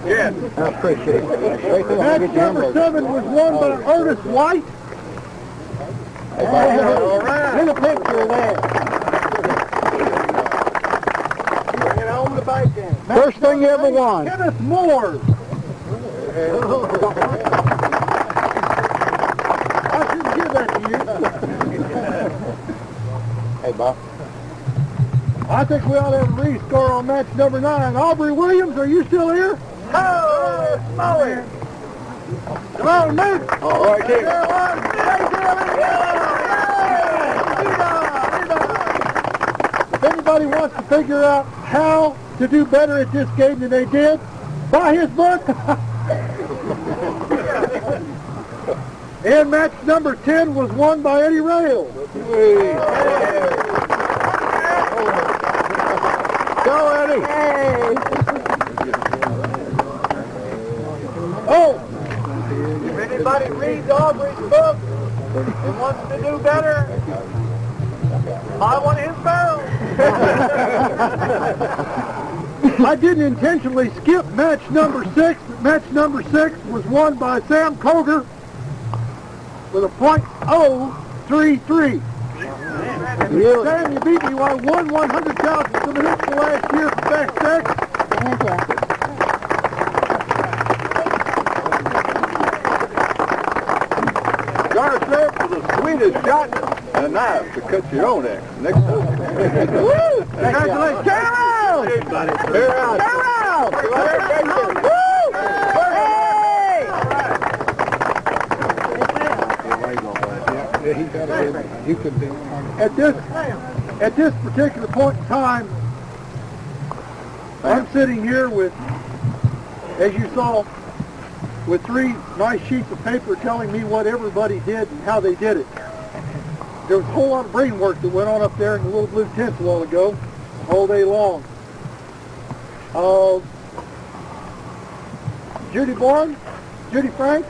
Yes. I appreciate it. Match number 7 was won by Ernest White. All right. Get a picture of that. Bring it home to bacon. First thing you ever won. Kenneth Moore. I should give that to you. Hey, Bob. I think we ought to have a rescore on match number 9. Aubrey Williams, are you still here? Oh, Molly. Come on, Nick. All right, Dick. If anybody wants to figure out how to do better at this game than they did, buy his book. And match number 10 was won by Eddie Rail. Go, Eddie. Oh, If anybody reads Aubrey's book and wants to do better, buy one of his barrels. I didn't intentionally skip match number 6. But match number 6 was won by Sam Koger with a .033. Sam, you beat me. I won 100,000 from the hits last year for best sex. Garcep for the sweetest shot and a knife to cut your own axe next time. Woo! Congratulations. Turn around! Turn around. Woo! At this particular point in time, I'm sitting here with, as you saw, with 3 nice sheets of paper telling me what everybody did and how they did it. There was a whole lot of brain work that went on up there in the little blue tents a while ago, all day long. Judy Bourne, Judy Frank.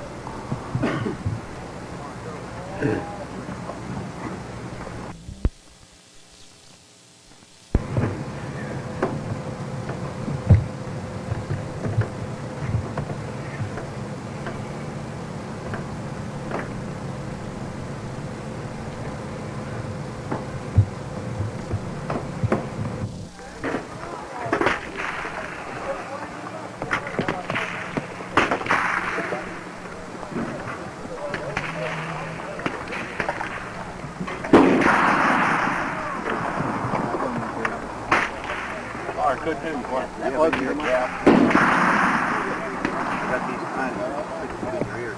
That wasn't your gap. Got these kind of in your ears.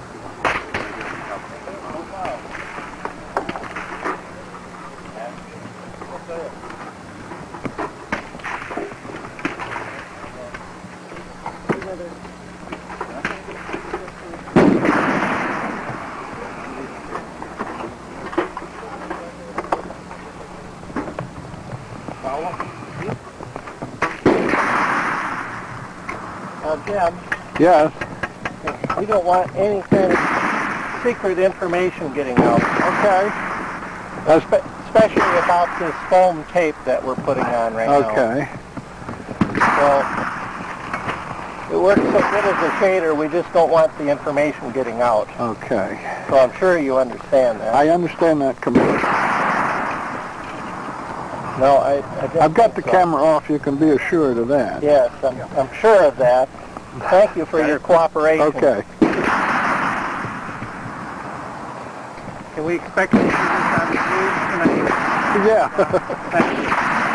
Jim, Yes. we don't want any kind of secret information getting out. Okay. Especially about this foam tape that we're putting on right now. Okay. So, it works so good as a shader, we just don't want the information getting out. Okay. So I'm sure you understand that. I understand that completely. No, I don't I've got the think so. camera off, you can be assured of that. Yes, I'm sure of that. Thank you for your cooperation. Okay. Can we expect to see this on the news tonight? Yeah.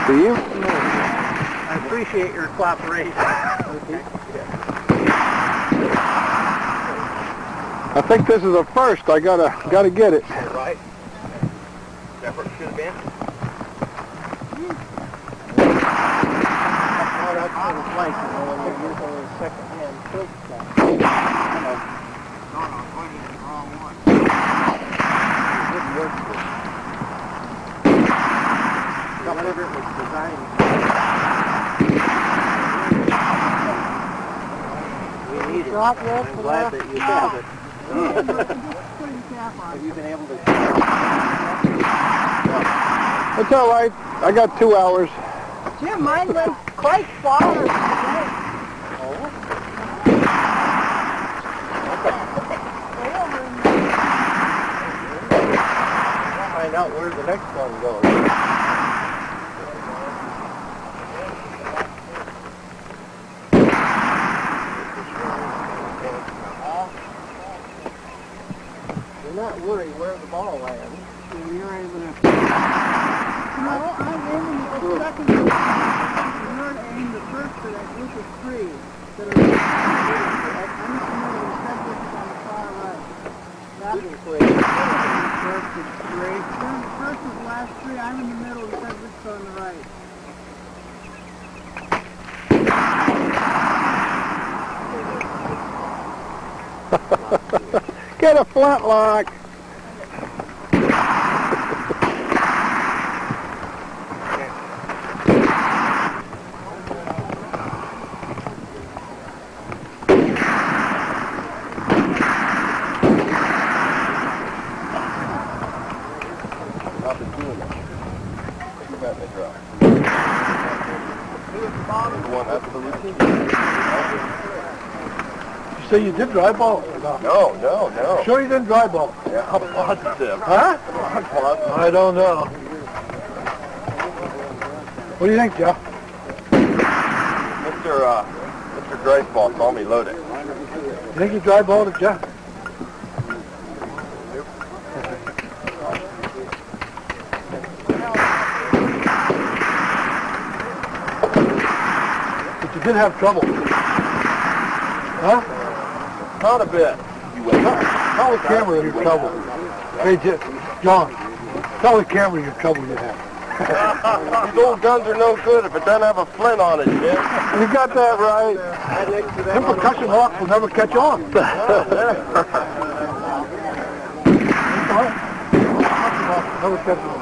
Do you? I appreciate your cooperation. I think this is a first. I gotta get it. Right? That's what it should have been. Whatever it was designed. We need it. I'm glad that you have it. Have you been able to? It's all right. I got 2 hours. Jim, mine went quite far today. I'll find out where the next one goes. You're not worried where the ball lands. You're able to... No, I'm aiming the second one. You're aiming the first for that group of three that are... I'm just remembering the Sedgwicks on the far right. That's the first is three. The first is the last three. I'm in the middle, the Sedgwicks on the right. Get a flintlock. You say you did dry ball? No. Sure you didn't dry ball? Yeah, I'm positive. Huh? I'm positive. I don't know. What do you think, Joe? Mr. Draceball saw me load it. You think you dry balled it, Joe? But you did have trouble. Huh? Not a bit. Tell the camera your trouble. Hey, John, tell the camera your trouble you have. These old guns are no good if it doesn't have a flint on it, Jim. You got that right. Them percussion hawks will never catch on. Never catch on.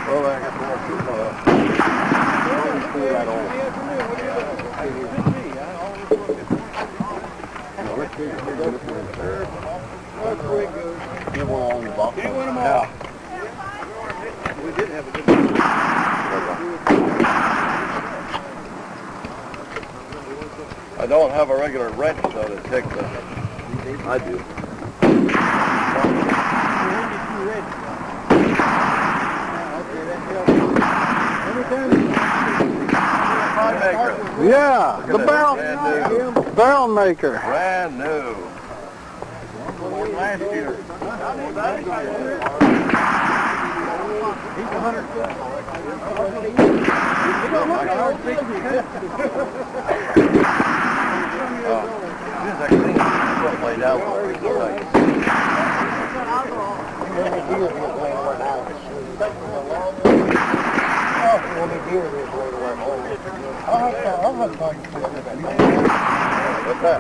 Well, I got more people. Give one on the box. Yeah. We did have a good one. I don't have a regular wrench, though, to take the... I do. Yeah, the barrel maker. Brand new. Last year. Laid out. What's that?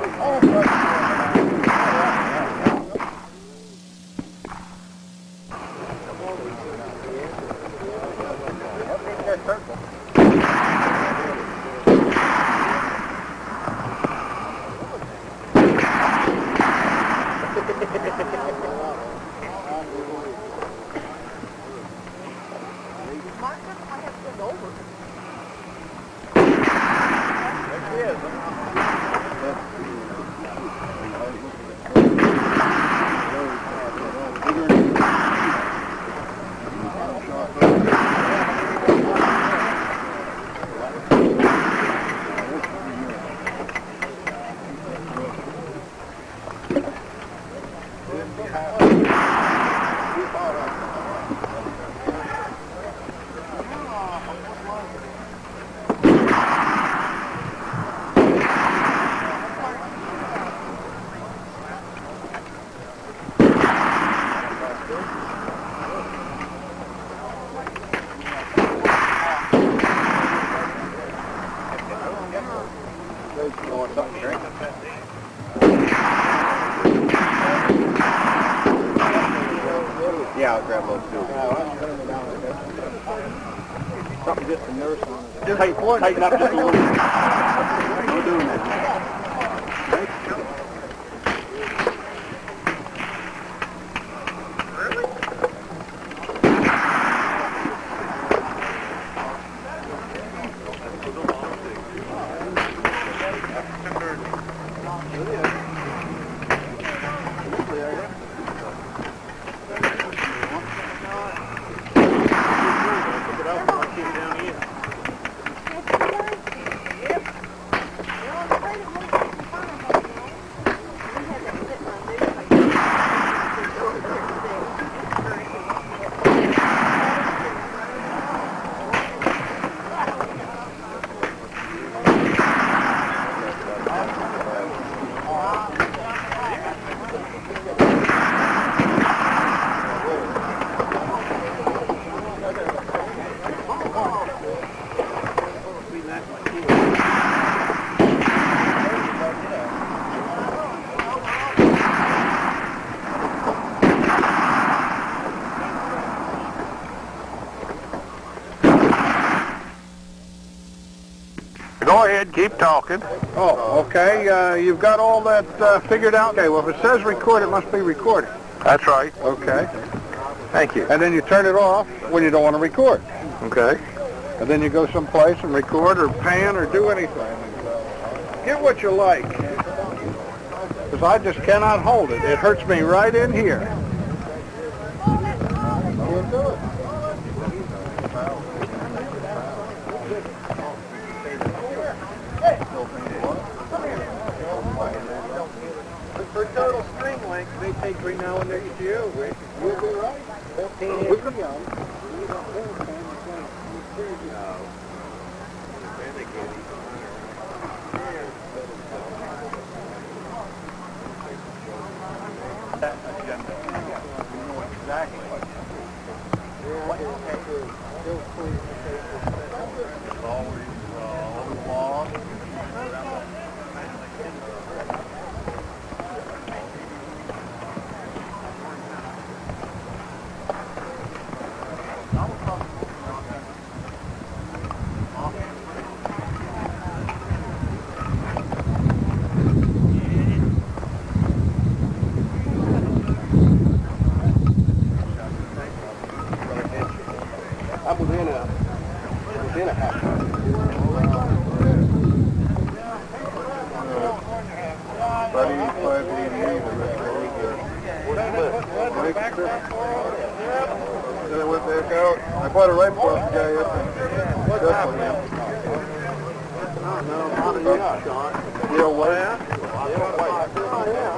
Yeah, I'll grab those too. Something just to nurse on it. Just tighten up just a little. We're doing that. Go ahead, keep talking. Oh, okay. You've got all that figured out? Okay, well, if it says record, it must be recorded. That's right. Okay. Thank you. And then you turn it off when you don't want to record. Okay. And then you go someplace and record or pan or do anything. Get what you like. Because I just cannot hold it. It hurts me right in here. For total string length, they take between now and then to you. You'll be right. 15 inches young. I bought a right for the guy yesterday. What's that? Oh, no, not a yacht, Sean. Real white? Oh, yeah.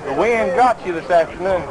The wind got you this afternoon.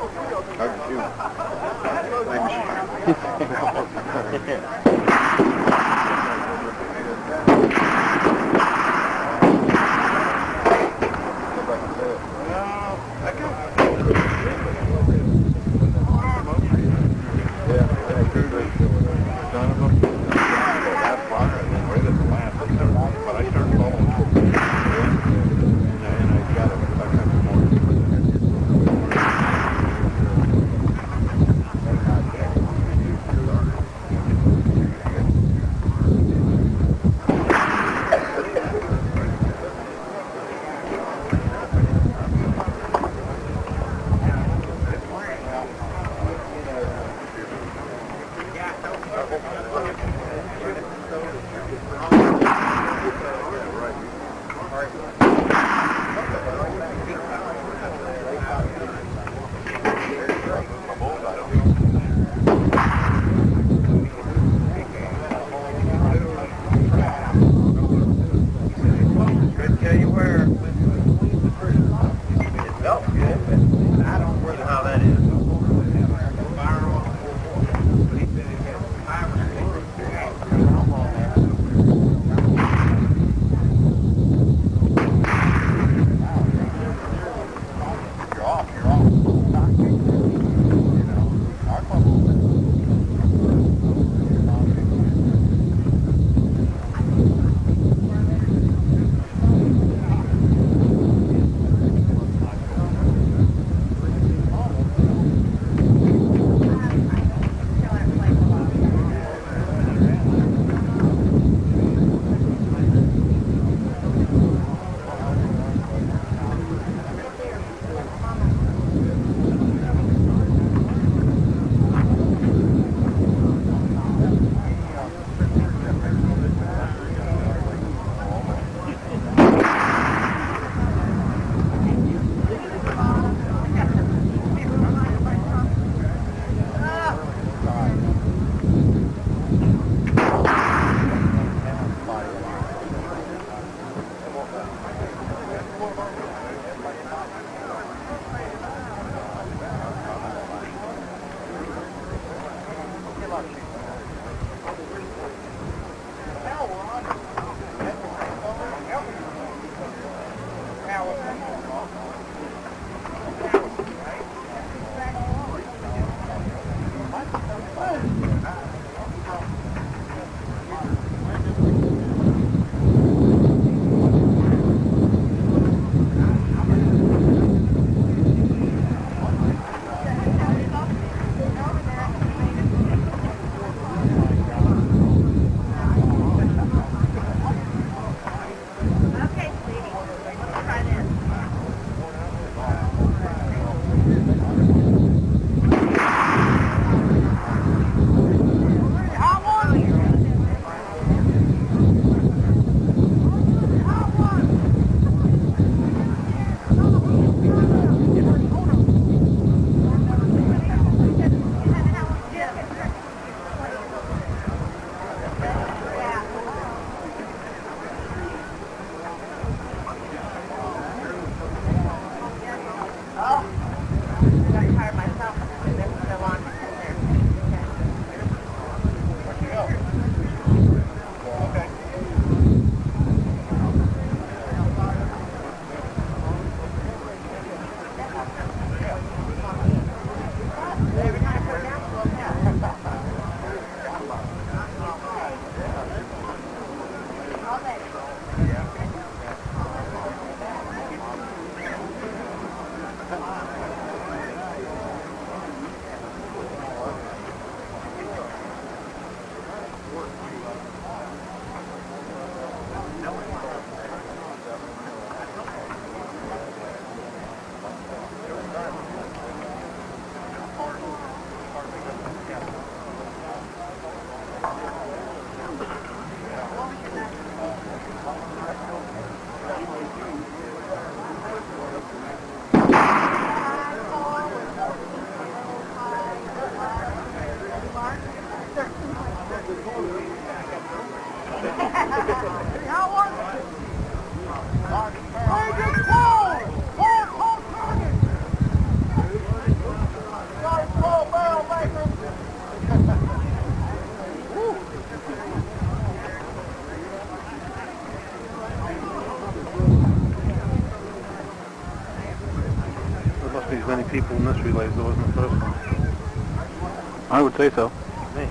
As many people in this relay as there was in the first one. I would say so. Me.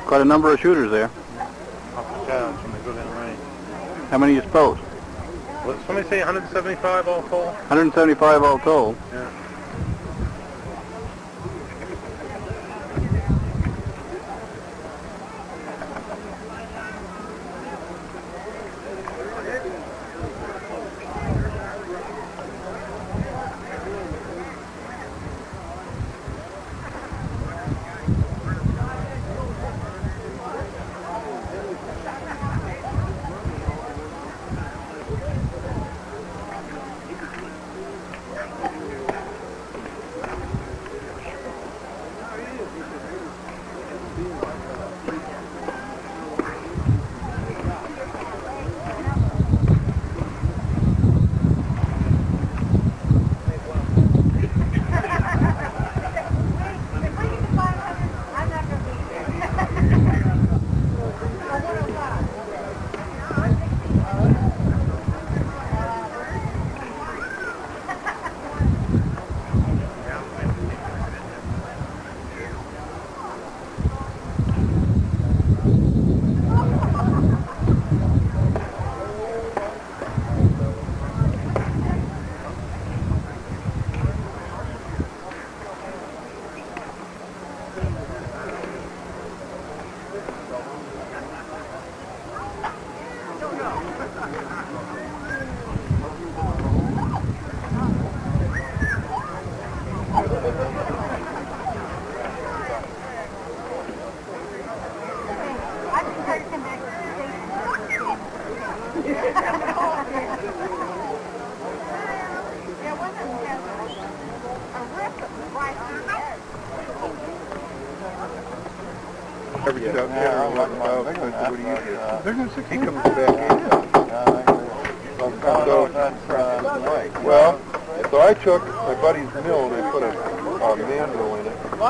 Quite a number of shooters there. Off the challenge when they go down range. How many you suppose? What, somebody say 175 all told? 175 all told. Yeah. They're going to 16. He comes back well, so I took my buddy's mill and I put a mandrel in it. And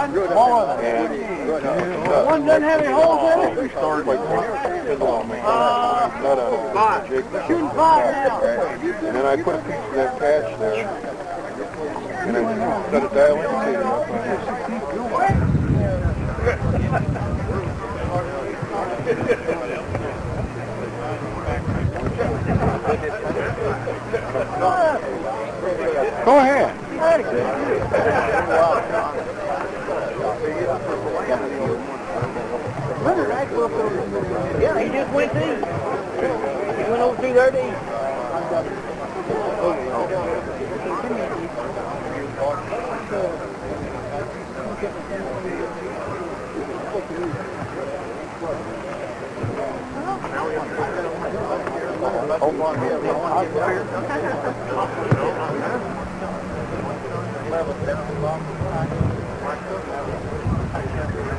One doesn't have any holes in it? we started like not on Jake. Shooting 5 now. And then I put a piece of that patch there. And I set a dial indicator up on this. Go ahead. Yeah, he just went deep. He went over through there deep.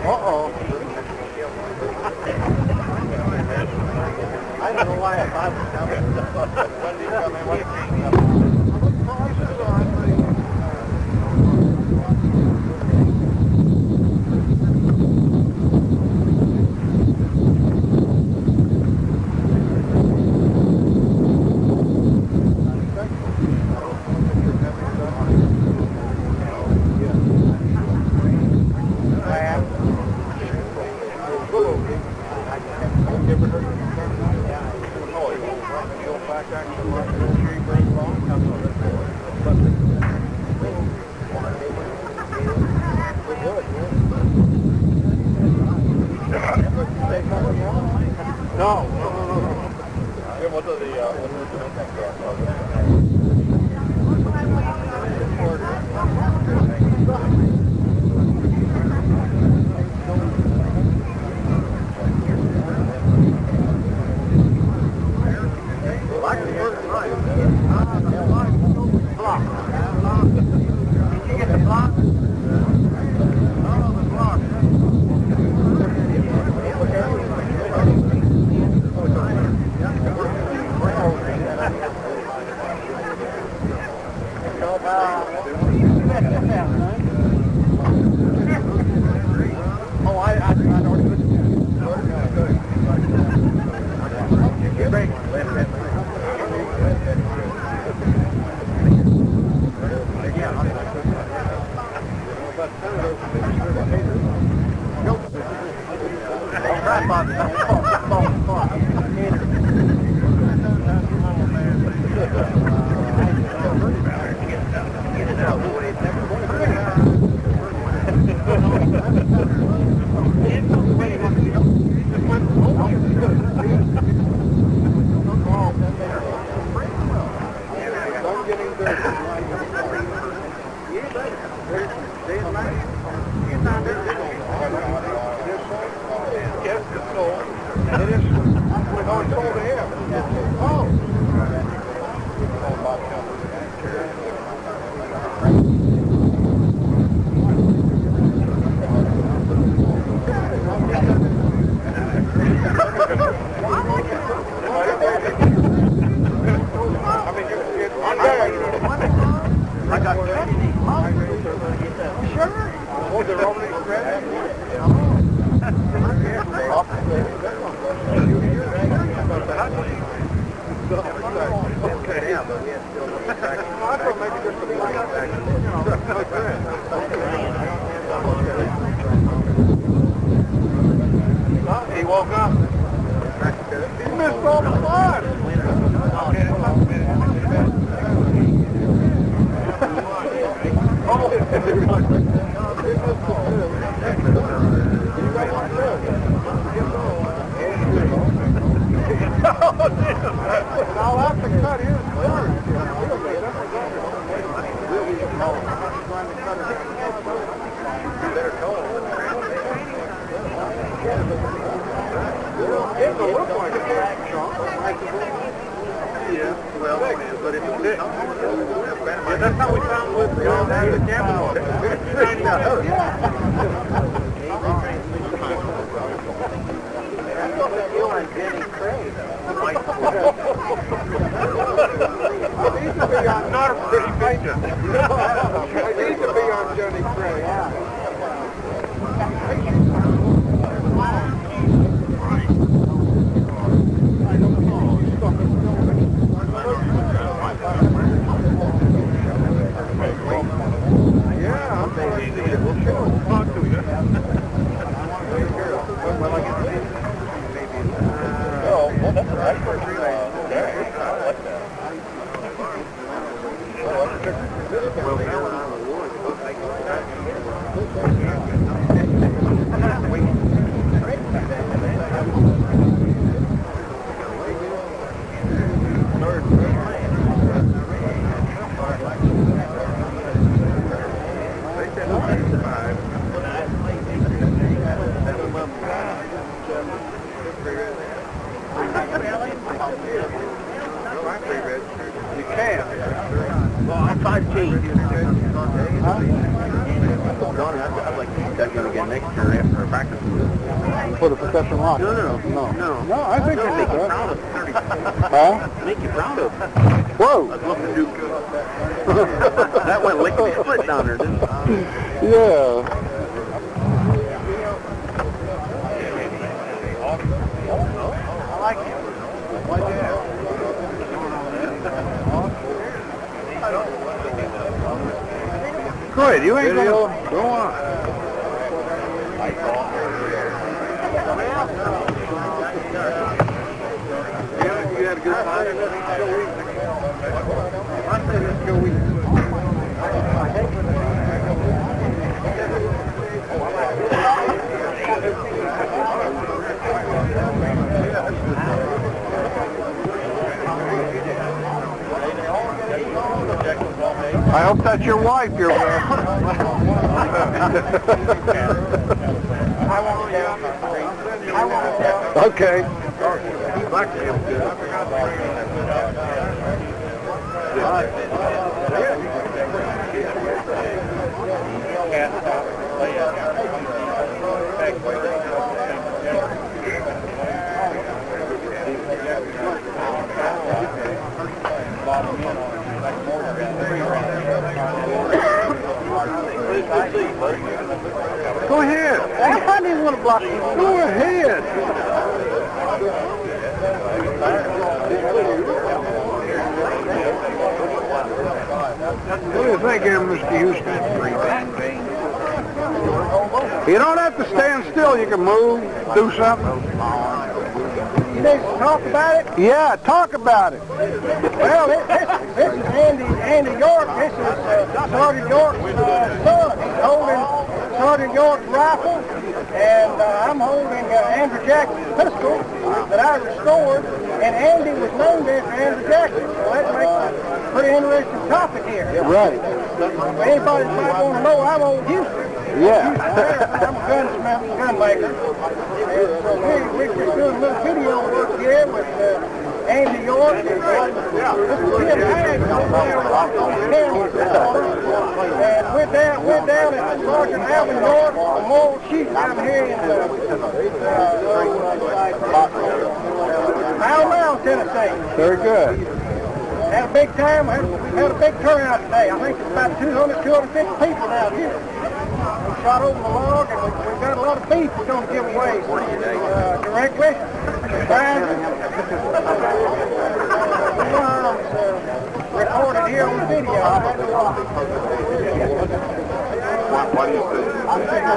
Uh-oh. I don't know why I thought He woke up. He missed all the fun. I'll have to cut his it doesn't look like it, yeah, well, but it's thick. Yeah, that's how we found with the camera. Not a pretty picture. I need to be on Johnny Craig. You can. Well, I'm 5'8". I'd like to see that gun again next year after practice. For the percussion lock? No, I think make you it's proud of 30. Huh? Make you proud of. Whoa! I'd love to do that went lickety split down there, didn't it? Yeah. I like it. Go ahead, you ain't gonna go on. You had a good time. I say let's go eat. I hope that's your wife you're with. Okay. Go ahead. I didn't want to block you. Go ahead. What do you think, Mr. Houston? You don't have to stand still. You can move, do something. You need to talk about it? Yeah, talk about it. Well, this is Andy York. This is Sergeant York's son. He's holding Sergeant York's rifle, and I'm holding Andrew Jackson's pistol that I restored, and Andy was named after Andrew Jackson, so that makes a pretty interesting topic here. Right. If anybody might want to know, I'm old Houston. Yeah. I'm a gun maker. And so we're doing a little video work here with Andy York. And this is Tim Hags over there on the camera. And we're down at Sergeant Alvin York Memorial Chief down here in Alabama, Tennessee. Very good. Had a big time. We had a big turnout today. I think it's about 250 people down here. We shot over the log, and we've got a lot of beef we're going to give away directly. Recorded here on video. What do you think?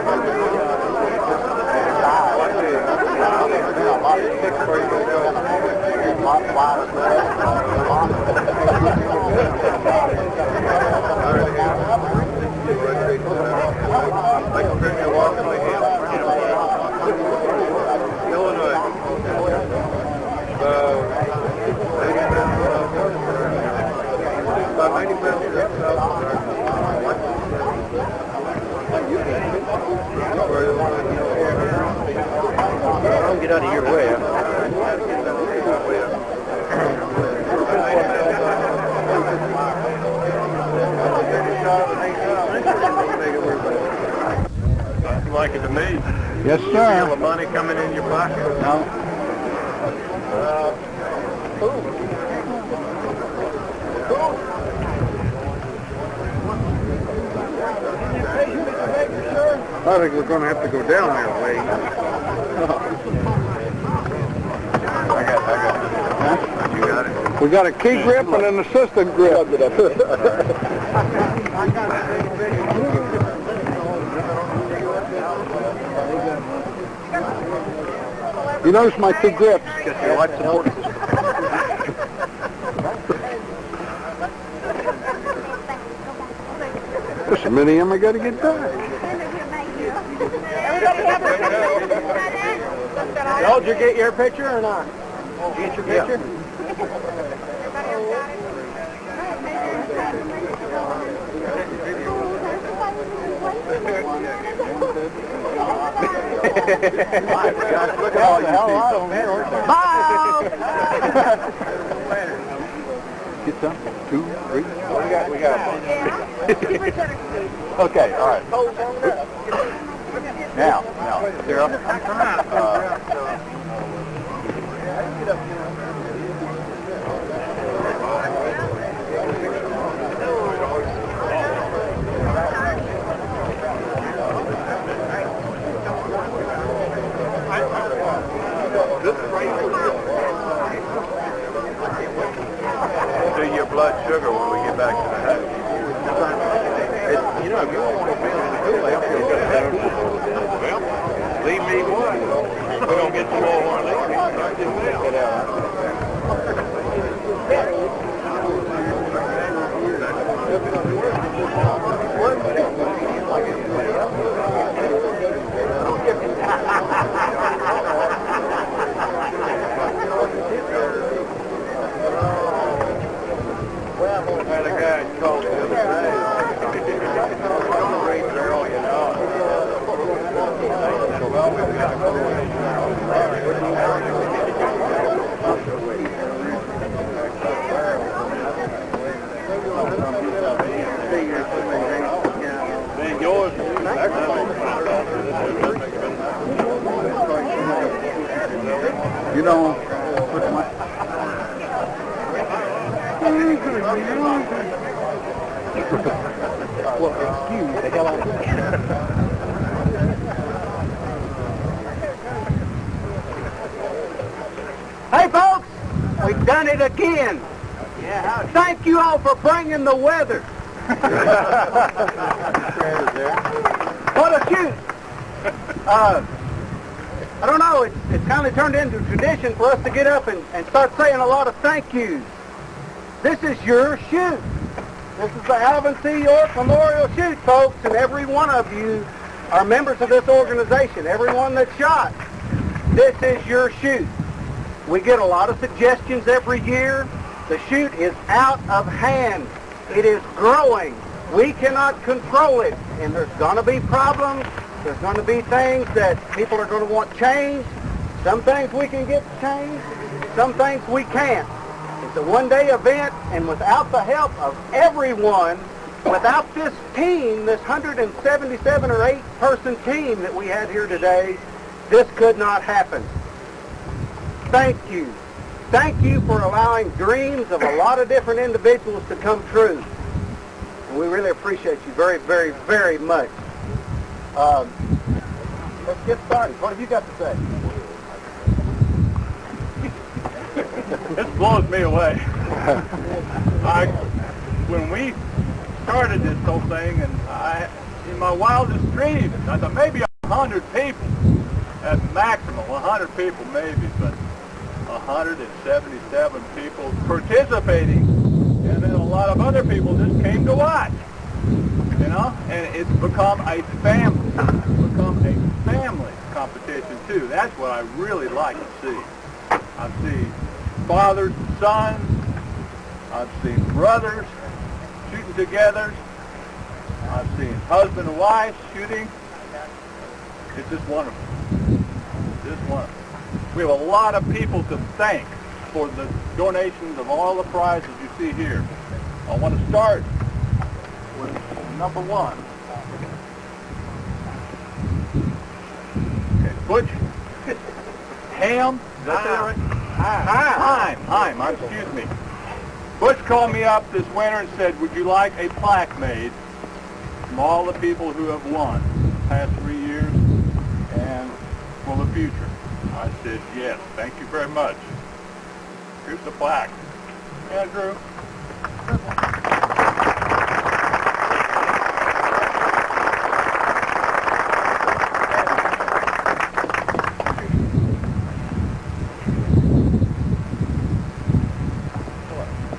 Don't get out of your way. You like it to me? Yes, Feel sir. the money coming in your pocket? No. I think we're going to have to go down there a ways. I got it. You got it. We got a key grip and an assistant grip. You notice my two grips. Get your life support. There's a many of them I got to get back. Y'all, did you get your picture or not? Did you get your picture? Look at all you people. Get some? 2, 3? We got. Okay, all right. Now, Sarah. Do your blood sugar when we get back to the house. You know, if you don't want to feel in the cool, I'll feel good. Well, leave me one. We're going to get some more one later. Had a guy called the other day. You know, with my... Well, excuse the hell out of me. Hey, folks, we've done it again. Yeah. Thank you all for bringing the weather. What the shoot. I don't know, it's kind of turned into tradition for us to get up and start saying a lot of thank yous. This is your shoot. This is the Alvin C. York Memorial Shoot, folks, and every one of you are members of this organization. Everyone that's shot, this is your shoot. We get a lot of suggestions every year. The shoot is out of hand. It is growing. We cannot control it, and there's going to be problems. There's going to be things that people are going to want changed. Some things we can get changed. Some things we can't. It's a one-day event, and without the help of everyone, without this team, this 177 or 8-person team that we had here today, this could not happen. Thank you. Thank you for allowing dreams of a lot of different individuals to come true. And we really appreciate you very, very, very much. Let's get started. What have you got to say? This blows me away. When we started this whole thing, and in my wildest dreams, I thought maybe 100 people, at maximum, 100 people maybe, but 177 people participating, and then a lot of other people just came to watch, you know, and it's become a family. It's become a family competition too. That's what I really like to see. I see fathers and sons. I've seen brothers shooting together. I've seen husband and wife shooting. It's just wonderful. Just wonderful. We have a lot of people to thank for the donations of all the prizes you see here. I want to start with number one. Okay, Butch Ham. Is that right? Heim, excuse me. Butch called me up this winter and said, would you like a plaque made from all the people who have won the past 3 years and for the future? I said, yes, thank you very much. Here's the plaque. Andrew.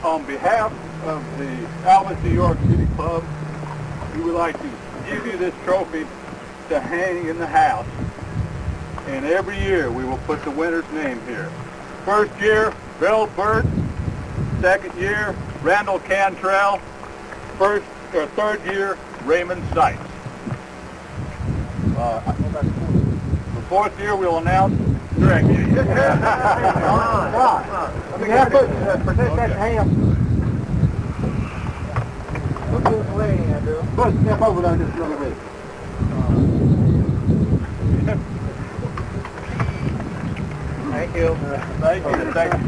On behalf of the Alvin C. York City Club, we would like to give you this trophy to hang in the house. And every year we will put the winner's name here. First year, Bill Burt. Second year, Randall Cantrell. Third year, Raymond Sykes. The fourth year we'll announce directly. We have to present that ham. Look this way, Andrew. Let's step over there just a little bit. Thank you. Thank you. Thank you.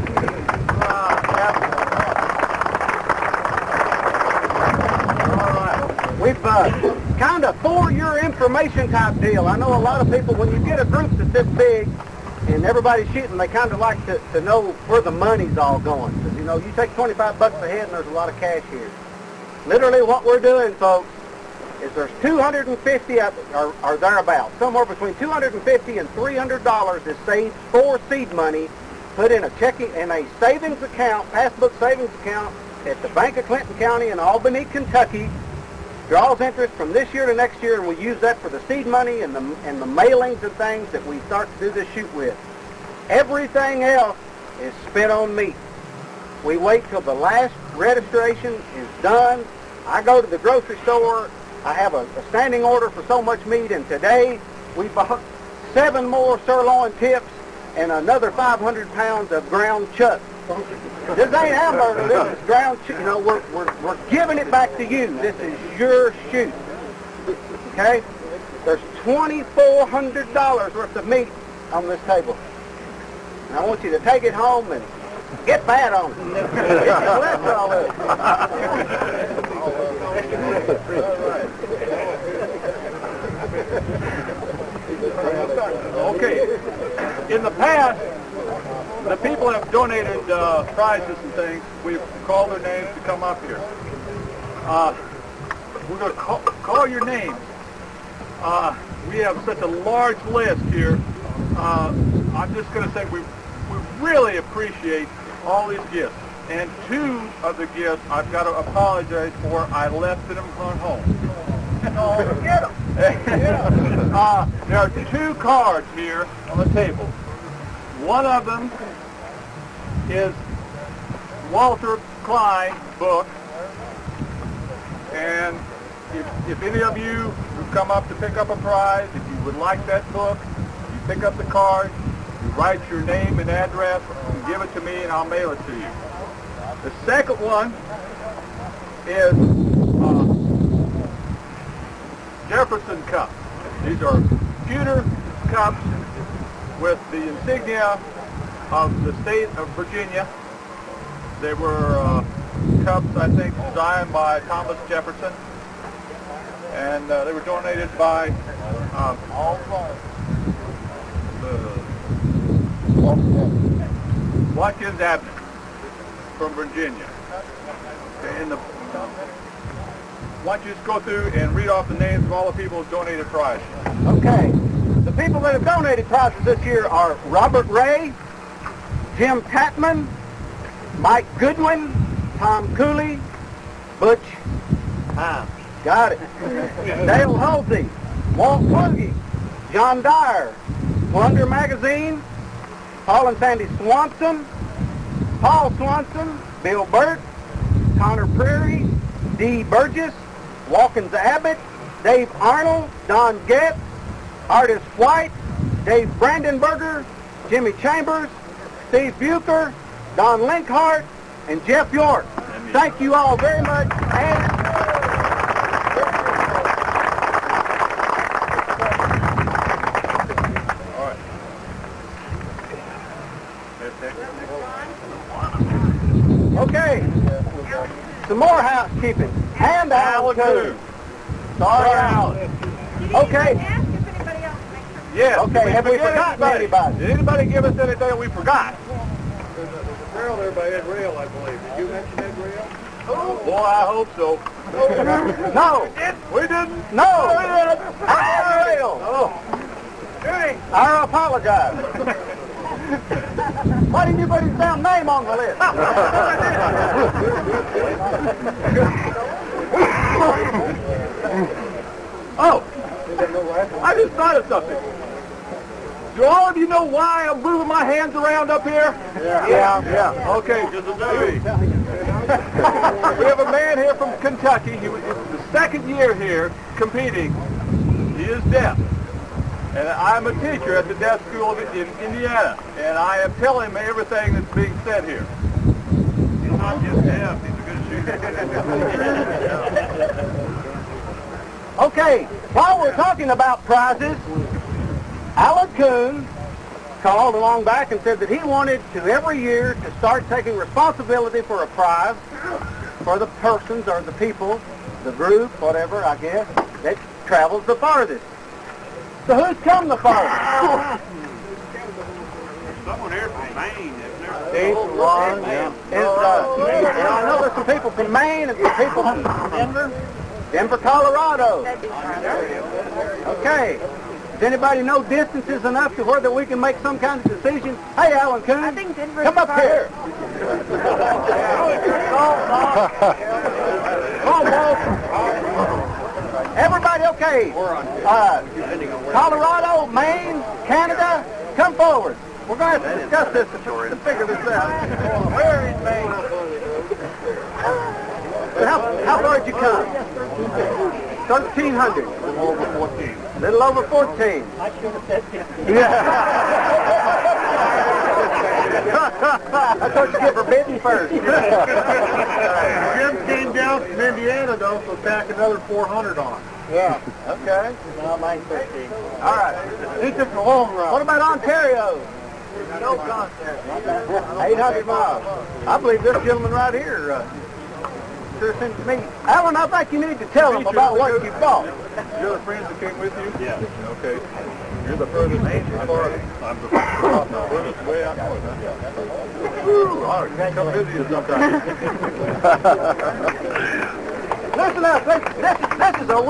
All right. We've kind of for your information type deal. I know a lot of people, when you get a group that's this big and everybody's shooting, they kind of like to know where the money's all going. Because, you know, you take 25 bucks a head and there's a lot of cash here. Literally what we're doing, folks, is there's 250 or thereabouts, somewhere between $250 and $300 is saved for seed money, put in a checking and a savings account, passbook savings account at the Bank of Clinton County in Albany, Kentucky. Draws interest from this year to next year, and we use that for the seed money and the mailings and things that we start to do this shoot with. Everything else is spent on meat. We wait till the last registration is done. I go to the grocery store. I have a standing order for so much meat, and today we bought 7 more sirloin tips and another 500 pounds of ground chuck. This ain't hamburger, this is ground chuck. You know, we're giving it back to you. This is your shoot. Okay? There's $2,400 worth of meat on this table. And I want you to take it home and get fat on it. Get your cholesterol up. Okay. In the past, the people have donated prizes and things. We've called their names to come up here. We're going to call your names. We have such a large list here. I'm just going to say we really appreciate all these gifts. And two of the gifts I've got to apologize for. I left them at home. Oh, get them. There are two cards here on the table. One of them is Walter Klein's book. And if any of you who come up to pick up a prize, if you would like that book, you pick up the card, you write your name and address, and give it to me, and I'll mail it to you. The second one is Jefferson cups. These are pewter cups with the insignia of the state of Virginia. They were cups, I think, designed by Thomas Jefferson, and they were donated by Watkins Abney from Virginia. And why don't you just go through and read off the names of all the people who donated prizes? Okay. The people that have donated prizes this year are Robert Ray, Jim Tatman, Mike Goodwin, Tom Cooley, Butch Himes. Got it. Dale Halsey, Walt Pluggy, John Dyer, Plunder Magazine, Paul and Sandy Swanson, Paul Swanson, Bill Burt, Connor Prairie, Dee Burgess, Walkins Abbott, Dave Arnold, Don Getz, Artis White, Dave Brandenberger, Jimmy Chambers, Steve Bucher, Don Linkhart, and Jeff York. Thank you all very much. And okay, some more housekeeping. And Alan too. Sorry, Alan. Okay. Yes. Okay, have we forgotten anybody? Did anybody give us anything we forgot? Rail there by Ed Rail, I believe. Did you mention Ed Rail? Oh, boy, I hope so. No. We didn't. No. Ed Rail. Oh. I apologize. Why didn't you put his damn name on the list? Oh, I just thought of something. Do all of you know why I'm moving my hands around up here? Yeah. Okay, just maybe. We have a man here from Kentucky. He was the second year here competing. He is deaf. And I'm a teacher at the deaf school in Indiana. And I am telling him everything that's being said here. He's not just deaf, he's a good shooter. Okay, while we're talking about prizes, Alan Coon called along back and said that he wanted to every year to start taking responsibility for a prize for the persons or the people, the group, whatever, I guess, that travels the farthest. So who's come the farthest? Someone here from Maine, isn't there? I know there's some people from Maine and some people from Denver, Colorado. Okay. Does anybody know distances enough to where that we can make some kind of decision? Hey, Alan Coon, I think Denver's come up here. Come on, Walt. Everybody okay? Colorado, Maine, Canada, come forward. We're going to have to discuss this to figure this out. Where is Maine? How far did you come? 1,300. Little over 14. I should have said 15. I thought you get forbidden first. Jim came down from Indiana, though, so tack another 400 on. Yeah. Okay. No, mine's 15. All right. He took the long run. What about Ontario? No contest. 800 miles. I believe this gentleman right here sure seems to me. Alan, I think you need to tell them about what you bought. You're the friends that came with you? Yeah. Okay. You're the furthest I'm the furthest way out north, huh? Woo! All right, come visit you sometime. Listen up. This is a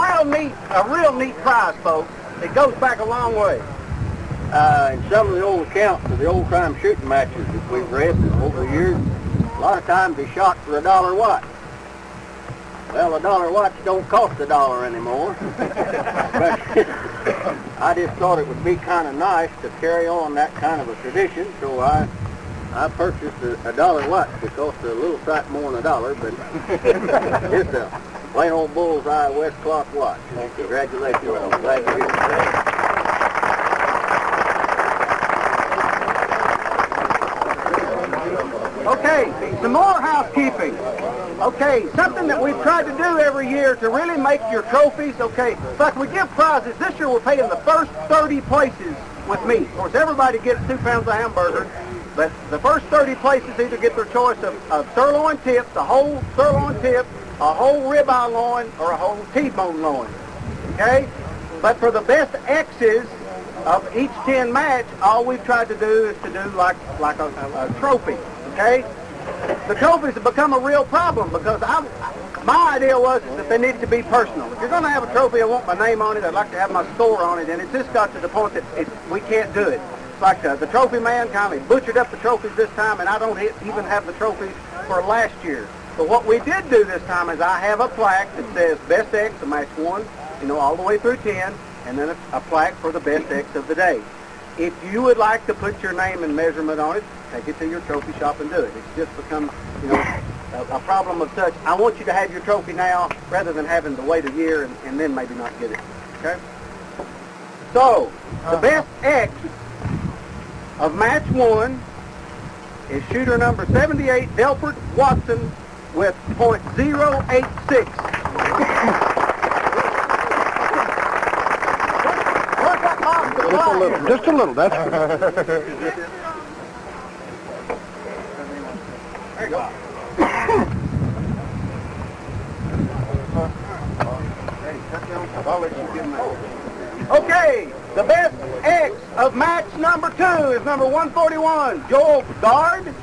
real neat prize, folks. It goes back a long way. In some of the old accounts of the old crime shooting matches that we've read over the years, a lot of times they shot for $1 watch. Well, $1 watch don't cost $1 anymore. But I just thought it would be kind of nice to carry on that kind of a tradition, so I purchased a $1 watch. It cost a little sight more than $1, but it's a plain old bullseye West cloth watch. Congratulations. I'm glad you're here today. Okay, some more housekeeping. Okay, something that we've tried to do every year to really make your trophies, okay, like we give prizes. This year we're paying the first 30 places with meat. Of course, everybody gets 2 pounds of hamburger, but the first 30 places either get their choice of sirloin tips, a whole sirloin tip, a whole ribeye loin, or a whole T-bone loin, okay? But for the best X's of each 10 match, all we've tried to do is to do like a trophy, okay? The trophies have become a real problem because my idea was that they needed to be personal. If you're going to have a trophy, I want my name on it, I'd like to have my score on it, and it's just got to the point that we can't do it. It's like the trophy man kind of butchered up the trophies this time, and I don't even have the trophies for last year. But what we did do this time is I have a plaque that says Best X of Match 1, all the way through 10, and then a plaque for the Best X of the day. If you would like to put your name and measurement on it, take it to your trophy shop and do it. It's just become, a problem of such. I want you to have your trophy now rather than having to wait a year and then maybe not get it. Okay? So, the Best X of Match 1 is shooter number 78, Delford Watson, with .086. Just a little, that's There you go. Okay, the Best X of match number 2 is number 141, Joel Guard.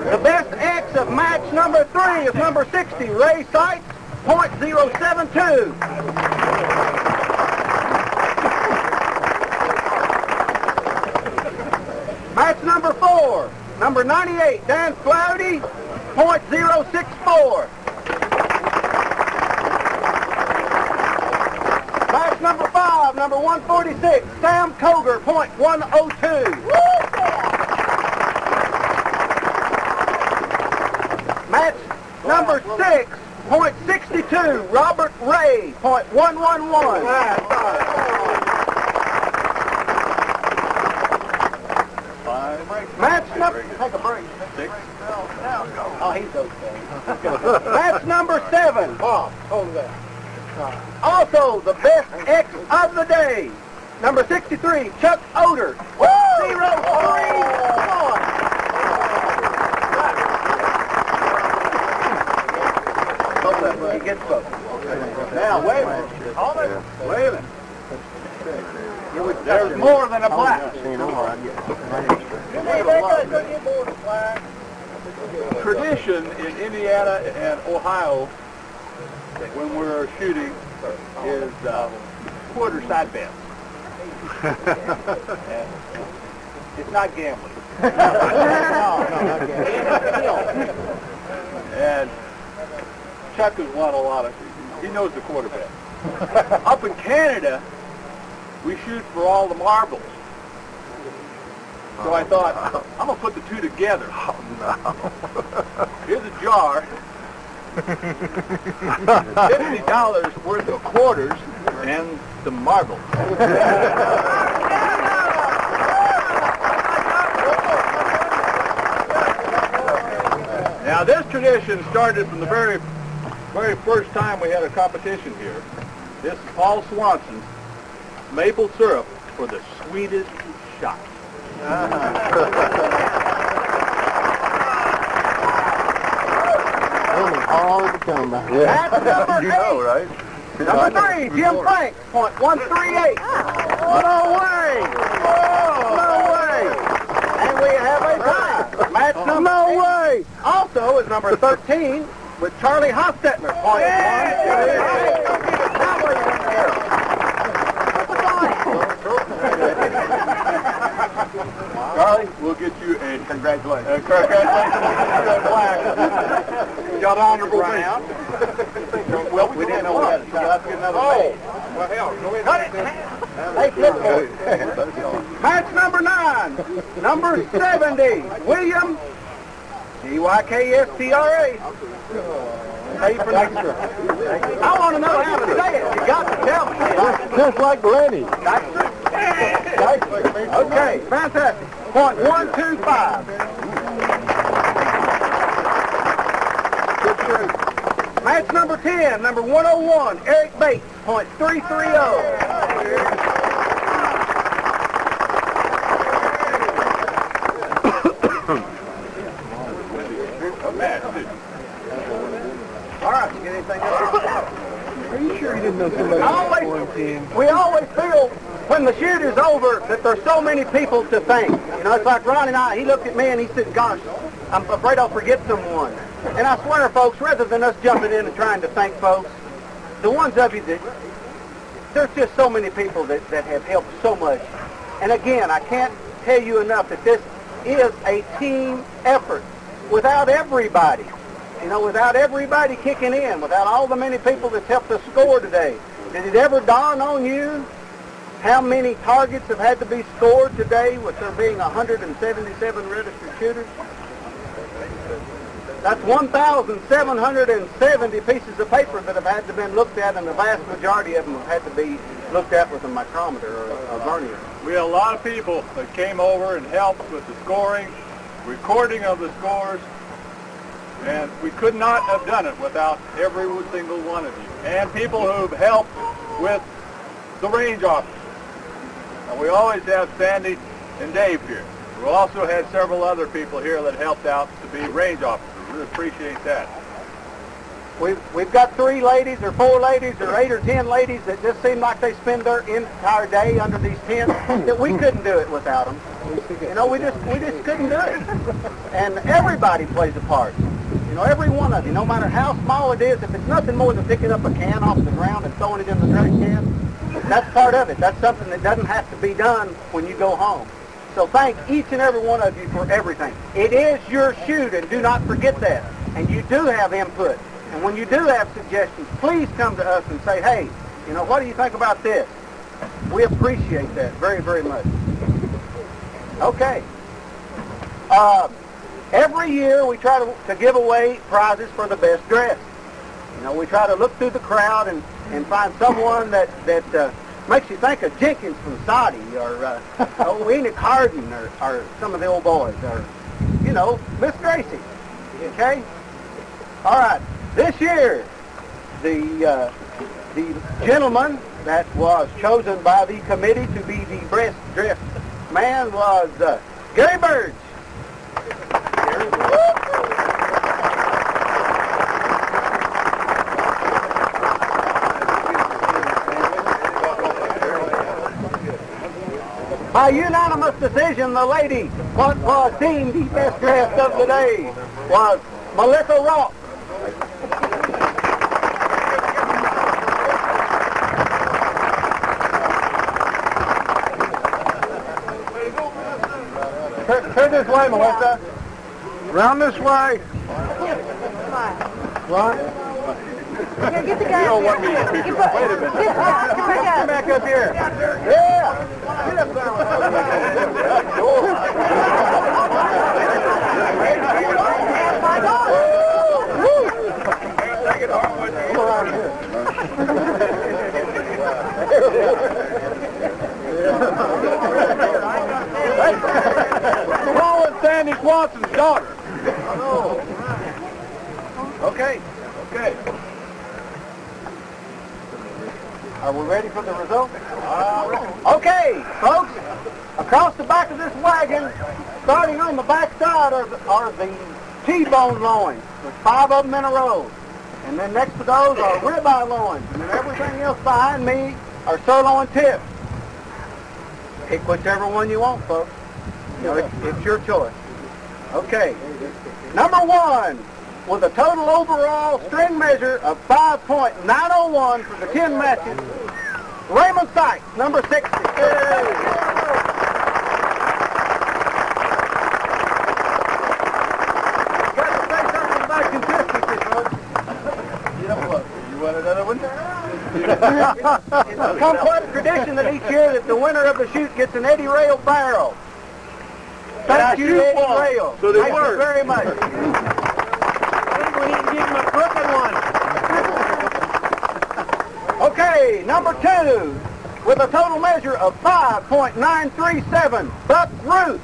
The Best X of match number 3 is number 60, Ray Sites, .072. Match number 4, number 98, Dan Cloudy, .064. Match number 5, number 146, Sam Koger, .102. Match number 6, .62, Robert Ray, .111. Match number, take a break. 6. Oh, he's okay. Match number 7. Bob, hold that. Also, the Best X of the day, number 63, Chuck Oder, .031. He gets both. Now, wait a minute. Wait a minute. There's more than a plaque. Tradition in Indiana and Ohio when we're shooting is quarter side bets. It's not gambling. No, not gambling. And Chuck has won a lot of. He knows the quarter bet. Up in Canada, we shoot for all the marbles. So I thought, I'm going to put the two together. Oh, no. Here's a jar. $50 worth of quarters and some marbles. Now this tradition started from the very first time we had a competition here. This is Paul Swanson's maple syrup for the sweetest shot. Hard to come back. That's number 8. You know, right? Number 3, Jim Frank, .138. What a way! No way! Also is number 13 with Charlie Hostetler. Point Charlie, we'll get you a congratulations. Got honorable round. Well, we didn't know that. So let's get another match. Well, hell, go ahead. Hey, Clipboard. Match number 9, number 70, William Dykstrra. How you pronounce it? I want to know how to say it. You got to tell me. Just like Lenny. Dykstra? Okay, fantastic. Point 125. Match number 10, number 101, Eric Bates, point 330. All right, you get anything else? Are you sure you didn't know somebody was quarantined? We always feel when the shoot is over that there's so many people to thank. You know, it's like Ron and I, he looked at me and he said, gosh, I'm afraid I'll forget someone. And I swear, folks, rather than us jumping in and trying to thank folks, the ones of you that, there's just so many people that have helped so much. And again, I can't tell you enough that this is a team effort. Without everybody, you know, without everybody kicking in, without all the many people that helped us score today, did it ever dawn on you how many targets have had to be scored today with there being 177 registered shooters? That's 1,770 pieces of paper that have had to been looked at, and the vast majority of them have had to be looked at with a micrometer or a vernier. We had a lot of people that came over and helped with the scoring, recording of the scores, and we could not have done it without every single one of you. And people who've helped with the range officers. And we always have Sandy and Dave here. We also had several other people here that helped out to be range officers. We appreciate that. We've got 3 ladies or 4 ladies or 8 or 10 ladies that just seem like they spend their entire day under these tents, that we couldn't do it without them. You know, we just couldn't do it. And everybody plays a part. You know, every one of you, no matter how small it is, if it's nothing more than picking up a can off the ground and throwing it in the trash can, that's part of it. That's something that doesn't have to be done when you go home. So thank each and every one of you for everything. It is your shoot, and do not forget that. And you do have input. And when you do have suggestions, please come to us and say, hey, you know, what do you think about this? We appreciate that very, very much. Okay. Every year we try to give away prizes for the best dressed. You know, we try to look through the crowd and find someone that makes you think of Jenkins from Saudi or Enoch Harden or some of the old boys or, you know, Miss Gracie. Okay? All right. This year, the gentleman that was chosen by the committee to be the best dressed man was Gary Burge. By unanimous decision, the lady what was deemed the best dressed of the day was Melissa Rock. Turn this way, Melissa. Round this way. Right? Here, get the guy. You don't want me to pick you up. Wait a minute. Get Back up here. Yeah. Get up there. Come around here. Colin Sandy Swanson's daughter. Okay. Are we ready for the result? Okay, folks. Across the back of this wagon, starting on the back side are the T-bone loins. There's 5 of them in a row. And then next to those are ribeye loins. And then everything else behind me are sirloin tips. Pick whichever one you want, folks. You know, it's your choice. Okay. Number 1, with a total overall string measure of 5.901 for the 10 matches, Raymond Sykes, number 60. It's become quite a tradition that each year that the winner of the shoot gets an Eddie Rail barrel. Thank you, Eddie Rail. So they Thank work. you very much. I think we need to give him a crooked one. Okay, number 2, with a total measure of 5.937, Buck Ruth.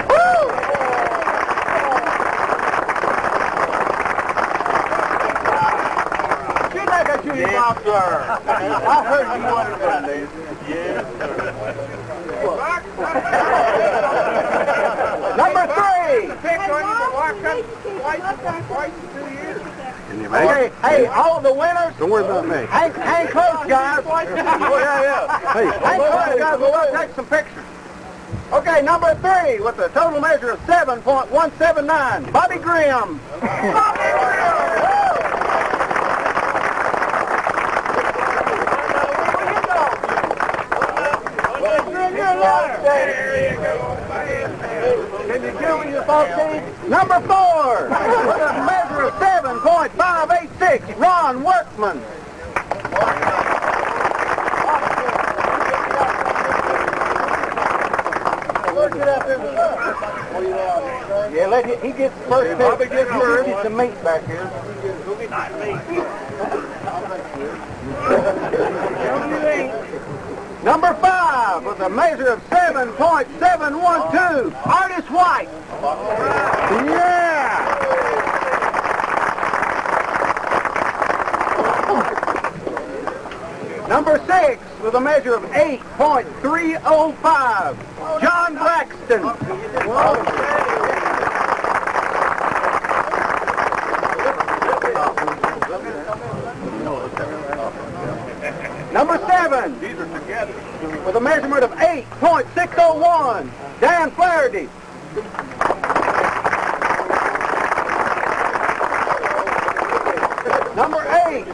Woo! Get back at you, Bob, sir. I heard you wanted one, dude. Number 3. Hey, all the winners. Don't worry about me. Hang close, guys. Hey, Hang close, guys. We'll take some pictures. Okay, number 3, with a total measure of 7.179, Bobby Grimm. Can you do me your fault, Steve? Number 4, with a measure of 7.586, Ron Workman. Yeah, he gets the first pick. Bobby gets first. Get some meat back here. Number 5, with a measure of 7.712, Artist White. Yeah! Number 6, with a measure of 8.305, John Braxton. Number 7, with a measurement of 8.601, Dan Flaherty. Number 8,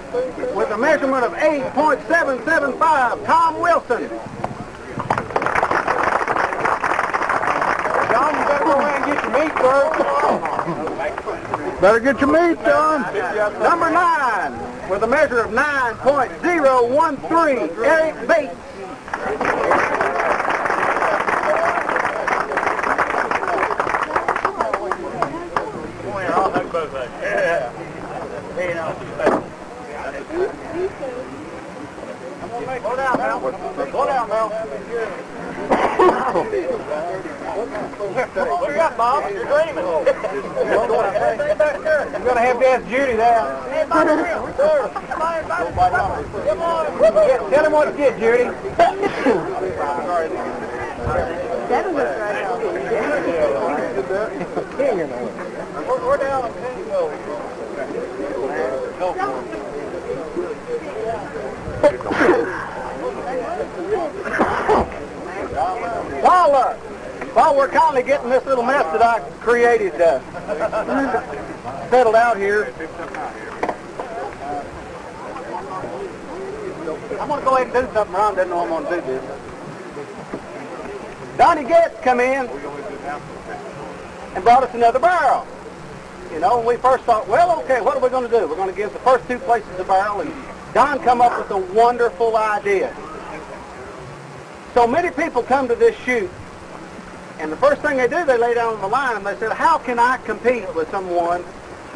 with a measurement of 8.775, Tom Wilson. John, you better go ahead and get your meat, sir. Better get your meat, John. Number 9, with a measure of 9.013, Eric Bates. Go down now. Go down now. What you got, Bob? You're dreaming. You're going to have to ask Judy that. Tell him what to get, Judy. We're down on 10 While we're kindly getting this little mess that I created settled out here, I'm going to go ahead and do something Ron doesn't know I'm going to do this. Donnie Getz come in and brought us another barrel. You know, we first thought, well, okay, what are we going to do? We're going to give the first 2 places a barrel, and Don come up with a wonderful idea. So many people come to this shoot, and the first thing they do, they lay down on the line, and they say, how can I compete with someone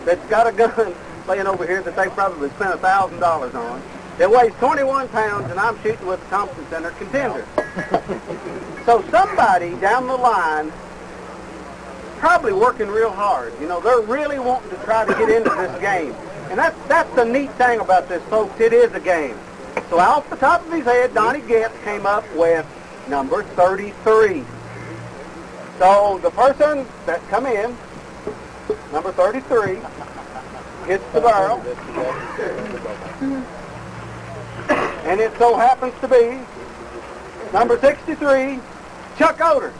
that's got a gun laying over here that they probably spent $1,000 on, that weighs 21 pounds, and I'm shooting with the Thompson Center contender? So somebody down the line probably working real hard. You know, they're really wanting to try to get into this game. And that's the neat thing about this, folks. It is a game. So off the top of his head, Donnie Getz came up with number 33. So the person that come in, number 33, hits the barrel. And it so happens to be number 63, Chuck Oder.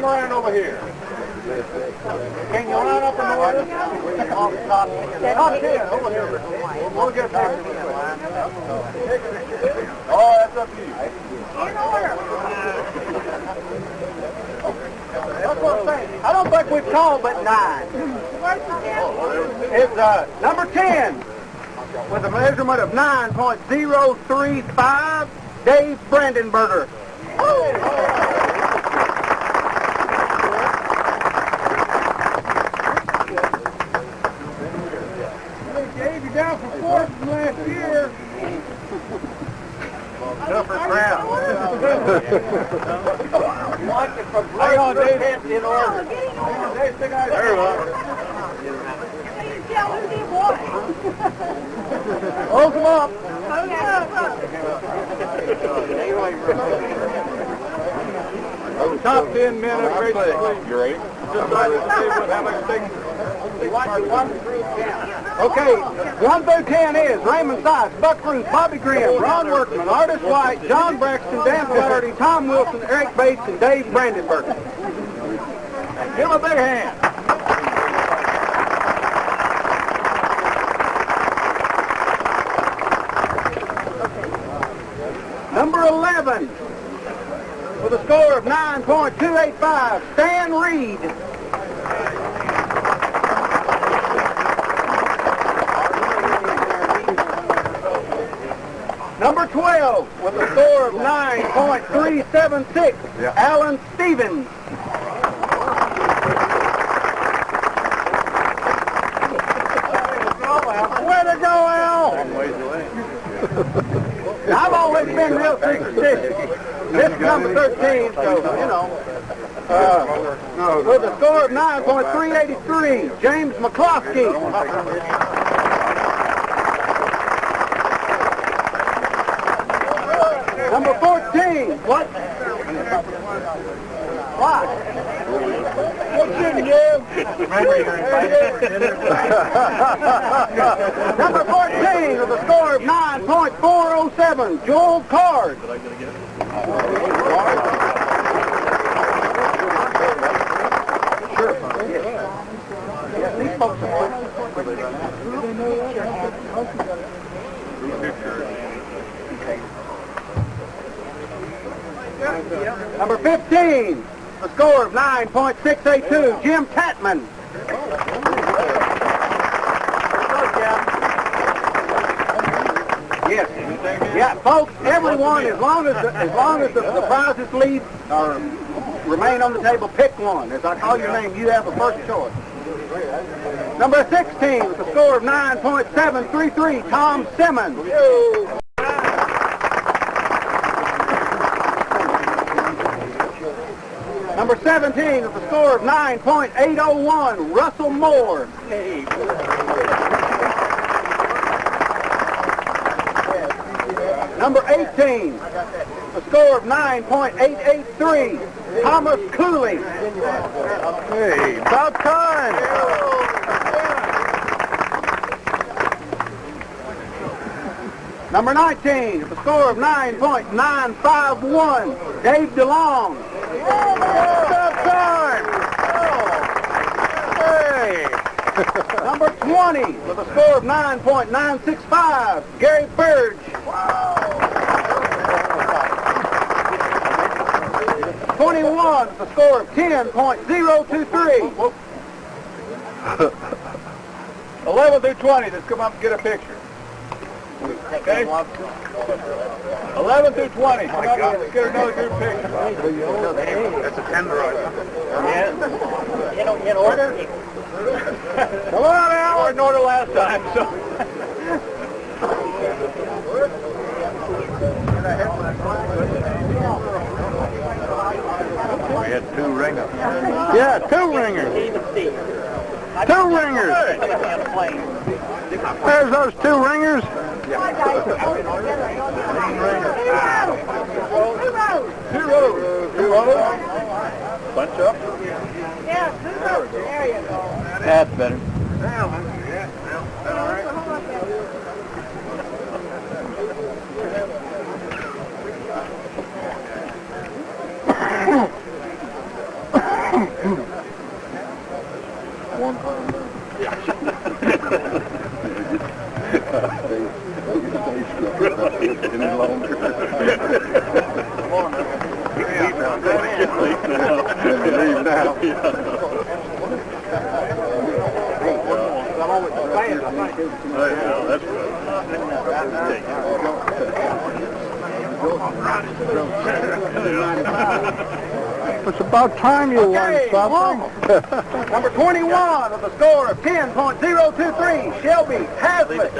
Come around over here. Can you line up in the order? Top 10, over here. We'll get back to the line. Oh, that's up to you. That's what I'm saying. I don't think we've called but 9. It's number 10 with a measurement of 9.035, Dave Brandenberger. Dave, you're down for 4th from last year. Tougher crowd. Hang on, Dave. In order. There you are. Close them up. Top 10 men of great sleep. You ready? Just like to see how much things. Okay, 1 through 10 is Raymond Sykes, Buck Ruth, Bobby Grimm, Ron Workman, Artis White, John Braxton, Dan Flaherty, Tom Wilson, Eric Bates, and Dave Brandenberg. Give him a big hand. Number 11, with a score of 9.285, Stan Reed. Number 12, with a score of 9.376, Alan Stevens. Way to go, Al! I've always been real superstitious. This is number 13, so, you know. With a score of 9.383, James McCloskey. Number 14, what? Why? What's in you? Number 14 with a score of 9.407, Joel Card. Sure. Yeah, these folks are Number 15, a score of 9.682, Jim Tatman. Yes. Yeah, folks, everyone, as long as the prizes lead or remain on the table, pick one. As I call your name, you have the first choice. Number 16, with a score of 9.733, Tom Simmons. Number 17 with a score of 9.801, Russell Moore. Number 18, a score of 9.883, Thomas Cooley. Hey, about time. Number 19, with a score of 9.951, Dave DeLong. About time. Hey. Number 20, with a score of 9.965, Gary Burge. 21, with a score of 10.023. 11 through 20, let's come up and get a picture. Okay? 11 through 20. Come up, let's get another group picture. That's a tenderizer. In order? Come on, Al. We're in order last time, so. We had 2 ringers. Yeah, 2 ringers. 2 ringers. There's those 2 ringers. Hi, guys. Two rows. Bunch up. Yeah, 2 rows. There you go. That's better. Any longer. Come on now. Leave now. Leave now. I'm always playing, I think. That's It's about time you won something. Number 21 with a score of 10.023, Shelby Hazlitt.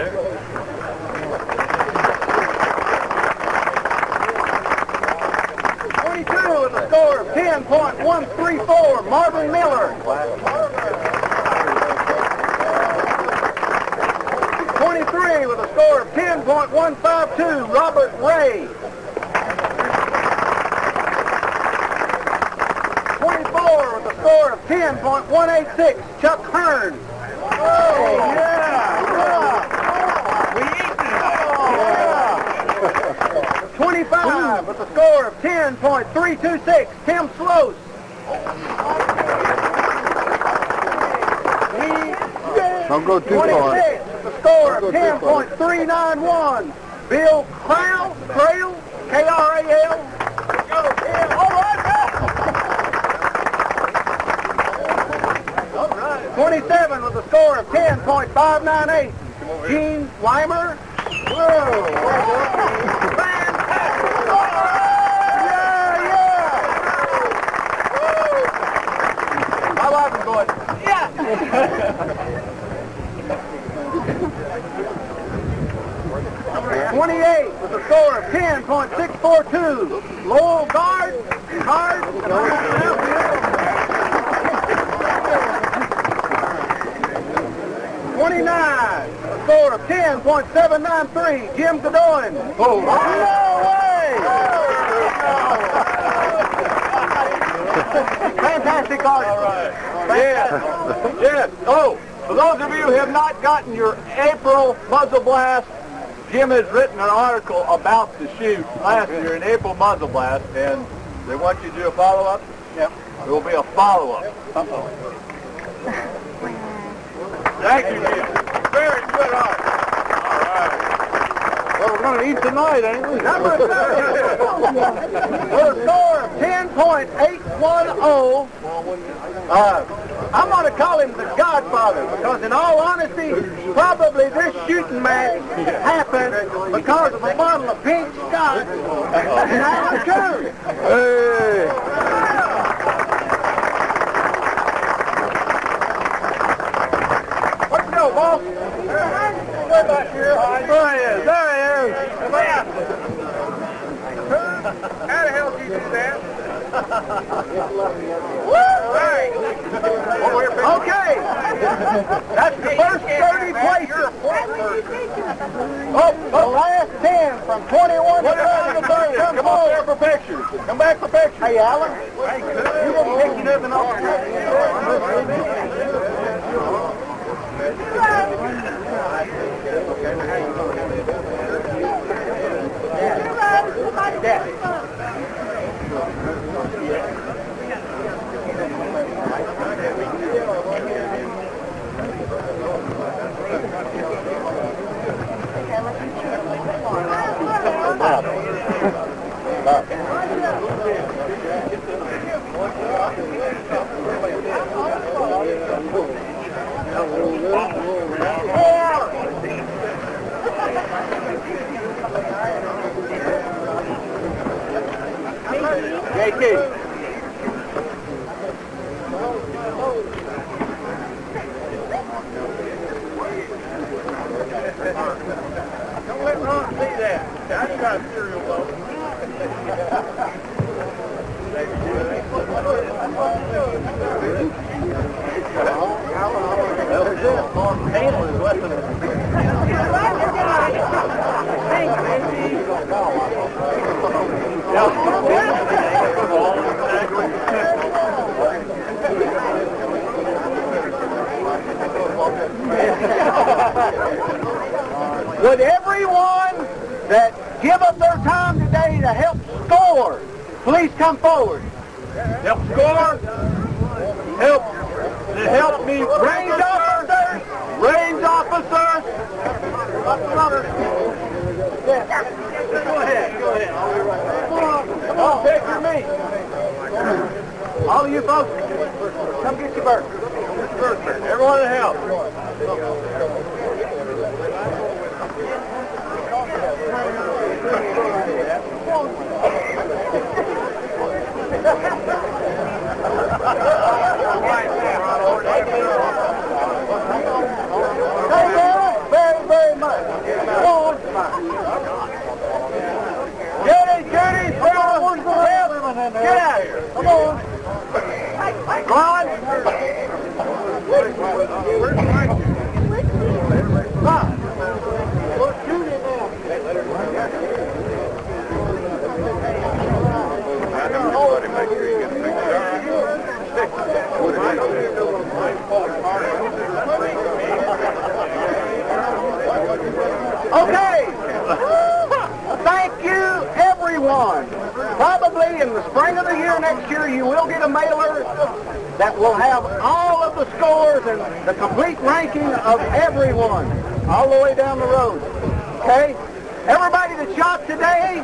22 with a score of 10.134, Marvin Miller. 23 with a score of 10.152, Robert Ray. 24 with a score of 10.186, Chuck Hearn. Oh, yeah. 25 with a score of 10.326, Tim Slose. Don't go too far. 26 with a score of 10.391, Bill Crale, K-R-A-L. All right. 27 with a score of 10.598, Gene Weimer. Whoa! Fantastic! Yeah! My wife is going, yeah! 28 with a score of 10.642, Lowell Guard. 29, a score of 10.793, Jim Godoy. Oh, no way! Fantastic artist. All right. Yes. Yes. Oh, for those of you who have not gotten your April Muzzle Blast, Jim has written an article about the shoot last year in April Muzzle Blast, and they want you to do a follow-up? Yep. There will be a follow-up. Thank you, Jim. Very good art. All right. Well, we're going to eat tonight, ain't we? Number 30. With a score of 10.810. I'm going to call him the Godfather because, in all honesty, probably this shooting match happened because of a bottle of pink scotch and Alan Curry. Hey! Where'd you go, boss? Way back here. There he is. There he is. How the hell did you do that? Right. Okay. That's the first 30 places. Oh, the last 10 from 21 to 30. Come on there for pictures. Come back for pictures. Hey, Alan. You won't pick nothing off your JT. Don't let Ron see that. That's got a cereal bowl. Would everyone that give up their time today to help score, please come forward. Help score. Help me. Range officers. Go ahead. Come on, take your meat. All of you folks, come get your bird. Everyone in the house. Very, very much. Come on. Judy, where's the women in there? Get out of here. Come on. Ron. Where's Mike? Come. Let's shoot him now. Everybody make sure you get a picture. Okay. Thank you, everyone. Probably in the spring of the year next year, you will get a mailer that will have all of the scores and the complete ranking of everyone, all the way down the road. Okay? Everybody that shot today,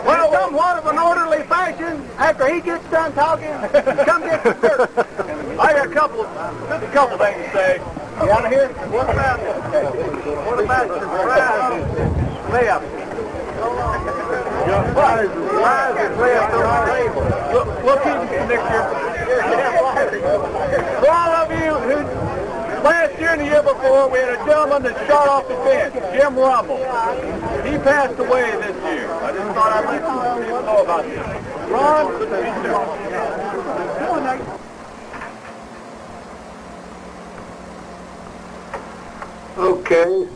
well, somewhat of an orderly fashion, after he gets done talking, come get the dirt. I got just a couple things to say. You out of here? What about your prize left? Your prize is left on the table. We'll keep it next year. For all of you who, last year and the year before, we had a gentleman that shot off the fence, Jim Rumble. He passed away this year. I just thought I'd let you know about this. Ron, good to meet you. Come on, Nate. Okay.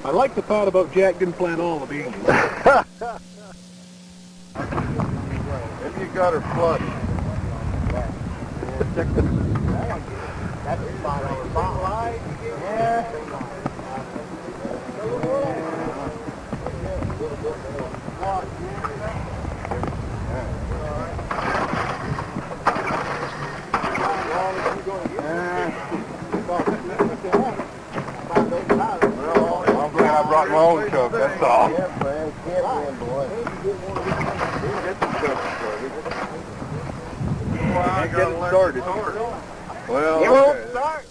I like the part about Jack didn't plant all the beans. Maybe you got her flooded. That's the spot on the spotlight. Yeah. I'm glad I brought my own truck, that's all. I got it started. Well, You won't start.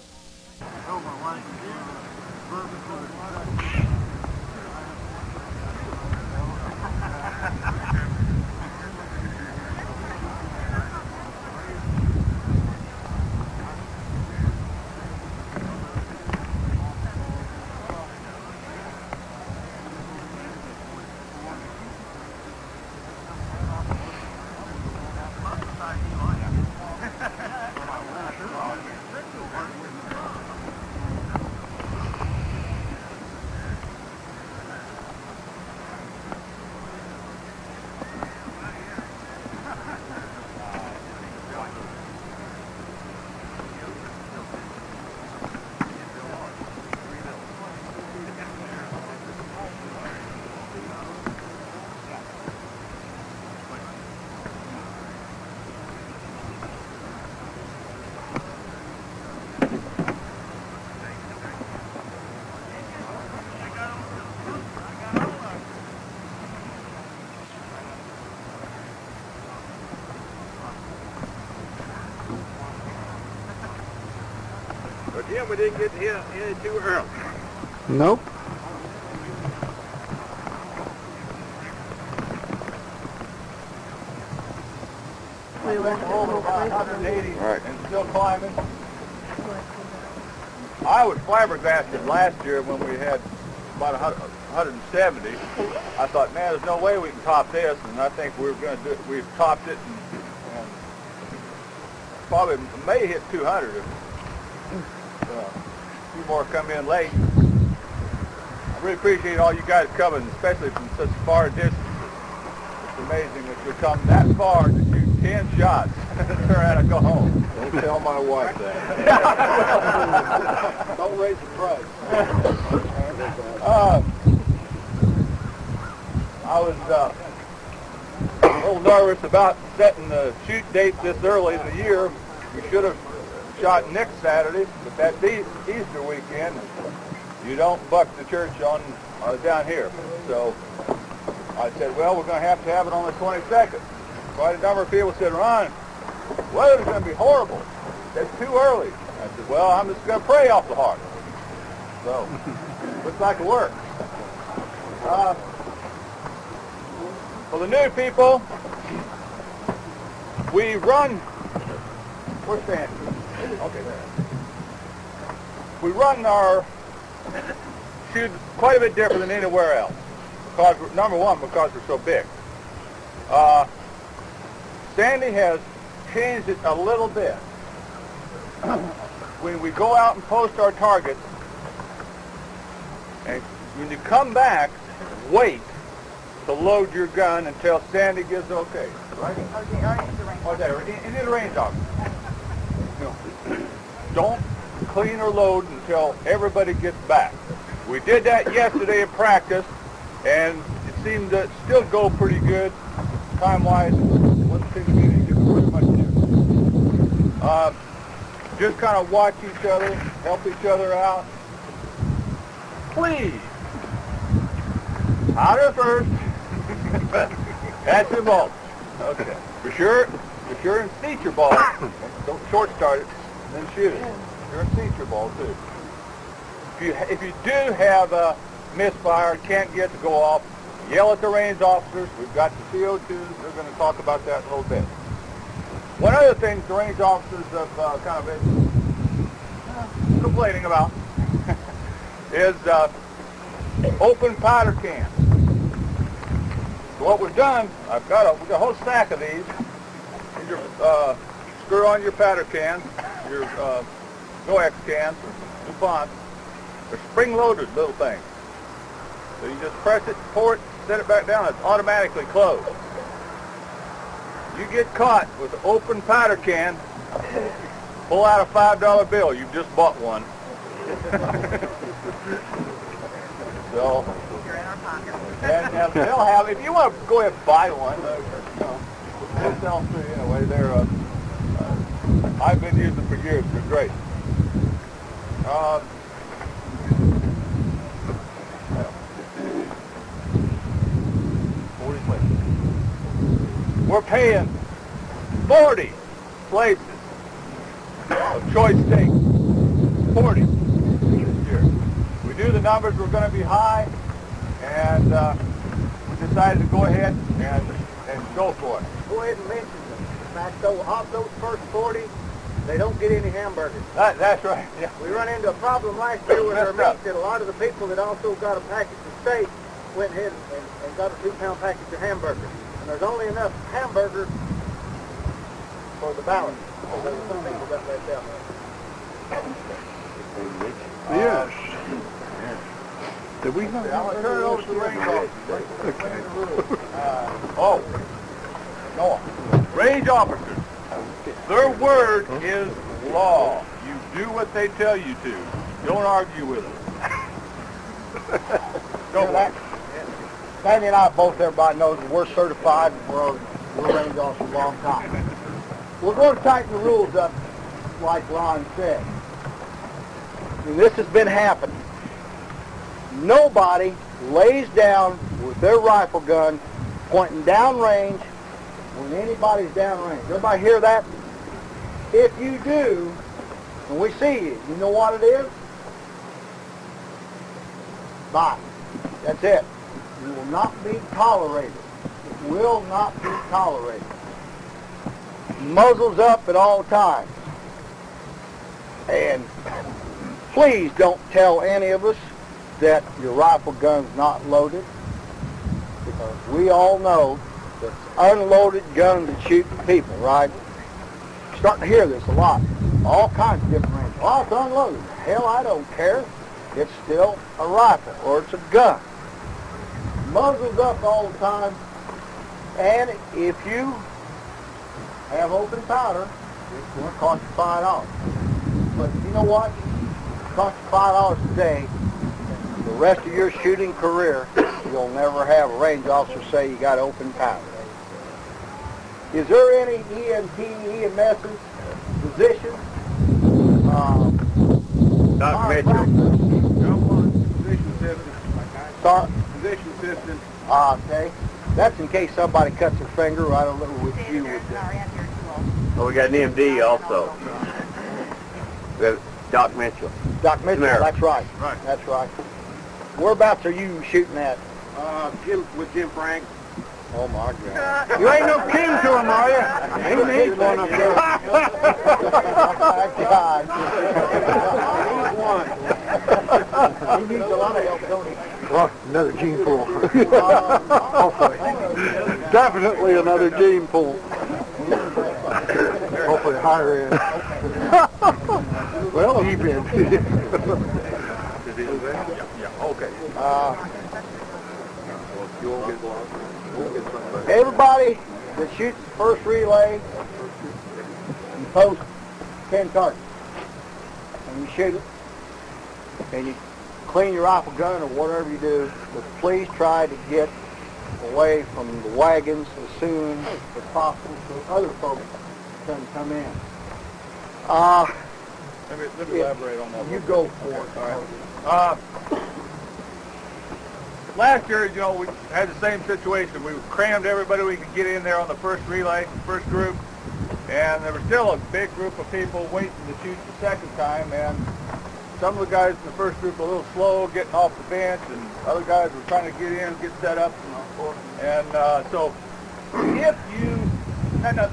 But Jim, we didn't get here any too early. Nope. We went Over about 180 Right. and still climbing. I was flabbergasted last year when we had about 170. I thought, man, there's no way we can top this, and I think we're going to do it. We've topped it, and probably may hit 200 if a few more come in late. I really appreciate all you guys coming, especially from such far distances. It's amazing that you come that far to shoot 10 shots and turn around and go home. Don't tell my wife that. Don't raise the price. I was a little nervous about setting the shoot date this early in the year. We should have shot next Saturday, but that's Easter weekend. You don't buck the church on down here. So I said, well, we're going to have it on the 22nd. Quite a number of people said, Ron, the weather's going to be horrible. That's too early. I said, well, I'm just going to pray off the heart. So, looks like it worked. For the new people, we run, where's Sandy? Okay, there. We run our shoot quite a bit different than anywhere else. Because, number one, because we're so big. Sandy has changed it a little bit. When we go out and post our targets, and when you come back, wait to load your gun until Sandy gives okay. Right? Oh, there. In the range officer. Don't clean or load until everybody gets back. We did that yesterday in practice, and it seemed to still go pretty good time-wise. Wasn't seem to be any different, pretty much different. Just kind of watch each other, help each other out. Please. Powder first. That's your ball. Okay. Be sure and seat your ball. Don't short start it, then shoot it. Be sure and seat your ball too. If you do have a misfire, can't get to go off, yell at the range officers. We've got the CO2s. They're going to talk about that in a little bit. One other thing the range officers have kind of been complaining about is open powder cans. So what we've done, we've got a whole stack of these. Your, screw on your powder cans, your NOx cans, DuPont. They're spring-loaded little things. So you just press it, pour it, set it back down. It's automatically closed. You get caught with an open powder can, pull out a $5 bill. You've just bought one. So, and they'll have, if you want to go ahead and buy one, they'll sell them through anyway. They're, I've been using them for years. They're great. We're paying 40 places of choice steak. 40 this year. We knew the numbers were going to be high, and we decided to go ahead and go for it. Go ahead and mention them. Matt, so of those first 40, they don't get any hamburgers. That's right. Yeah. We run into a problem last year with our meat that a lot of the people that also got a package of steak went ahead and got a 2-pound package of hamburgers. And there's only enough hamburgers for the balance. So there were some people got left out. Yes. Did we not? I'm going to turn it over to the range officers. Noah. Range officers. Their word is law. You do what they tell you to. Don't argue with them. Don't worry. Sandy and I both, everybody knows, we're certified. We're range officers a long time. We're going to tighten the rules up, like Ron said. And this has been happening. Nobody lays down with their rifle gun pointing downrange when anybody's downrange. Everybody hear that? If you do, and we see you, you know what it is? Bye. That's it. You will not be tolerated. It will not be tolerated. Muzzles up at all times. And please don't tell any of us that your rifle gun's not loaded, because we all know that unloaded guns that shoot people, right? Starting to hear this a lot. All kinds of different ranges. Oh, it's unloaded. Hell, I don't care. It's still a rifle, or it's a gun. Muzzles up all the time, and if you have open powder, it's going to cost you $5. But you know what? It costs you $5 a day. The rest of your shooting career, you'll never have a range officer say you got open powder. Is there any EMT, EMSs, physicians? Dr. Mitchell. Physician assistant. Sorry? Physician assistant. Okay. That's in case somebody cuts their finger. I don't know what you would do. Oh, we got an EMD also. We have Doc Mitchell. Doc Mitchell, There. that's right. Right. That's right. Whereabouts are you shooting at? With Jim Frank. Oh my God. You ain't no king to him, are you? He needs one up there. God. He's one. He needs a lot of help, don't he? Well, another gene pool. Hopefully. Definitely another gene pool. Hopefully higher end. Well, deep end. Yeah, okay. You won't get blocked. Everybody that shoots the first relay, you post 10 targets. And you shoot it, and you clean your rifle gun or whatever you do, but please try to get away from the wagons as soon as possible so other folks can come in. Let me elaborate on that. You go for it. All right. Last year, you know, we had the same situation. We crammed everybody we could get in there on the first relay, first group, and there was still a big group of people waiting to shoot the second time, and some of the guys in the first group were a little slow getting off the bench, and other guys were trying to get in, get set up, and so if you, and I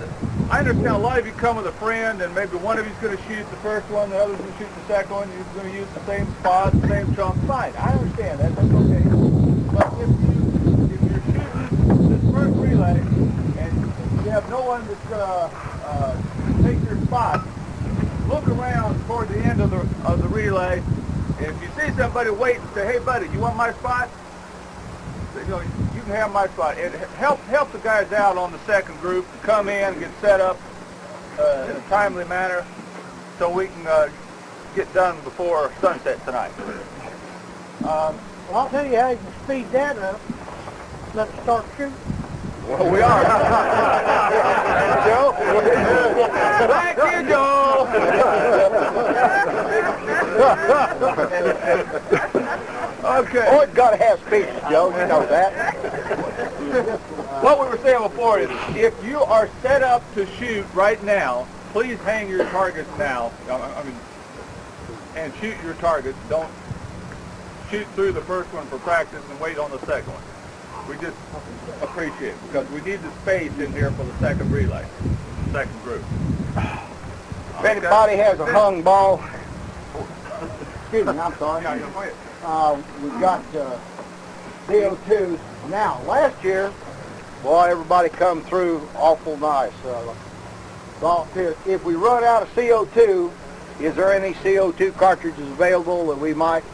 understand a lot of you come with a friend, and maybe one of you's going to shoot the first one, the other's going to shoot the second one, you're going to use the same spot, the same chunk, fine, I understand that, that's okay. But if you're shooting this first relay and you have no one that's going to take your spot, look around toward the end of the relay. If you see somebody waiting, say, "Hey, buddy, you want my spot?" You know, you can have my spot. And help the guys out on the second group to come in, get set up in a timely manner, so we can get done before sunset tonight. Well, I'll tell you how you can speed that up. Let's start shooting. Well, we are. Joe? Thank you, Joe. Okay. Oh, it's got to have speeches, Joe. You know that. What we were saying before is, if you are set up to shoot right now, please hang your targets now. I mean, and shoot your targets. Don't shoot through the first one for practice and wait on the second one. We just appreciate it because we need the space in here for the second relay, second group. If anybody has a hung ball, excuse me, I'm sorry. We've got CO2s. Now, last year, boy, everybody come through awful nice. Volunteers. If we run out of CO2, is there any CO2 cartridges available that we might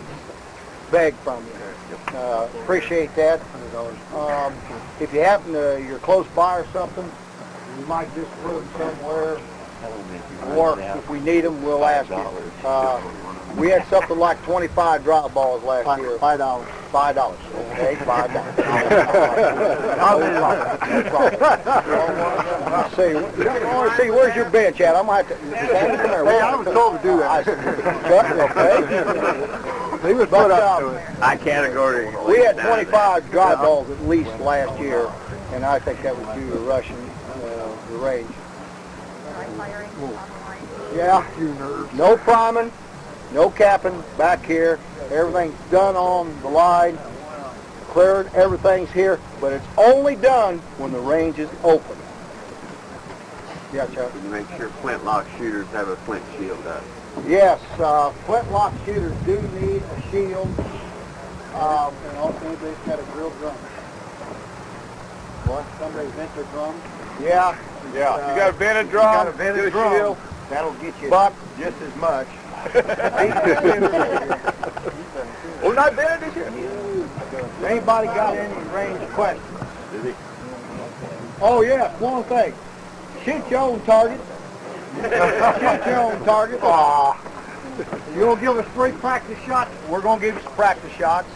beg from you? Appreciate that. If you happen to, you're close by or something, you might just put them somewhere, or if we need them, we'll ask you. We had something like 25 drop balls last year. $5. $5. Okay, $5. See, where's your bench at? I'm going to have to... Sandy, come here. Hey, I was told to do that. Okay. He was put up to it. I categorically. We had 25 drop balls at least last year, and I think that was due to Russian the range. Yeah. You nerds. No priming, no capping back here. Everything's done on the line, cleared, everything's here, but it's only done when the range is open. Yeah, Chuck. You make sure flintlock shooters have a flint shield up. Yes, flintlock shooters do need a shield. And also they've got a drill drum. What? Somebody vent their drum? Yeah. Yeah, you got a vented drum, got a vented do a drum. shield. That'll get you Buck. just as much. We're not vented this year. Anybody got any range questions? Oh yeah, one thing. Shoot your own target. Shoot your own target. You gonna give us 3 practice shots? We're gonna give you some practice shots.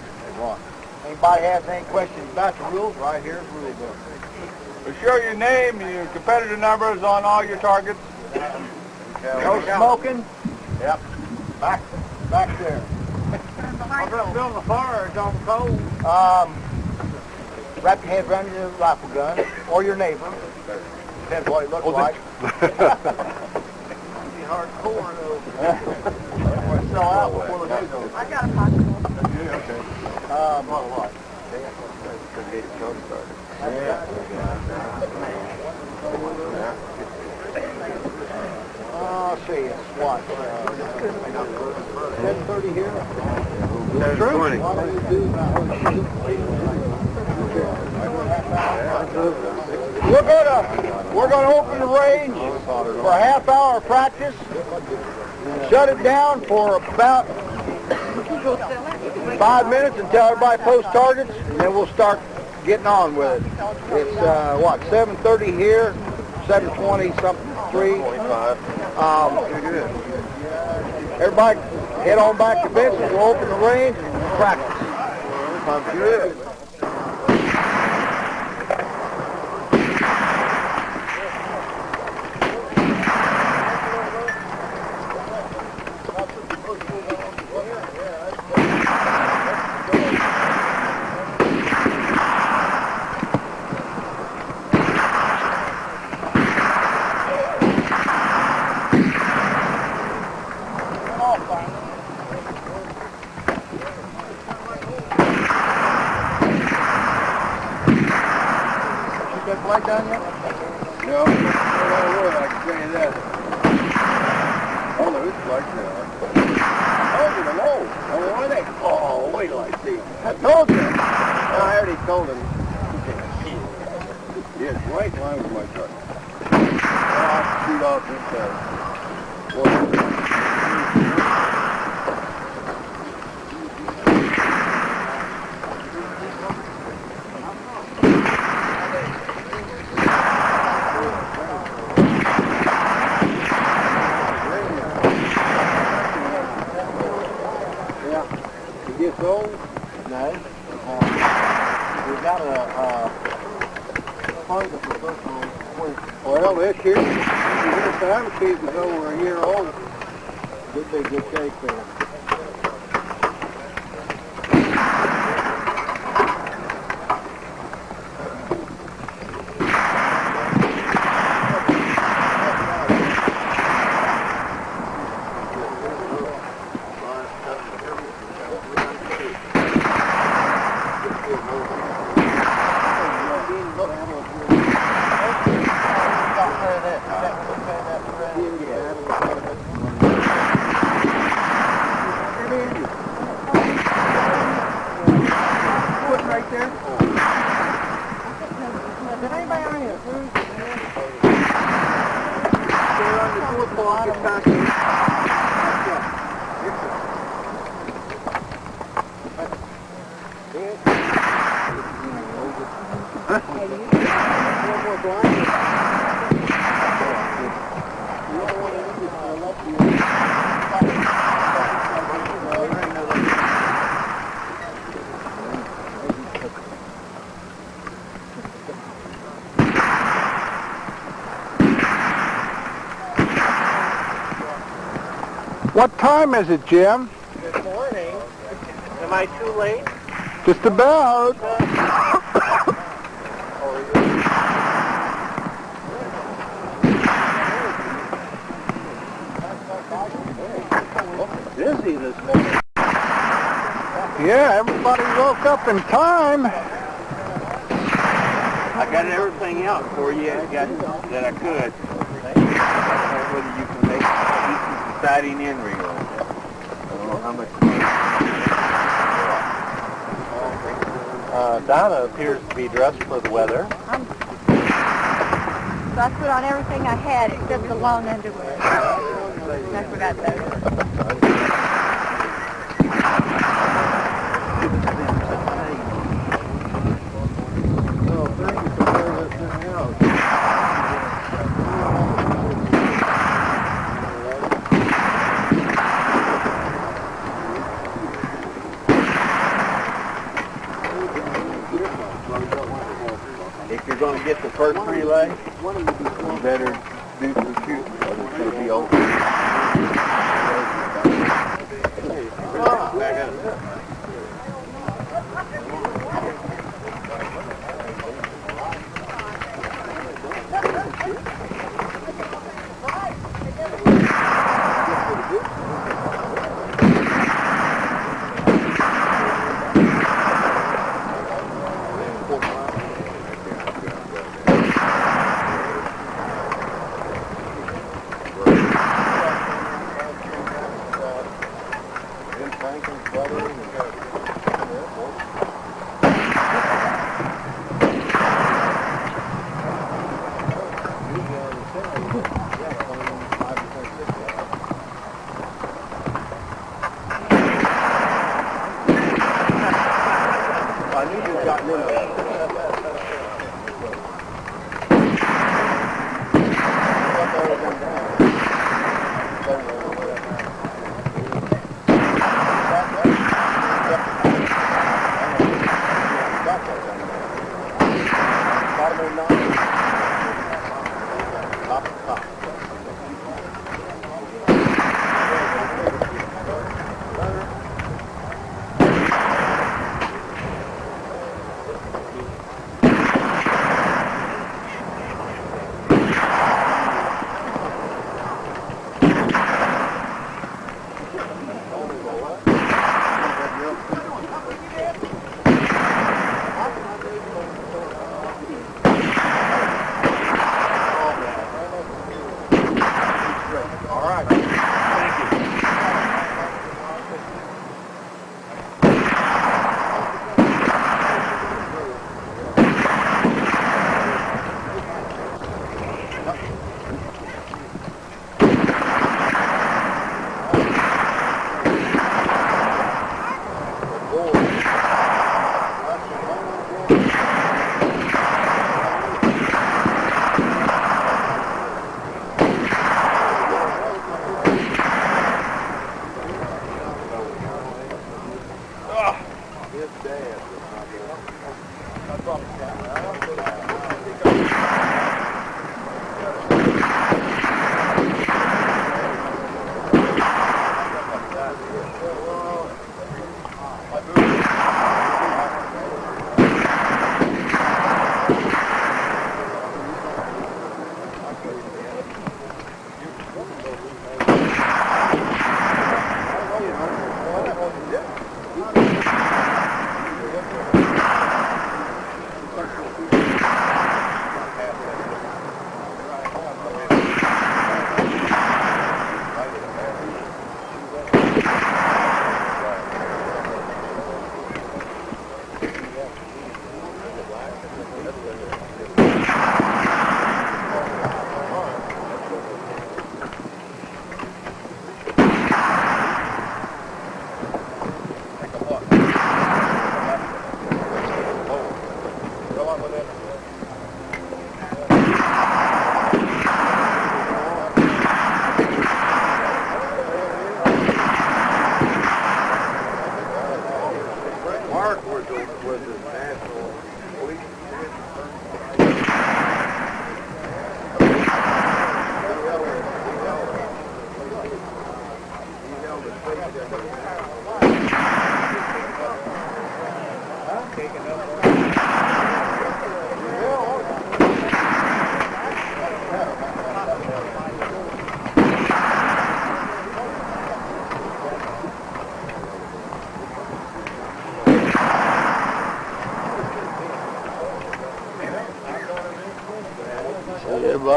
Anybody has any questions about the rules? Right here's the rule book. Be sure your name and your competitor numbers on all your targets. No smoking. Yep. Back there. Behind building a fire, it's on cold. Wrap your head around your rifle gun or your neighbor. Depends what he looks like. Be hardcore though. Sell out before the day goes. I got a pocket. What? Let's see, it's what? 10:30 here? That's funny. We're gonna open the range for a half hour of practice. Shut it down for about 5 minutes until everybody posts targets, and then we'll start getting on with it. It's 7:30 here, 7:20 something 3. Everybody head on back to Vincent. We'll open the range and practice. Sounds good. Light down yet? No, I can tell you that. Oh, no, it's like that. Oh, no. Oh, are they? Oh, wait till I see him. I told you. I already told him. Yeah, it's right in line with my truck. I'll have to shoot off this side. Gets old? No. We've got a target for first one. Well, this year, this time season's over a year old. Good shape there. What time is it, Jim? Good morning. Am I too late? Just about. busy this morning. Yeah, everybody woke up in time. I got everything out for you that I could. I don't know whether you can make decent siding in real. I don't know how much. Donna appears to be dressed for the weather. So I put on everything I had except the long underwear. I forgot those. If you're going to get the first relay, you better do some shooting, or it's going to be over. I knew you'd gotten into that.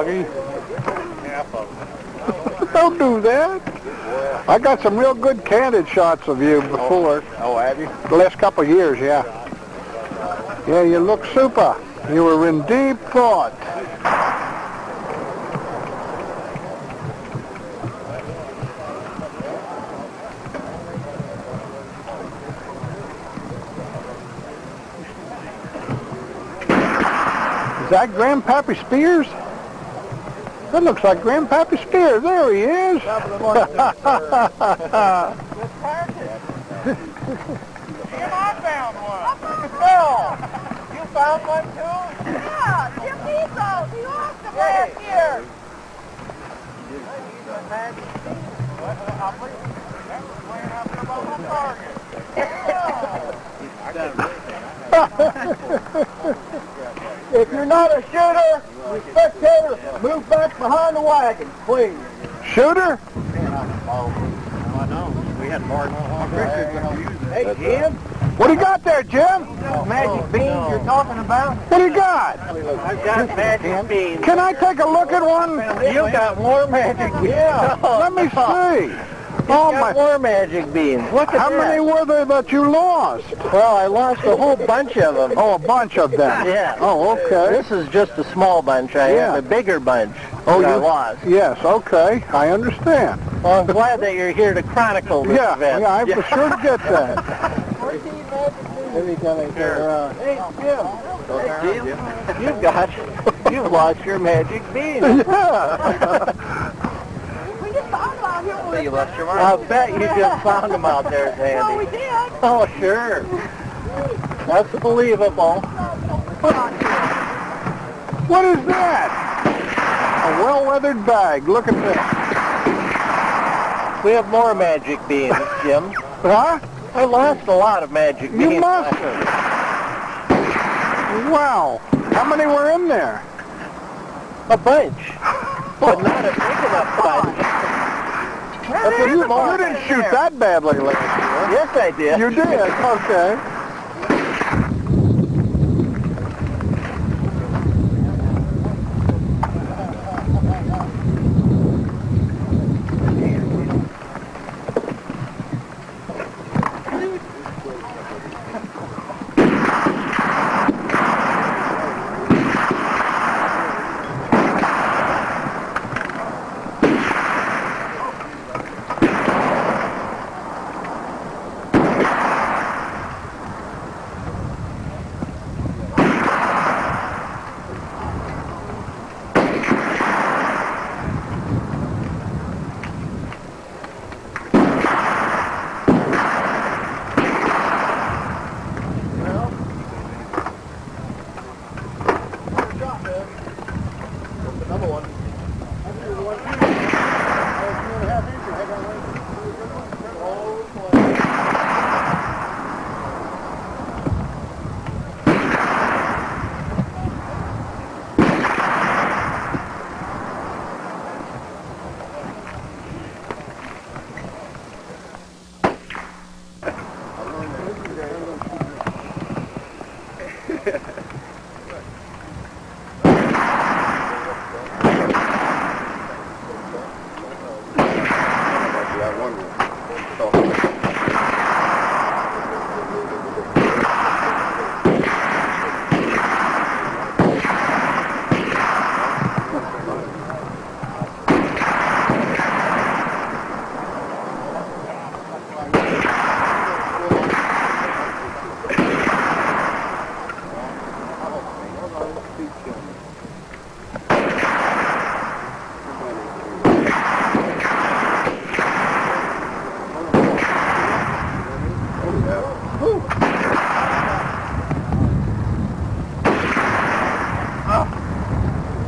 Augie. Half of them. Don't do that. I got some real good candid shots of you before. Oh, have you? The last couple of years, yeah. Yeah, you look super. You were in deep thought. Is that Grandpappy Spears? That looks like Grandpappy Spears. There he is. Jim, I found one. Phil, you found one too? Yeah, Jim Bezos. He lost them last year. If you're not a shooter, spectator, move back behind the wagon, please. Shooter? Hey, Jim. What do you got there, Jim? Magic beans you're talking about? What do you got? I've got magic beans. Can I take a look at one? You got more magic beans. Yeah. Let me see. Oh my! More magic beans. Look at How many were there that you lost? Well, I lost a whole bunch of them. Oh, a bunch of them. Yeah. Oh, okay. This is just a small bunch. I have a bigger bunch that I lost. Yes, okay. I understand. Well, I'm glad that you're here to chronicle this event. Yeah, I for sure get that. Every time I turn around. Hey, Jim. You've lost your magic beans. You left your mark? I'll bet you just found them out there, Sandy. Oh, we did. Oh, sure. That's believable. What is that? A well-weathered bag. Look at this. We have more magic beans, Jim. Huh? I lost a lot of magic beans. You must have. Wow. How many were in there? A bunch. But not a big enough bunch. You didn't shoot that badly last year. Yes, I did. You did? Okay.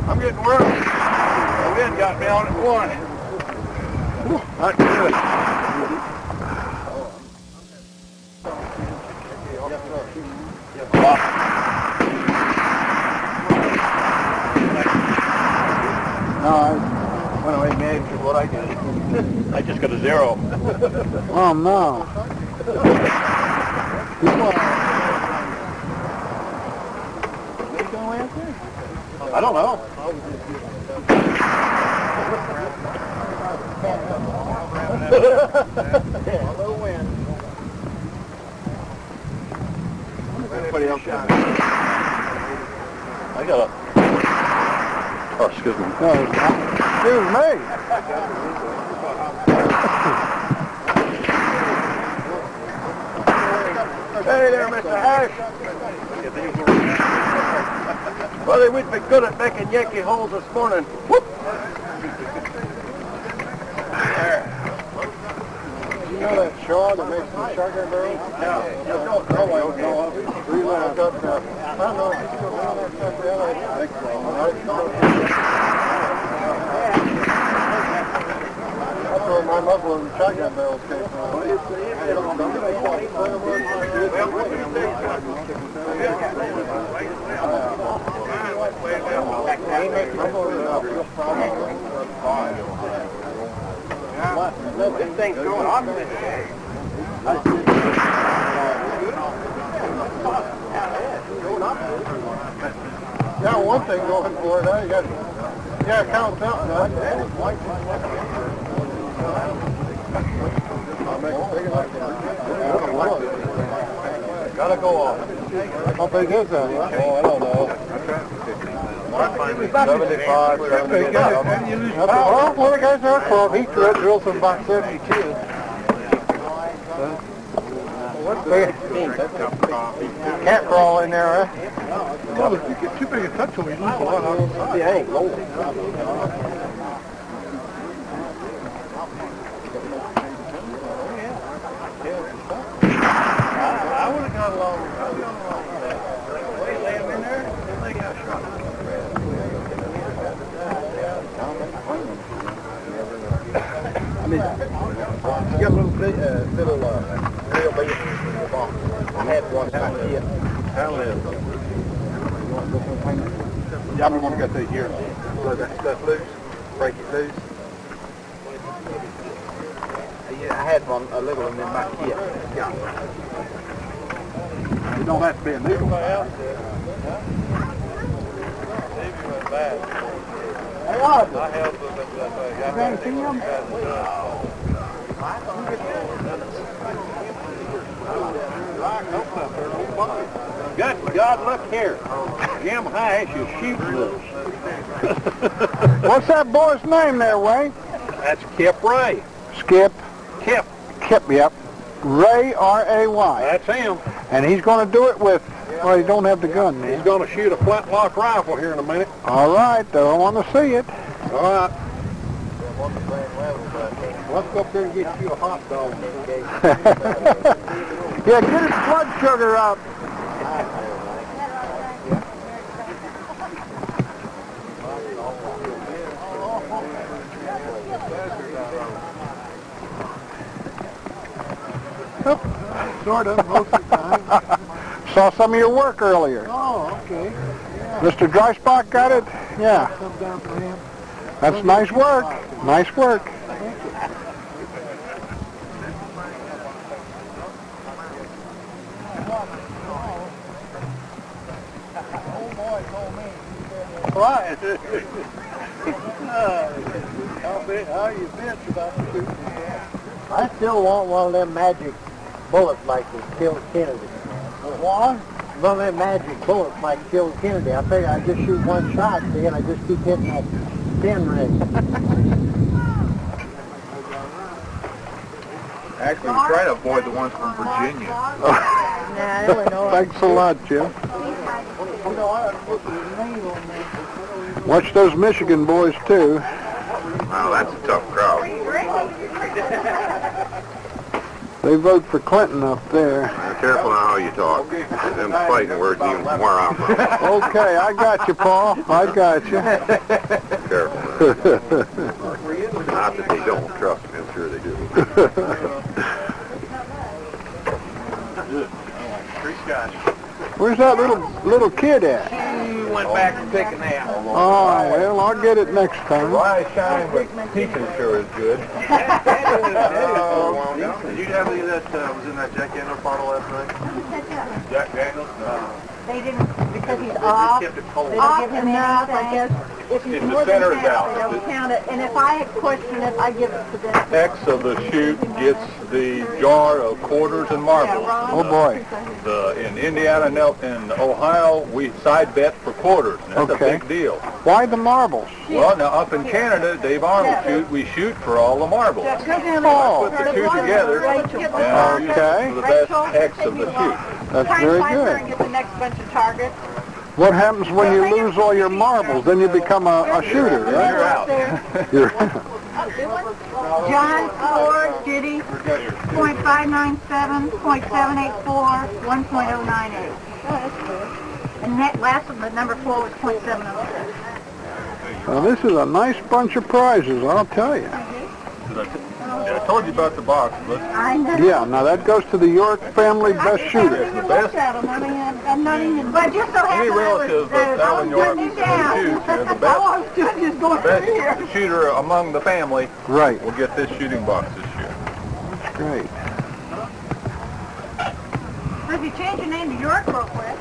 I'm getting worried. The wind got me on at one. Not good. When I managed what I did. I just got a 0. Oh, no. I don't know. Anybody else got it? I got it. Oh, excuse me. No, excuse me. Hey there, Mr. Ash. Well, we'd be good at making Yankee holes this morning. Whoop. You know that Shaw that makes the sugar barrel? Yeah. That's where my muffler and shotgun barrels came from. This thing's going on with it. Got one thing going for it, huh? You got count something, huh? Gotta go off. How big is that? Oh, I don't know. 75, 70. Well, one of the guys there, 12, he drilled from about 72. Can't crawl in there, huh? Well, if you get too big a touch hole, you lose a lot out of the side. Yeah, ain't low. I would have gone along. They lay him in there, and they got shot. I mean, you got a little bit, real big in the box. I had one time here. Yeah, I'm going to get these here. So that stuff loose, break it loose. Yeah, I had one, a little one in my kit. Yeah. You don't have to be a new one. Hey, Alvin. I helped with that thing. You can't see him? God, look here. Jim Hash is shooting us. What's that boy's name there, Wayne? That's Kip Ray. Skip. Kip. Kip, yep. Ray, R-A-Y. That's him. And he's going to do it with, well, he don't have the gun, man. He's going to shoot a flintlock rifle here in a minute. All right, though, I want to see it. All right. Let's go up there and get you a hot dog. Yeah, get his blood sugar up. Sort of, most of the time. Saw some of your work earlier. Oh, okay. Mr. Dryspot got it? Yeah. Come down for him. That's nice work. Nice work. Right. How you bitch about shooting? I still want one of them magic bullets like that killed Kennedy. What? One of them magic bullets like killed Kennedy. I figure I just shoot one shot, see, and I just keep hitting that pin ring. Actually, we try to avoid the ones from Virginia. Nah, Illinois. Thanks a lot, Jim. Watch those Michigan boys, too. Wow, that's a tough crowd. They vote for Clinton up there. Careful on how you talk. Them fighting words even where I'm from. Okay, I got you, Paul. I got you. Careful. Not that they don't, trust me, I'm sure they do. Where's that little kid at? He went back to take a nap. Oh, well, I'll get it next time. Why shine, but teaching sure is good. Did you have any of that was in that Jack Daniels bottle last night? Jack Daniels? They didn't, because he's off. Kept it cold. They didn't give him enough, I guess. If you If the more than center is half, out, they if don't it- count it. And if I question it, I give it to them. X of the chute gets the jar of quarters and marbles. Oh boy. In Indiana and in Ohio, we side bet for quarters. And that's Okay. a big deal. Why the marbles? Well, now up in Canada, Dave Arnold shoot, we shoot for all the marbles. Oh, Put the two together, and Okay. for the best X of the chute. that's Try very and find her and good. get the next bunch of targets. What happens when you lose all your marbles? Then you become a shooter, You're right? out. You're John, 4, Judy, .597, .784, 1.098. And that last one, the number 4 was .706. Well, this is a nice bunch of prizes, I'll tell you. I told you about the box. But I know. Yeah, now that goes to the York family best I shooter. haven't even looked at them. I mean, I'm not even. But just so Any happened I was, relative of Alvin York putting it down. shoots, the All I was doing is going through here. best shooter among the family Right, will get this shooting box this year. great. So if you change your name to York real quick.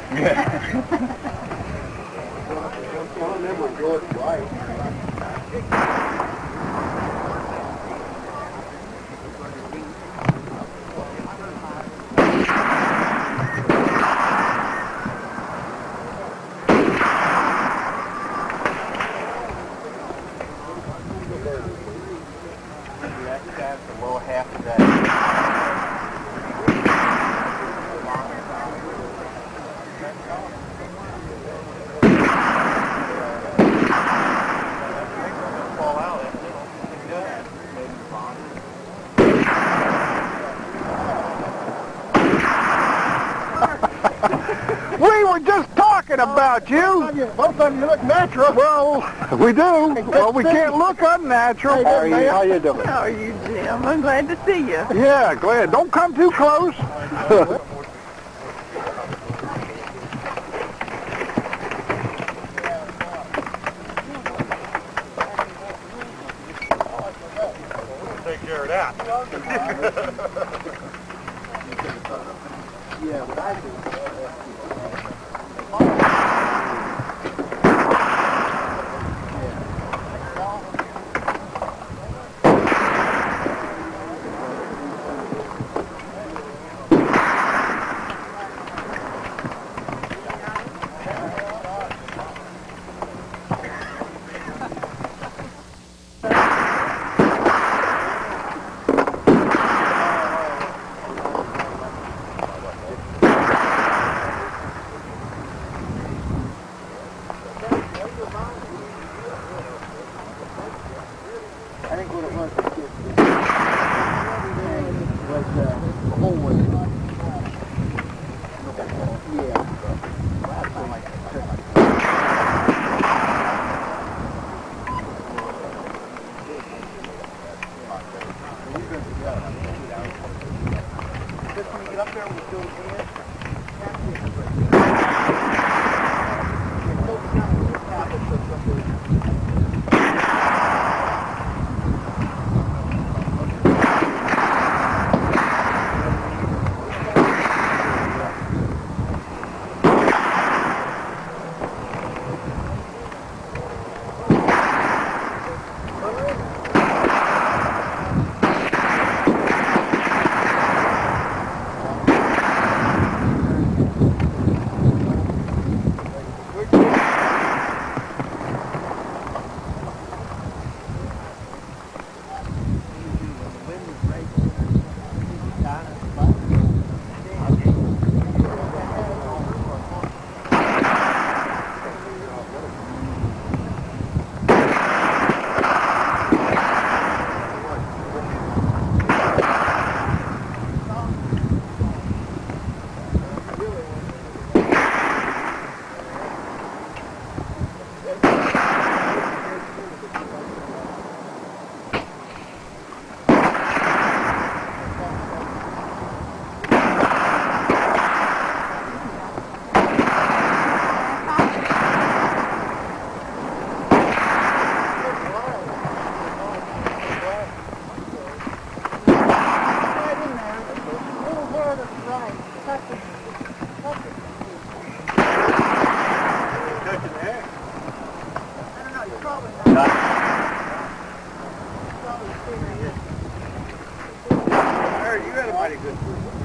We were just talking about you. Both of you look natural. Well, we do. Well, we can't look unnatural. How you doing? How are you, Jim? I'm glad to see you. Yeah, glad. Don't come too close. Take care of that. I think what it was the whole way. Just when you get up there, we still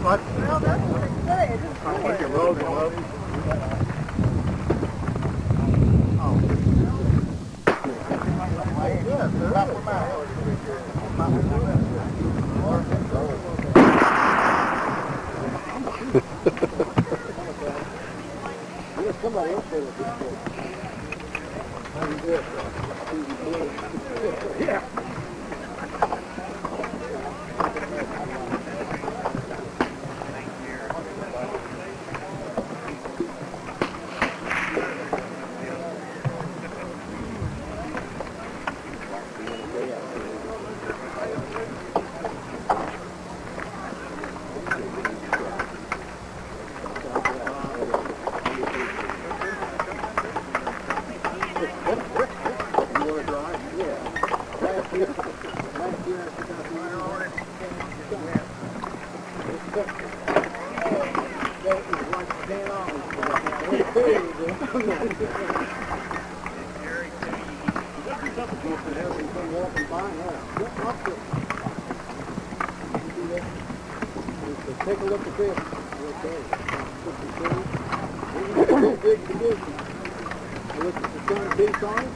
What? Well, that's what it says. We can roll them up. Somebody else said it. Yeah. Take a look at this. Big condition. Look at the centerpiece on it.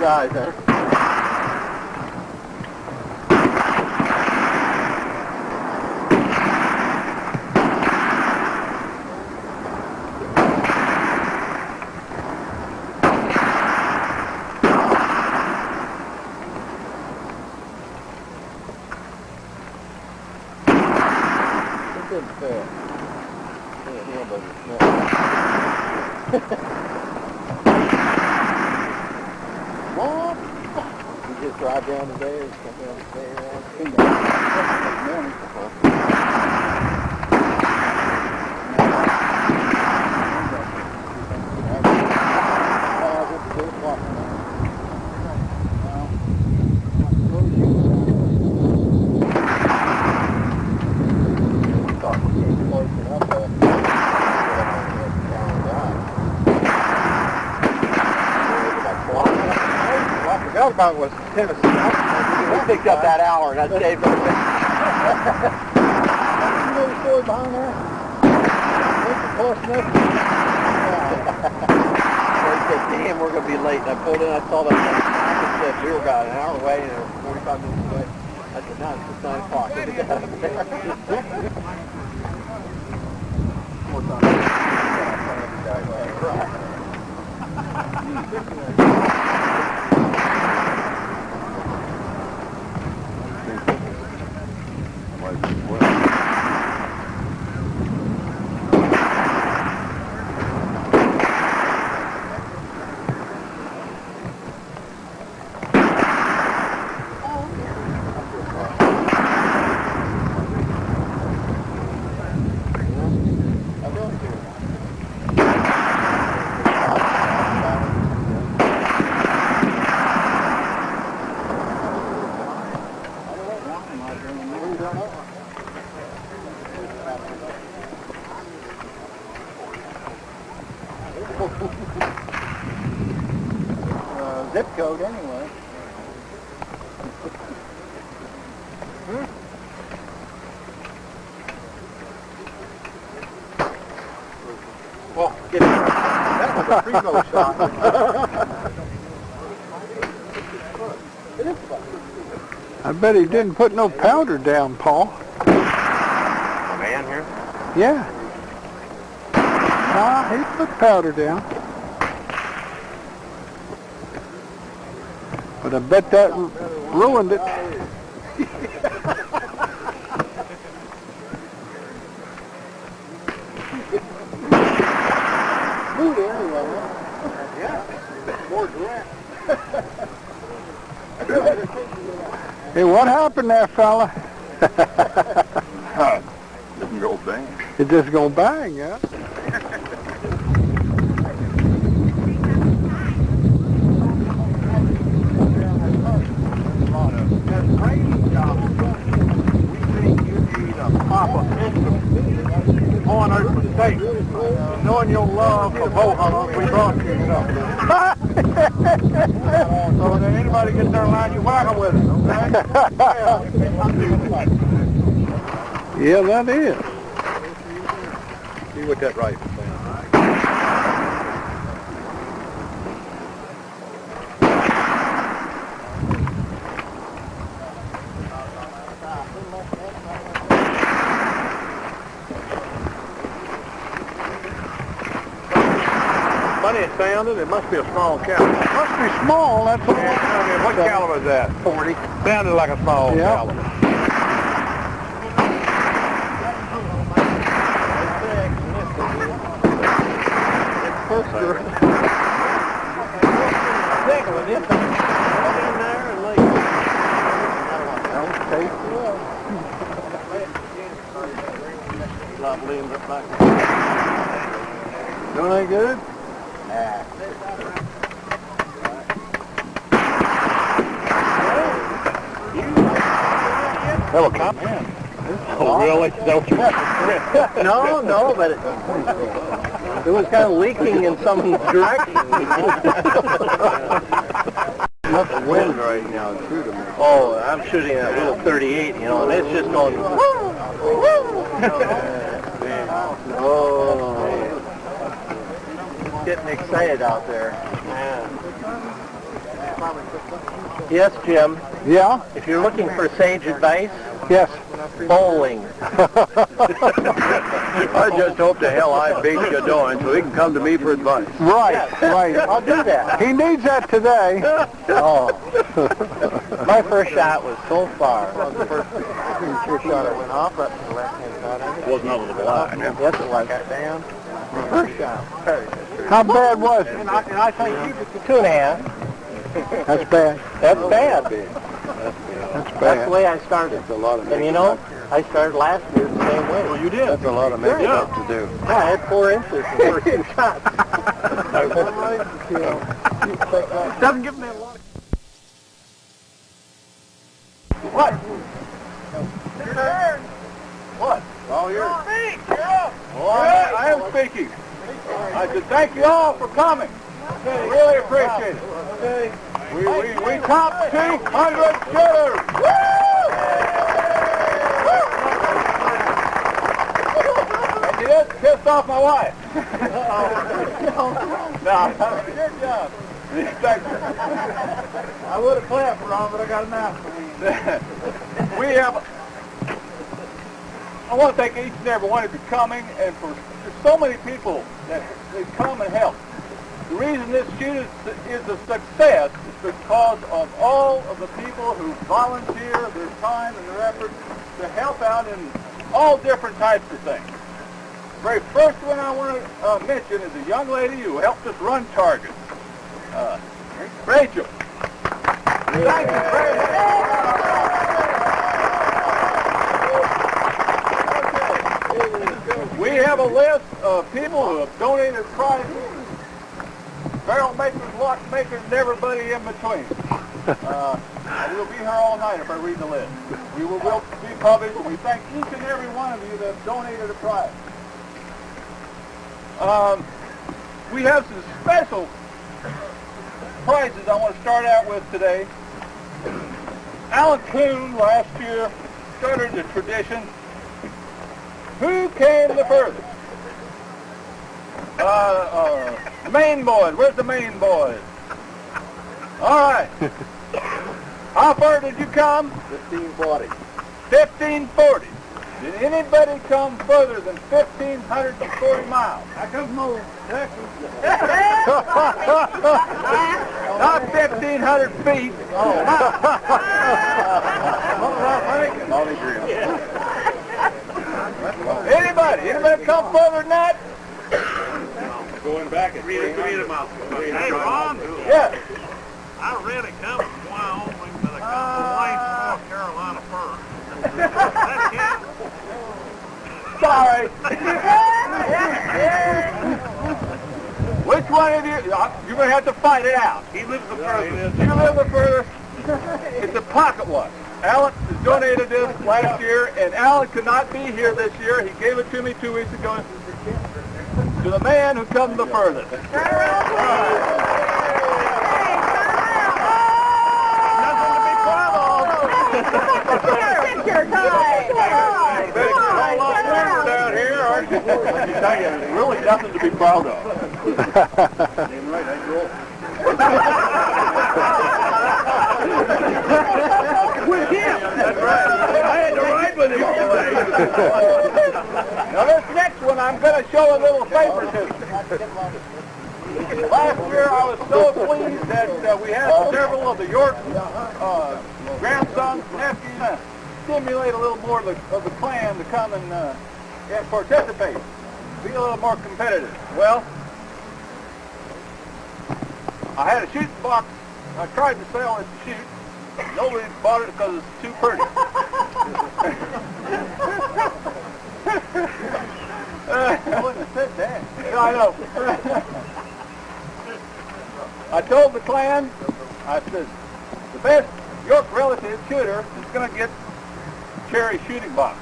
Guys there. Just drive down today or come down today around. About was Tennessee. We picked up that hour and that saved us. You know the story behind that? Close enough. They said, damn, we're going to be late. And I pulled in, I saw that. I said, we were about an hour away and it was 45 minutes away. I said, no, it's just 9 o'clock. Zip code anyway. Well, get it. That was a primo shot. I bet he didn't put no powder down, Paul. A man here? Yeah. Nah, he put powder down. But I bet that ruined it. Hey, what happened there, fella? Didn't go bang. It just gonna bang, yeah? Knowing your love for bow hunters, we brought you some. So when anybody gets their line, you whack them with it, okay? Yeah, that is. See what that rifle sounds. Funny it sounded. It must be a small caliber. It must be small, that's all. Yeah, what caliber is that? 40. Sounded like a small Yeah. caliber. Doing any good? Hello, cop. Oh, really? No, but it was kind of leaking in some direction. Enough wind right now, too, to me. Oh, I'm shooting a little 38, you know, and it's just going. Oh, it's getting excited out there. Yes, Jim. Yeah? If you're looking for sage advice, Yes. bowling. I just hope the hell I beat you doing so he can come to me for advice. Right, right. I'll do that. He needs that today. Oh, my first shot was so far. The first shot I went off up to the left-hand side of it. Wasn't over the line. Yes, it was. Down. First shot. How bad was it? And I think you 2.5. That's bad. That's bad. That's That's bad. the way I started. That's a lot of And you know, I started last year the same way. Well, you did. That's a lot of making up to do. Yeah, I had 4 inches before 2 shots. Doesn't give me a lot. What? What? All yours. Well, I am speaking. I should thank you all for coming. Really appreciate it. We topped 200 shooters. And you just pissed off my wife. No, good job. Thank you. I would have clapped for Ron, but I got a mouth. I want to thank each and every one of you for coming, and for so many people that come and help. The reason this shoot is a success is because of all of the people who volunteer their time and their effort to help out in all different types of things. The very first one I want to mention is a young lady who helped us run targets. Rachel. Thank you very much. We have a list of people who have donated prizes. Barrel makers, lock makers, and everybody in between. We'll be here all night if I read the list. We will be published, and we thank each and every one of you that have donated a prize. We have some special prizes I want to start out with today. Alan Kuhn last year started the tradition. Who came the furthest? Maine boys. Where's the Maine boys? All right. How far did you come? 1540. 1540. Did anybody come further than 1,540 miles? I come from Texas. Not 1,500 feet. Oh, Anybody come further than that? Going back at 300 miles. Hey, Ron. Yes. I really come from Wyoming, but I come from Wayne, North Carolina first. Sorry. Which one of you? You're going to have to fight it out. He lives the furthest. You live the furthest. It's a pocket watch. Alan donated this last year, and Alan could not be here this year. He gave it to me 2 weeks ago. To the man who comes the furthest. Nothing to be proud of. Picture time. Down here, aren't you? I tell you, really nothing to be proud of. With him. That's right. I had to ride with him all the way. Now this next one, I'm going to show a little favoritism. Last year, I was so pleased that we had several of the York grandsons, nephews, stimulate a little more of the clan to come and participate, be a little more competitive. Well, I had a shooting box. I tried to sell it to shoot. Nobody bought it because it's too pretty. I wouldn't have said that. I know. I told the clan, I said, the best York relative shooter is going to get cherry shooting box.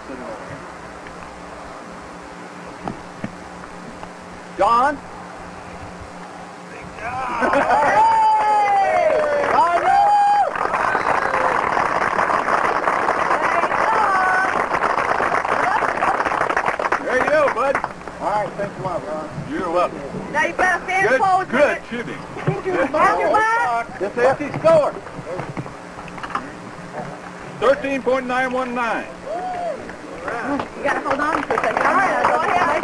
John? Big John. There you go, bud. All right, thanks a lot, Ron. You're welcome. Now you better stand forward. Good shooting. Mark your back. This empty score. 13.919. You gotta hold on for a second. All right, go ahead.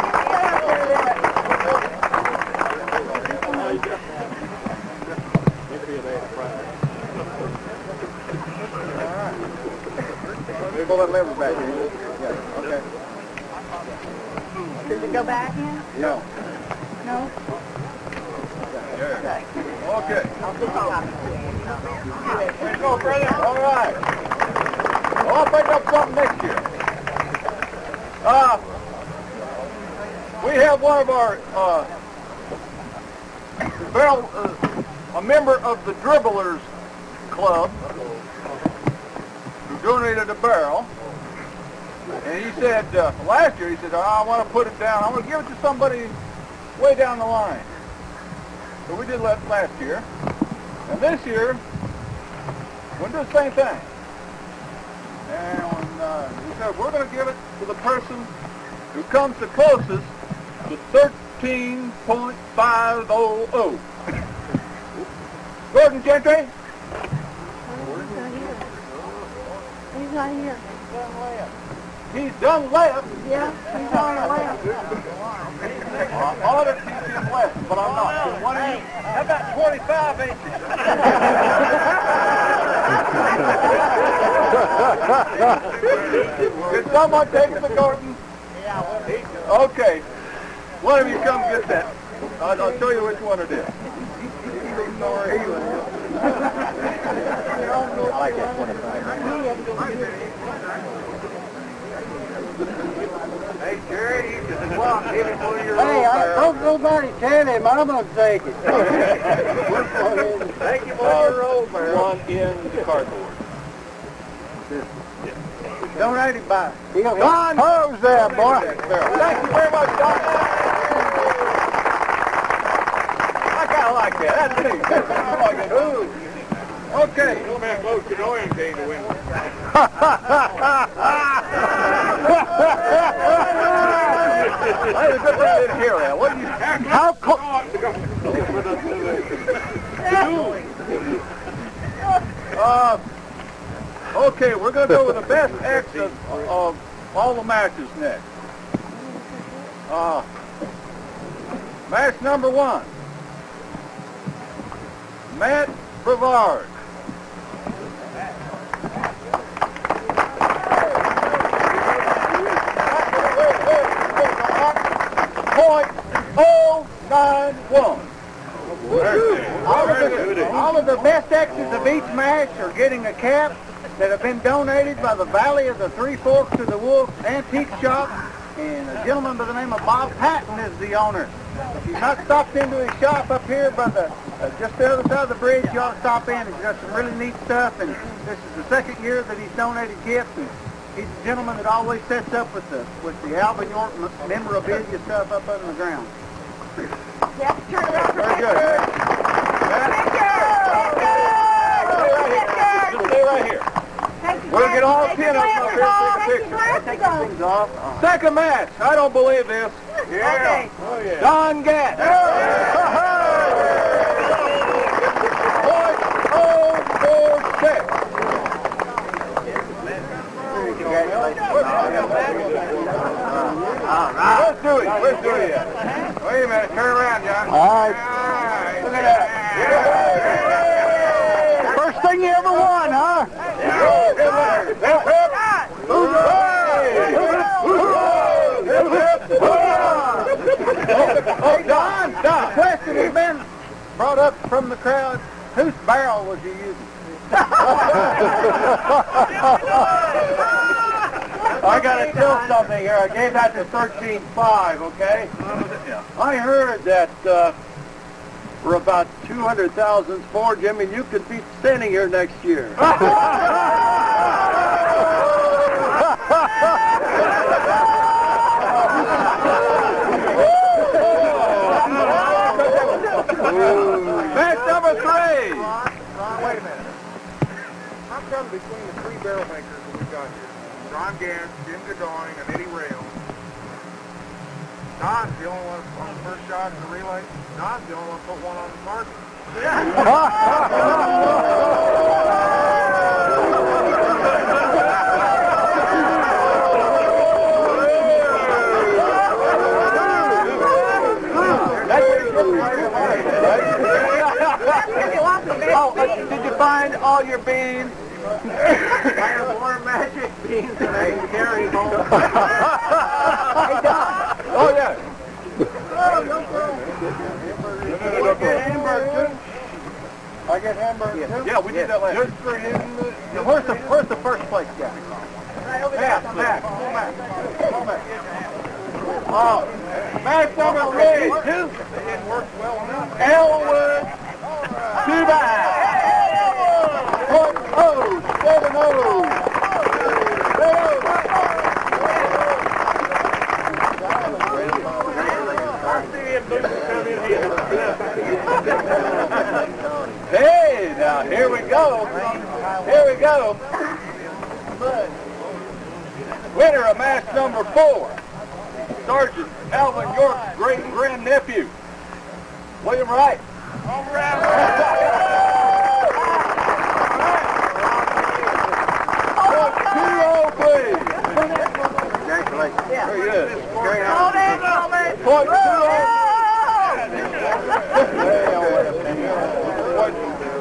Pull that lever back here. Yeah, okay. Does it go back in? No. No? Okay. Okay. I'll just hold on. Way to go, brother. All right. Well, I'll pick up something next year. We have one of our a member of the Dribblers Club who donated a barrel. And he said, last year, he said, I want to put it down. I want to give it to somebody way down the line. So we did that last year. And this year, we'll do the same thing. And he said, we're going to give it to the person who comes the closest to 13.500. Gordon Gentry? He's not here. He's done left. Yeah, he's on the left. I ought to teach him left, but I'm not. What are you? How about 25 inches? Did someone take it to Gordon? Yeah. Okay. One of you come get that. I'll show you which one it is. I like that 25. Hey, Jerry, you just walk in and pull your Hey, I hope nobody tell him I'm going to take it. Thank you for your old barrel. One in the cardboard. Donated by. Don! Pose there, boy. Thank you very much, Don. I kind of like that. That's neat. I like it. Ooh. Okay. No man close to know anything to win. I had a good thing I didn't hear that. What do you... How close? Okay, we're going to go with the best X of all the matches next. Match number 1. Matt Brevard. .091. All of the best X's of each match are getting a cap that have been donated by the Valley of the Three Forks to the Wolf Antique Shop, and a gentleman by the name of Bob Patton is the owner. If you've not stopped into his shop up here by the just the other side of the bridge, you ought to stop in. He's got some really neat stuff, and this is the second year that he's donated gifts. And he's a gentleman that always sets up with the Alvin York memorabilia stuff up under the ground. Yep, turn it over. Very good. Stay right here. We'll get all 10 of them up here and take a picture. Take these things off. Second match. I don't believe this. Okay. Oh, yeah. Don Gatt. .046. Let's do it. Let's do it. Wait a minute. Turn around, John. All right. Look at that. First thing you ever won, huh? Oh, Don, the question has been brought up from the crowd. Whose barrel was you using? I gotta tell something here. I gave that to 13.5, okay? I heard that for about 200,000 for Jimmy, you could be standing here next year. Match number 3. Wait a minute. I'm coming between the three barrel makers that we've got here. Ron Gant, Jim Goodine, and Eddie Rail. Don's the only one on the first shot in the relay. Don's the only one put one on the target. Oh, did you find all your beans? I have more magic beans than I can carry home. Hey, Don. Oh, yeah. I get hamburger too? Yeah, we did that last. Just for him. Where's the first place guy? Back. Oh, match number 3. It worked well enough. Elwood to back. Hey, now here we go. Here we go. Winner of match number 4, Sergeant Alvin York's great grandnephew, William Wright. Very good.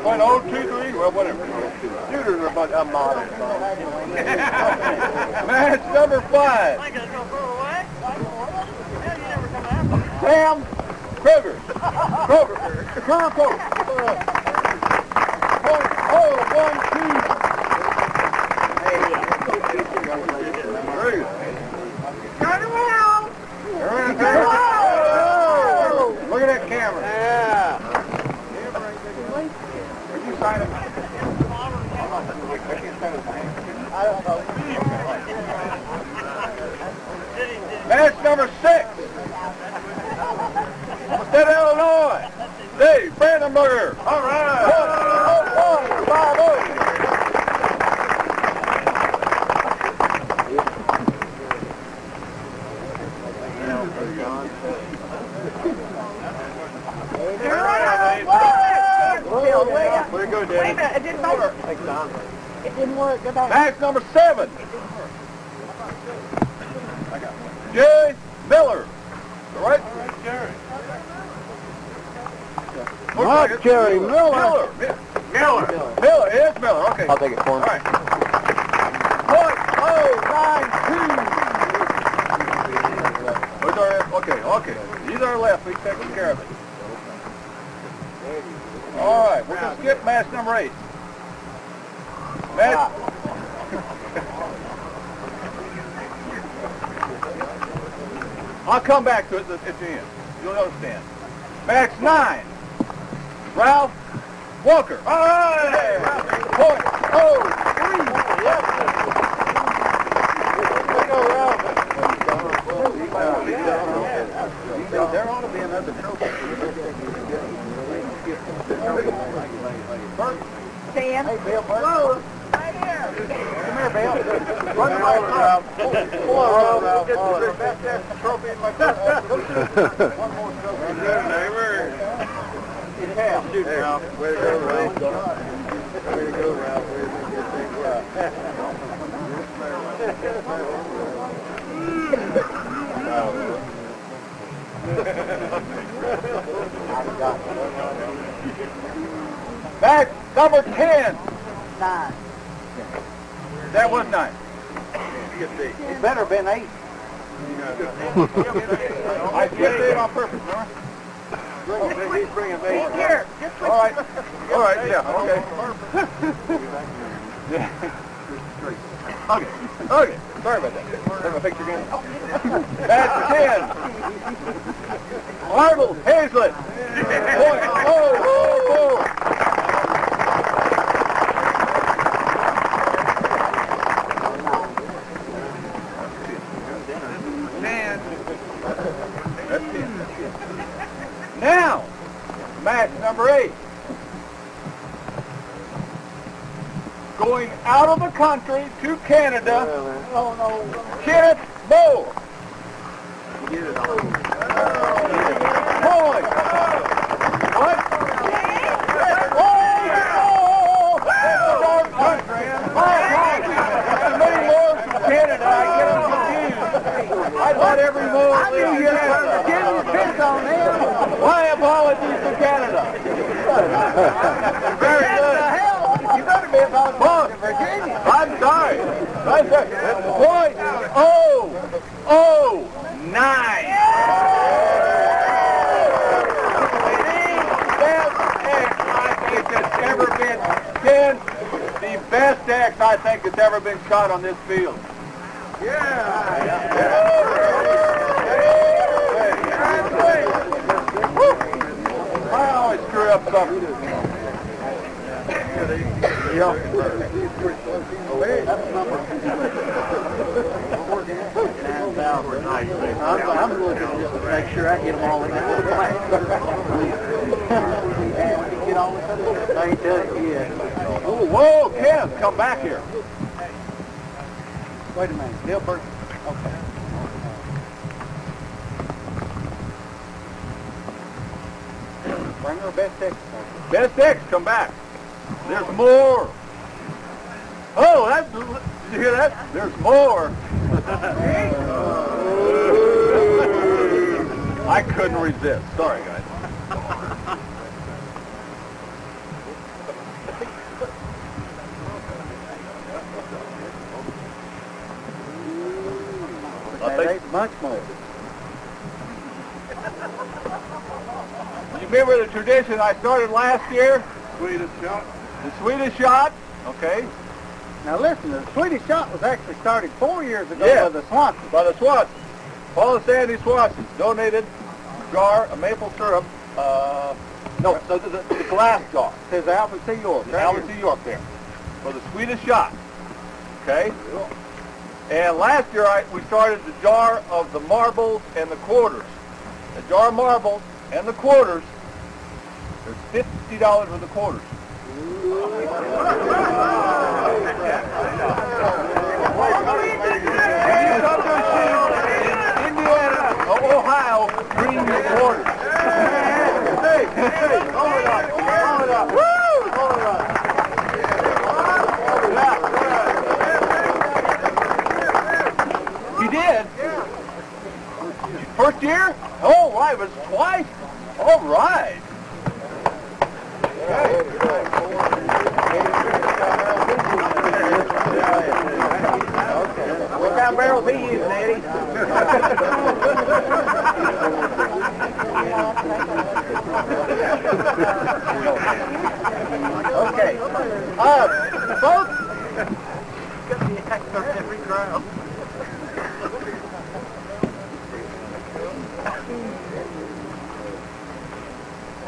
Point 023, well, whatever. Shooters are about modern. Match number 5. Sam Kroger. .012. Very good. Turn around. Look at that camera. Yeah. Would you sign it? Match number 6. State of Illinois. Dave Brandenburger. All right. 1-0-1-5-0. Way to go, Dave. Wait a minute, it didn't work. Thanks, Don. It didn't work. Go back. Match number 7. Jerry Miller. All right? Jerry. Not Jerry Miller. Miller. Miller, it is Miller, okay. I'll take it for him. All right. .092. Okay. These are left. We taking care of it. All right, we're going to skip match number 8. Match. I'll come back to it at the end. You'll understand. Match 9. Ralph Walker. All right. .03. There ought to be another trophy. Stan. Hey, Bill. Whoa. Right here. Come here, Bill. Run the mic around. Pull around. Get the best trophy in my class. One more trophy. It's half. Shoot, Ralph. Way to go, Ralph. Way to go, Ralph. Way to get things Back number 10. 9. That was 9. It better have been 8. I skipped 8 on purpose, remember? He's bringing 8. Here. All right, yeah, okay. Okay, sorry about that. Take my picture again. That's 10. Arnold Hazlett. Now, match number 8. Going out of the country to Canada. Oh, no. Kenneth Moe. Boy. What? Many more from Canada. I get them confused. I thought every more was Canada. My apologies to Canada. Very good. You better be about Virginia. I'm sorry. .009. The best X I think that's ever been shot on this field. I always screw up something. I'm looking just to make sure I get them all in that I ain't done it yet. Oh, whoa, Ken, come back here. Wait a minute. Bill Burke. Okay. Bring her best X. Best X, come back. There's more. Oh, that's, did you hear that? There's more. I couldn't resist. Sorry, guys. That's much more. You remember the tradition I started last year? Swedish shot. The Swedish shot. Okay. Now listen, the Swedish shot was actually started 4 years ago Yeah. by the Swanson. By the Swats. Paul and Sandy Swatson donated a jar of maple syrup. No, the glass jar. Says Alvin C. York. The Alvin C. York there. For the Swedish shot. Okay? And last year we started the jar of the marbles and the quarters. The jar of marbles and the quarters, there's $50 worth of quarters. Indiana, Ohio, bring the quarters. Hey, hold it up, hold it up. Woo! Hold it up. You did? First year? Oh, right, it was twice. All right. Folks, Got the act on every crowd.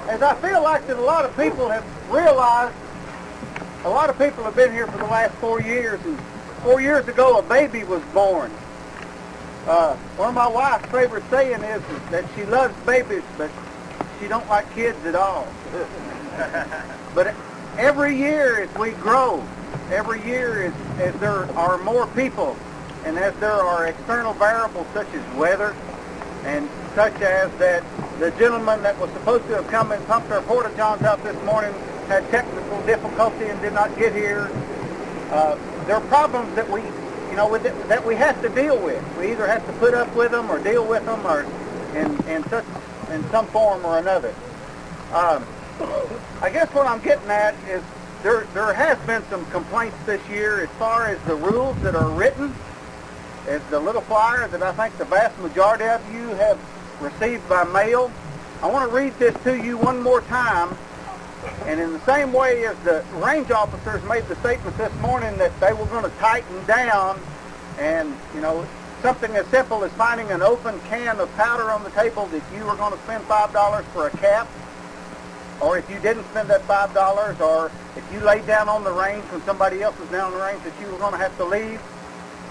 as I feel like that a lot of people have realized, a lot of people have been here for the last 4 years, and 4 years ago a baby was born. One of my wife's favorite saying is that she loves babies, but she don't like kids at all. But every year as we grow, every year as there are more people, and as there are external variables such as weather, and such as that the gentleman that was supposed to have come and pumped our porta-johns out this morning had technical difficulty and did not get here. There are problems that we, that we have to deal with. We either have to put up with them or deal with them, or in some form or another. I guess what I'm getting at is there has been some complaints this year as far as the rules that are written. As the little flyer that I think the vast majority of you have received by mail. I want to read this to you one more time. And in the same way as the range officers made the statement this morning that they were going to tighten down, and something as simple as finding an open can of powder on the table that you were going to spend $5 for a cap, or if you didn't spend that $5, or if you laid down on the range when somebody else was down on the range, that you were going to have to leave.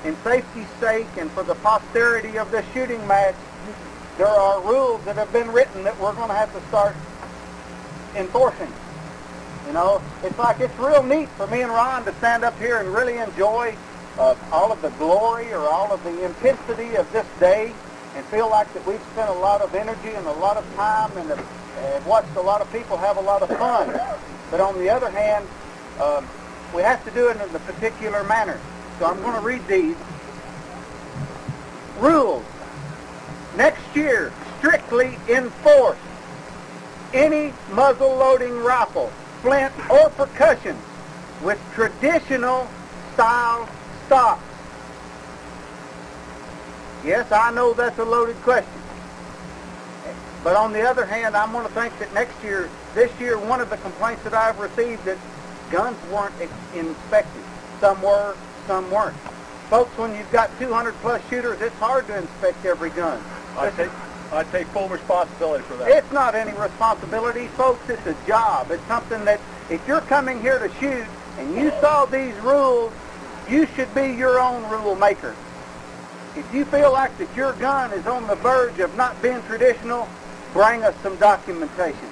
In safety's sake and for the posterity of this shooting match, there are rules that have been written that we're going to have to start enforcing. It's real neat for me and Ron to stand up here and really enjoy all of the glory or all of the intensity of this day, and feel like that we've spent a lot of energy and a lot of time and have watched a lot of people have a lot of fun. But on the other hand, we have to do it in a particular manner. So I'm going to read these. Rules. Next year, strictly enforce. Any muzzle-loading rifle, flint, or percussion with traditional style stocks. Yes, I know that's a loaded question. But on the other hand, I'm going to think that this year, one of the complaints that I've received that guns weren't inspected. Some were, some weren't. Folks, when you've got 200 plus shooters, it's hard to inspect every gun. I take full responsibility for that. It's not any responsibility, folks. It's a job. It's something that if you're coming here to shoot and you saw these rules, you should be your own rule maker. If you feel like that your gun is on the verge of not being traditional, bring us some documentation.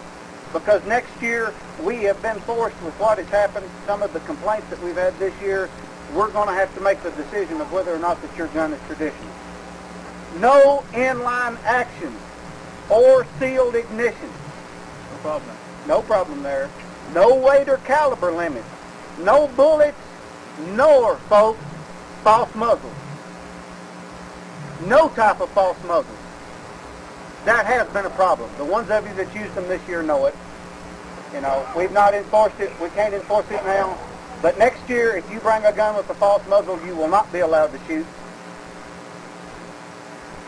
Because next year, we have been forced with what has happened, some of the complaints that we've had this year, we're going to have to make the decision of whether or not that your gun is traditional. No inline action or sealed ignition. No problem. No problem there. No weight or caliber limit. No bullets, nor, folks, false muzzles. No type of false muzzles. That has been a problem. The ones of you that used them this year know it. We've not enforced it. We can't enforce it now. But next year, if you bring a gun with a false muzzle, you will not be allowed to shoot.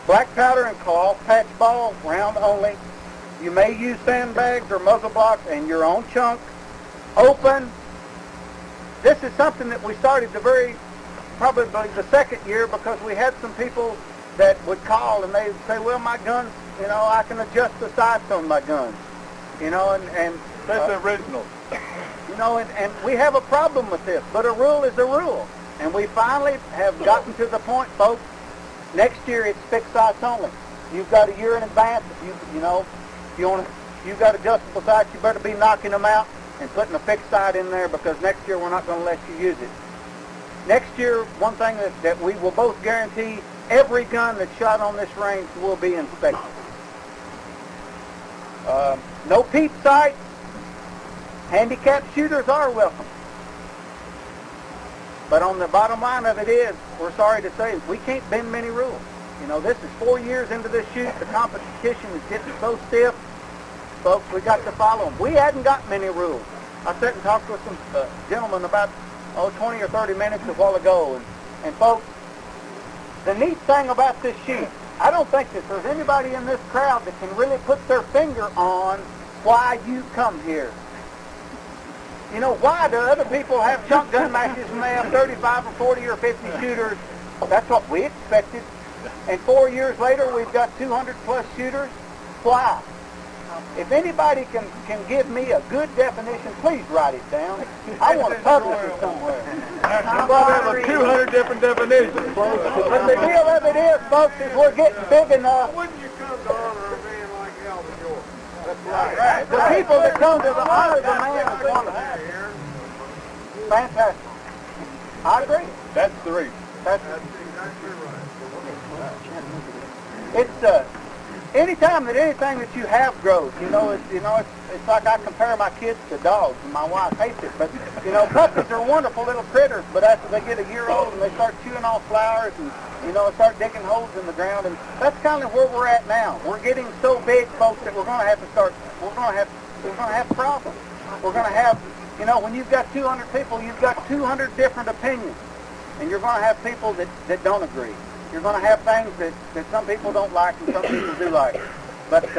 Black powder and cloth, patch ball, round only. You may use sandbags or muzzle blocks and your own chunk. Open. This is something that we started probably the second year, because we had some people that would call and they'd say, well, my guns, I can adjust the sights on my guns. That's the original. And we have a problem with this, but a rule is a rule. And we finally have gotten to the point, folks, next year it's fixed sights only. You've got a year in advance. If you've got adjustable sights, you better be knocking them out and putting a fixed sight in there, because next year we're not going to let you use it. Next year, one thing that we will both guarantee, every gun that's shot on this range will be inspected. No peep sights. Handicapped shooters are welcome. But on the bottom line of it is, we're sorry to say, we can't bend many rules. This is 4 years into this shoot. The competition is getting so stiff. Folks, we got to follow them. We hadn't got many rules. I sat and talked with some gentlemen about 20 or 30 minutes a while ago. And folks, the neat thing about this shoot, I don't think that there's anybody in this crowd that can really put their finger on why you come here. you know, why do other people have chunk gun matches and they have 35 or 40 or 50 shooters? That's what we expected. And 4 years later, we've got 200 plus shooters. Why? If anybody can give me a good definition, please write it down. I want to publish it somewhere. You probably have 200 different definitions. But the deal of it is, folks, is we're getting big enough. Wouldn't you come to honor a man like Alvin York? That's right. The people that come to the honor of the man is wonderful. Fantastic. I agree. That's the reason. That's exactly right. It's anytime that anything that you have grows, it's like I compare my kids to dogs, and my wife hates it. But puppies are wonderful little critters. But after they get a year old and they start chewing off flowers and start digging holes in the ground, and that's kind of where we're at now. We're getting so big, folks, that we're going to have to start. We're going to have problems. We're going to have, when you've got 200 people, you've got 200 different opinions, and you're going to have people that don't agree. You're going to have things that some people don't like and some people do like. But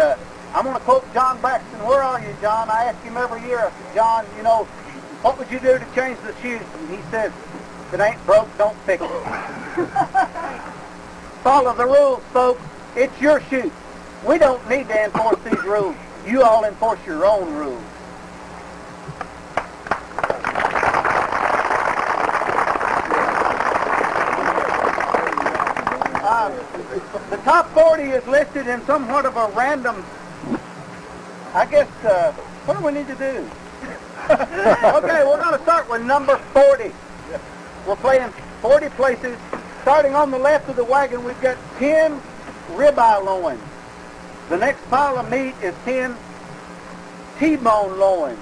I'm going to quote John Braxton. Where are you, John? I ask him every year. I said, John, what would you do to change the shoes? And he says, if it ain't broke, don't fix it. Follow the rules, folks. It's your shoe. We don't need to enforce these rules. You all enforce your own rules. The top 40 is listed in somewhat of a random, I guess, what do we need to do? Okay, we're going to start with number 40. We're playing 40 places. Starting on the left of the wagon, we've got 10 ribeye loins. The next pile of meat is 10 T-bone loins.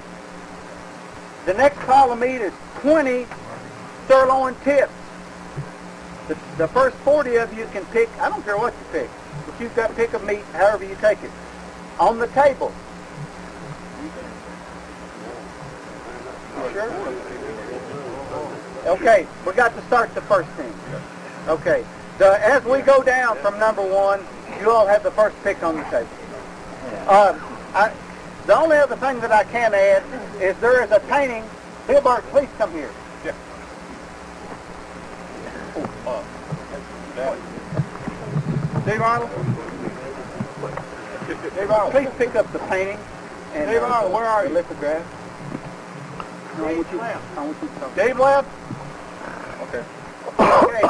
The next pile of meat is 20 sirloin tips. The first 40 of you can pick, I don't care what you pick, but you've got to pick a meat however you take it. On the table. Sure? Okay, we got to start the first thing. Okay, as we go down from number 1, you all have the first pick on the table. The only other thing that I can add is there is a painting. Bill Bart, please come here. Yeah. Dave Arnold? Dave Arnold, please pick up the painting. And, Dave Arnold, where are you? Lithograph. I want you to talk. Dave left? Okay. Okay.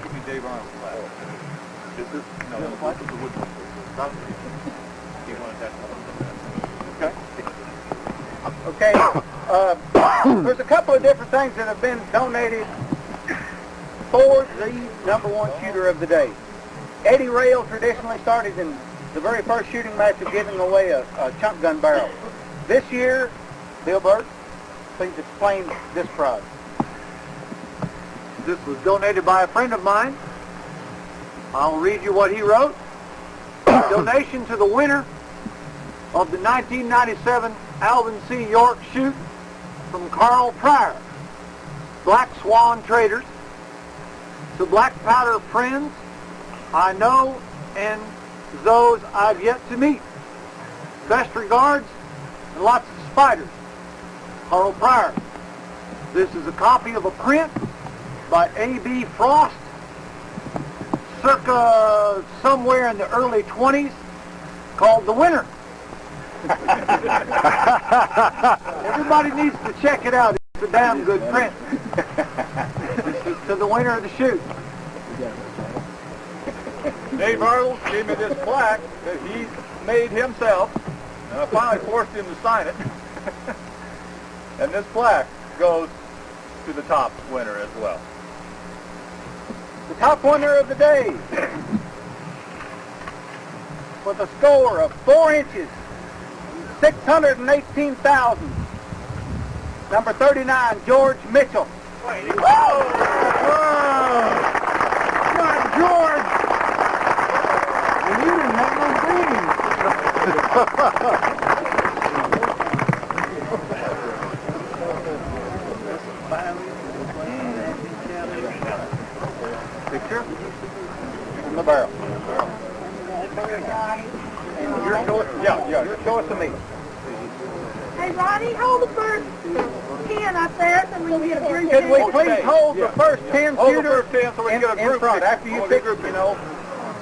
Give me Dave Arnold's left. Is this? No, this is the wood one. He wanted that. Okay. There's a couple of different things that have been donated for the number 1 shooter of the day. Eddie Rail traditionally started in the very first shooting match of giving away a chunk gun barrel. This year, Bill Burt, please explain this prize. This was donated by a friend of mine. I'll read you what he wrote. Donation to the winner of the 1997 Alvin C. York shoot from Carl Pryor, Black Swan Traders. To black powder friends I know and those I've yet to meet. Best regards and lots of spiders. Carl Pryor. This is a copy of a print by A.B. Frost, circa somewhere in the early 20s, called The Winner. Everybody needs to check it out. It's a damn good print. To the winner of the shoot. Dave Arnold gave me this plaque that he made himself, and I finally forced him to sign it. And this plaque goes to the top winner as well. The top winner of the day, with a score of 4 inches, 618,000. Number 39, George Mitchell. Whoa! Come on, George! And you didn't have no dreams. Picture from the barrel. And your choice, your choice of me. Hey, Ronnie, hold the first. 10 up there, so we can get a group. Could we please hold the first 10 Hold the shooters first 10 so we in, can get a in group front pick. after you We'll pick, get group you know?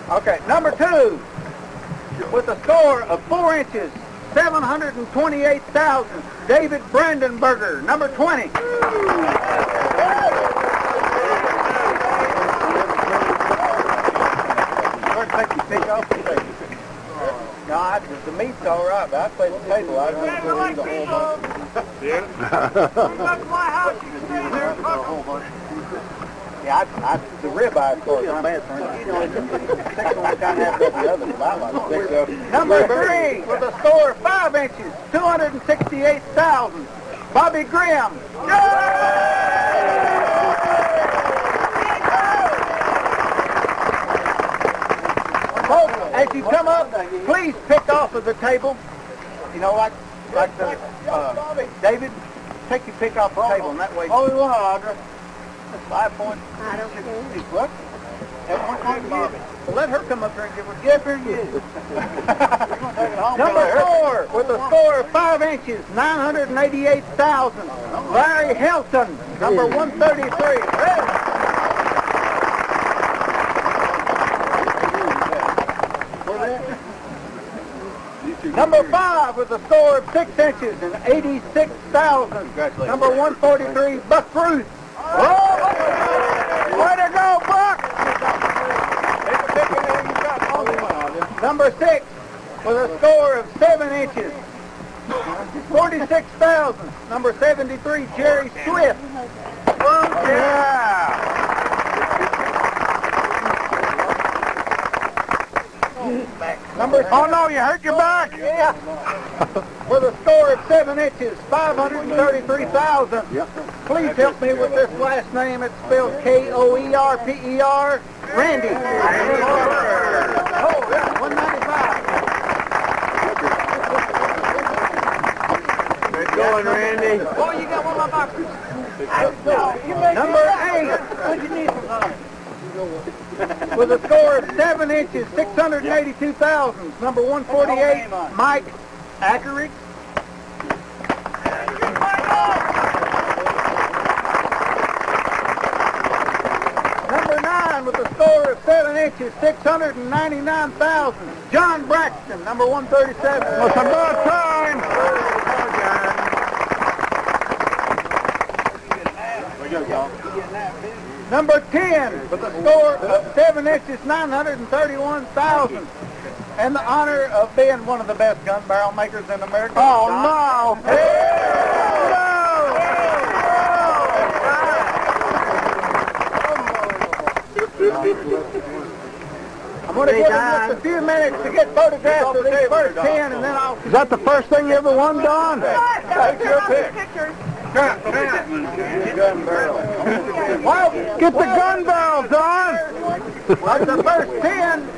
Okay, number 2, with a score of 4 inches, 728,000, David Brandenberger, number 20. Where'd take your pick off the table? No, the meat's all right, but I played the table. I didn't go eat a whole bunch. Yeah, the ribeye is for bad for second one kind of have the other, but I like the Number 3, with a score of 5 inches, 268,000, Bobby Graham. Folks, as you come up, please pick off of the table. You know, like the David, take your pick off the table, and that way. Oh, you want to, Audra? That's 5 points. I don't care. What? At 1 point, Bobby. Well, let her come up here and give her. Give her you. Number 4, with a score of 5 inches, 988,000, Larry Helton, number 133. Number 5 with a score of 6 inches and 86,000. Number 143, Buck Ruth. Oh, way to go, Buck! Number 6 with a score of 7 inches, 46,000. Number 73, Jerry Swift. Yeah! Oh no, you hurt your back? Yeah. With a score of 7 inches, 533,000. Please help me with this last name. It's spelled Koerper, Randy. Oh, yeah, 195. Good going, Randy. Oh, you got one of my boxes. Number 8. What'd you need from home? With a score of 7 inches, 682,000. Number 148, Mike Ackerick. Number 9, with a score of 7 inches, 699,000. John Braxton, number 137. What's about time? Number 10, with a score of 7 inches, 931,000. And the honor of being one of the best gun barrel makers in America. Oh, no! I'm going to give him just a few minutes to get photographs of these first 10, and then I'll... Is that the first thing you ever won, Don? Take your pick. Gun barrel. Well, get the gun barrel, Don! Of the first 10,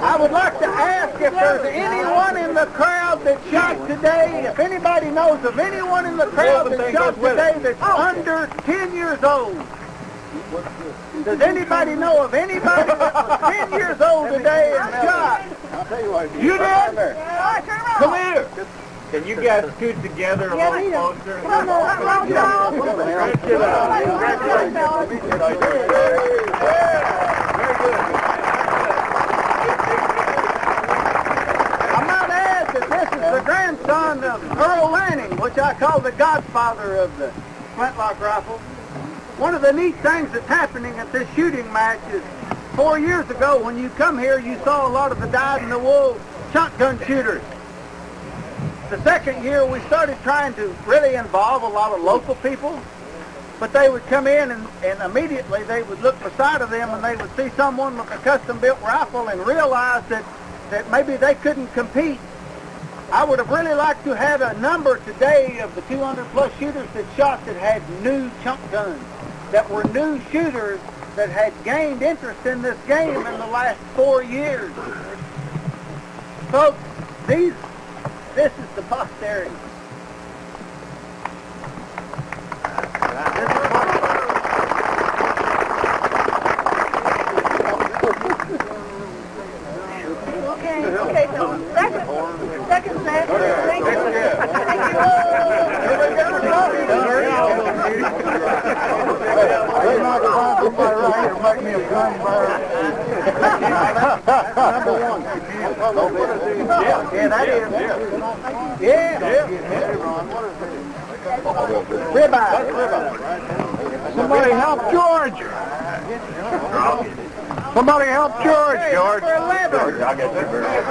I would like to ask if there's anyone in the crowd that shot today, if anybody knows of anyone in the crowd that shot today that's under 10 years old. Does anybody know of anybody that was 10 years old today and shot? You did? Come here. Can you guys scoot together a little closer? Come on, Stretch it out. I might add that this is the grandson of Earl Lanning, which I call the godfather of the flintlock rifle. One of the neat things that's happening at this shooting match is 4 years ago when you come here, you saw a lot of the dyed-in-the-wool shotgun shooters. The second year, we started trying to really involve a lot of local people, but they would come in and immediately they would look beside of them and they would see someone with a custom-built rifle and realize that maybe they couldn't compete. I would have really liked to have a number today of the 200-plus shooters that shot that had new chunk guns, that were new shooters that had gained interest in this game in the last 4 years. Folks, this is the posterity. Okay, so second set. Thank you. They're not going to find somebody right here to make me a gun bearer. Number one. Yeah, that is. Yeah. Ribeye. Somebody help George! Somebody help George! George! Number 11.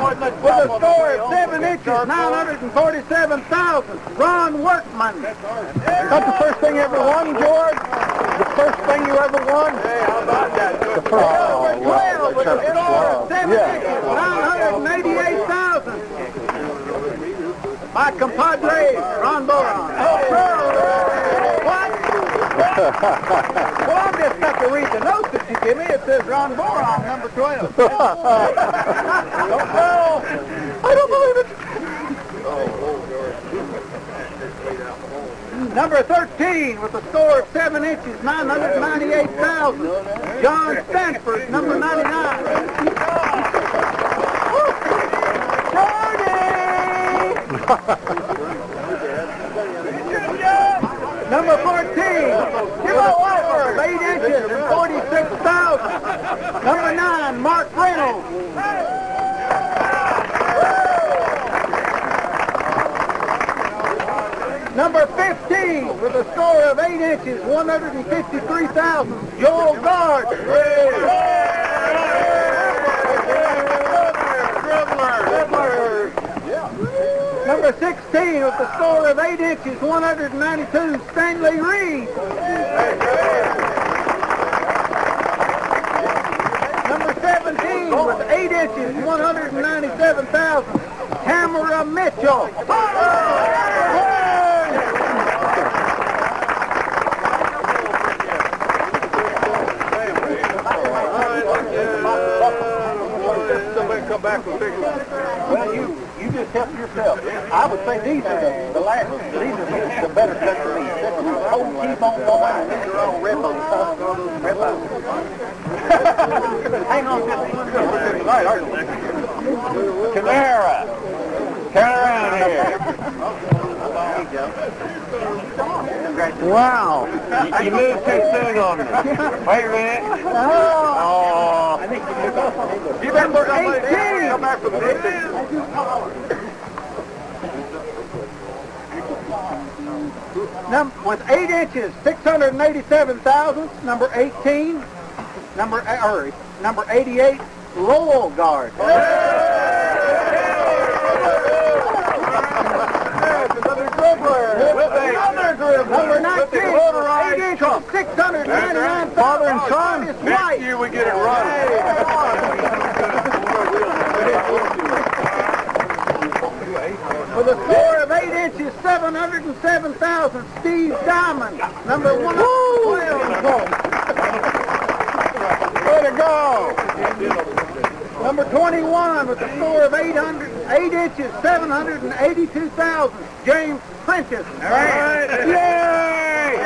With a score of 7 inches, 947,000. Ron Workman. That's the first thing you ever won, George? The first thing you ever won? Hey, how about that? Number 12 with a score of 7 inches, 988,000. My compadre, Ron Boron. What? Well, I'm just stuck to read the notes that you give me. It says Ron Boron, number 12. I don't believe it. Number 13 with a score of 7 inches, 998,000. John Stanford, number 99. Number 14, Jimbo Walker, 8 inches and 46,000. Number 9, Mark Reynolds. Number 15, with a score of 8 inches, 153,000, Joel Guard. Number 16, with a score of 8 inches, 192, Stanley Reed. Number 17, with 8 inches, 197,000, Tamara Mitchell. Come back with big ones. Well, you just help yourself. I would say these are the last, these are the better cut for me. Oh, keep on going. These are all ribbons. Hang on just a minute. Camara! Turn around here. Wow! You moved too soon on me. Wait a minute. Oh! You remember 18? Come back with big With 8 inches, 687,000. Number 18. Number 88, Lowell Guard. Number 19, 8 inches, 699,000. Father and son. Next year we get it right. With a score of 8 inches, 707,000, Steve Diamond, number 112. Way to go! Number 21 with a score of 8 inches, 782,000, James Prentice. All right. Yay!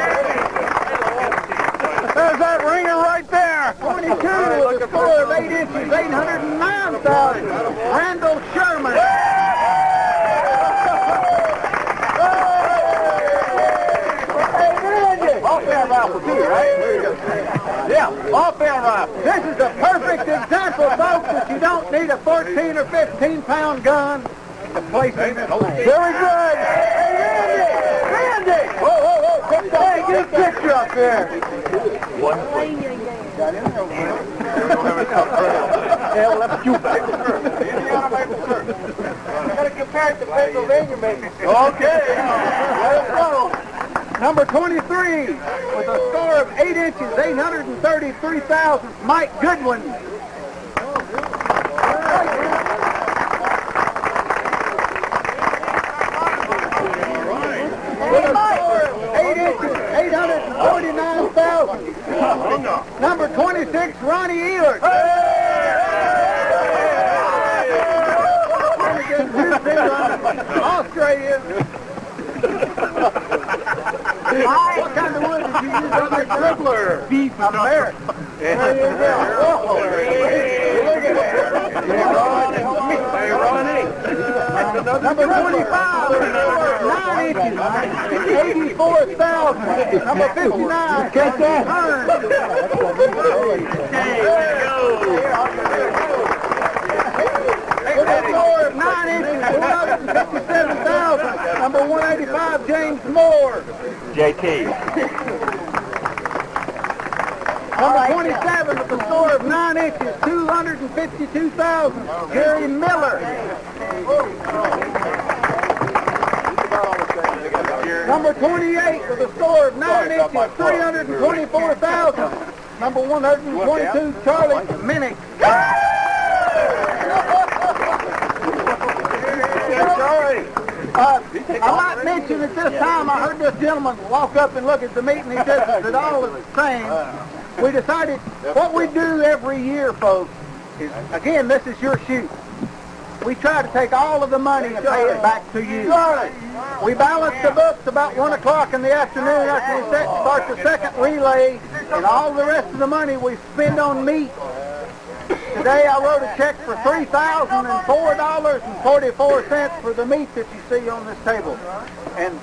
There's that ringer right there. 22 with a score of 8 inches, 809,000, Randall Sherman. Off-air rifle too, right? Yeah, off-air rifle. This is a perfect example, folks, that you don't need a 14 or 15 pound gun to place in this thing. Very good. Randy! Whoa, whoa, whoa. Hey, get a picture up there. Hell, that's you back. Gotta compare it to Pennsylvania, maybe. Okay. Let's go. Number 23, with a score of 8 inches, 833,000, Mike Goodwin. With a score of 8 inches, 849,000. Number 26, Ronnie Elert. Australia. What kind of wood did you use on that dribbler? Beef American. There you go. Look at that. Hey, Ronnie. Number 25 with a score of 9 inches and 84,000. Number 59, catch that. With a score of 9 inches, 457,000. Number 185, James Moore. JT. Number 27 with a score of 9 inches, 252,000. Jerry Miller. Number 28 with a score of 9 inches, 324,000. Number 122, Charlie Minnick. I might mention at this time, I heard this gentleman walk up and look at the meeting. He said that all is the same. We decided what we do every year, folks, is, again, this is your shoot. We try to take all of the money and pay it back to you. We balance the books about 1 o'clock in the afternoon after we start the second relay, and all the rest of the money we spend on meat. Today I wrote a check for $3,004.44 for the meat that you see on this table. And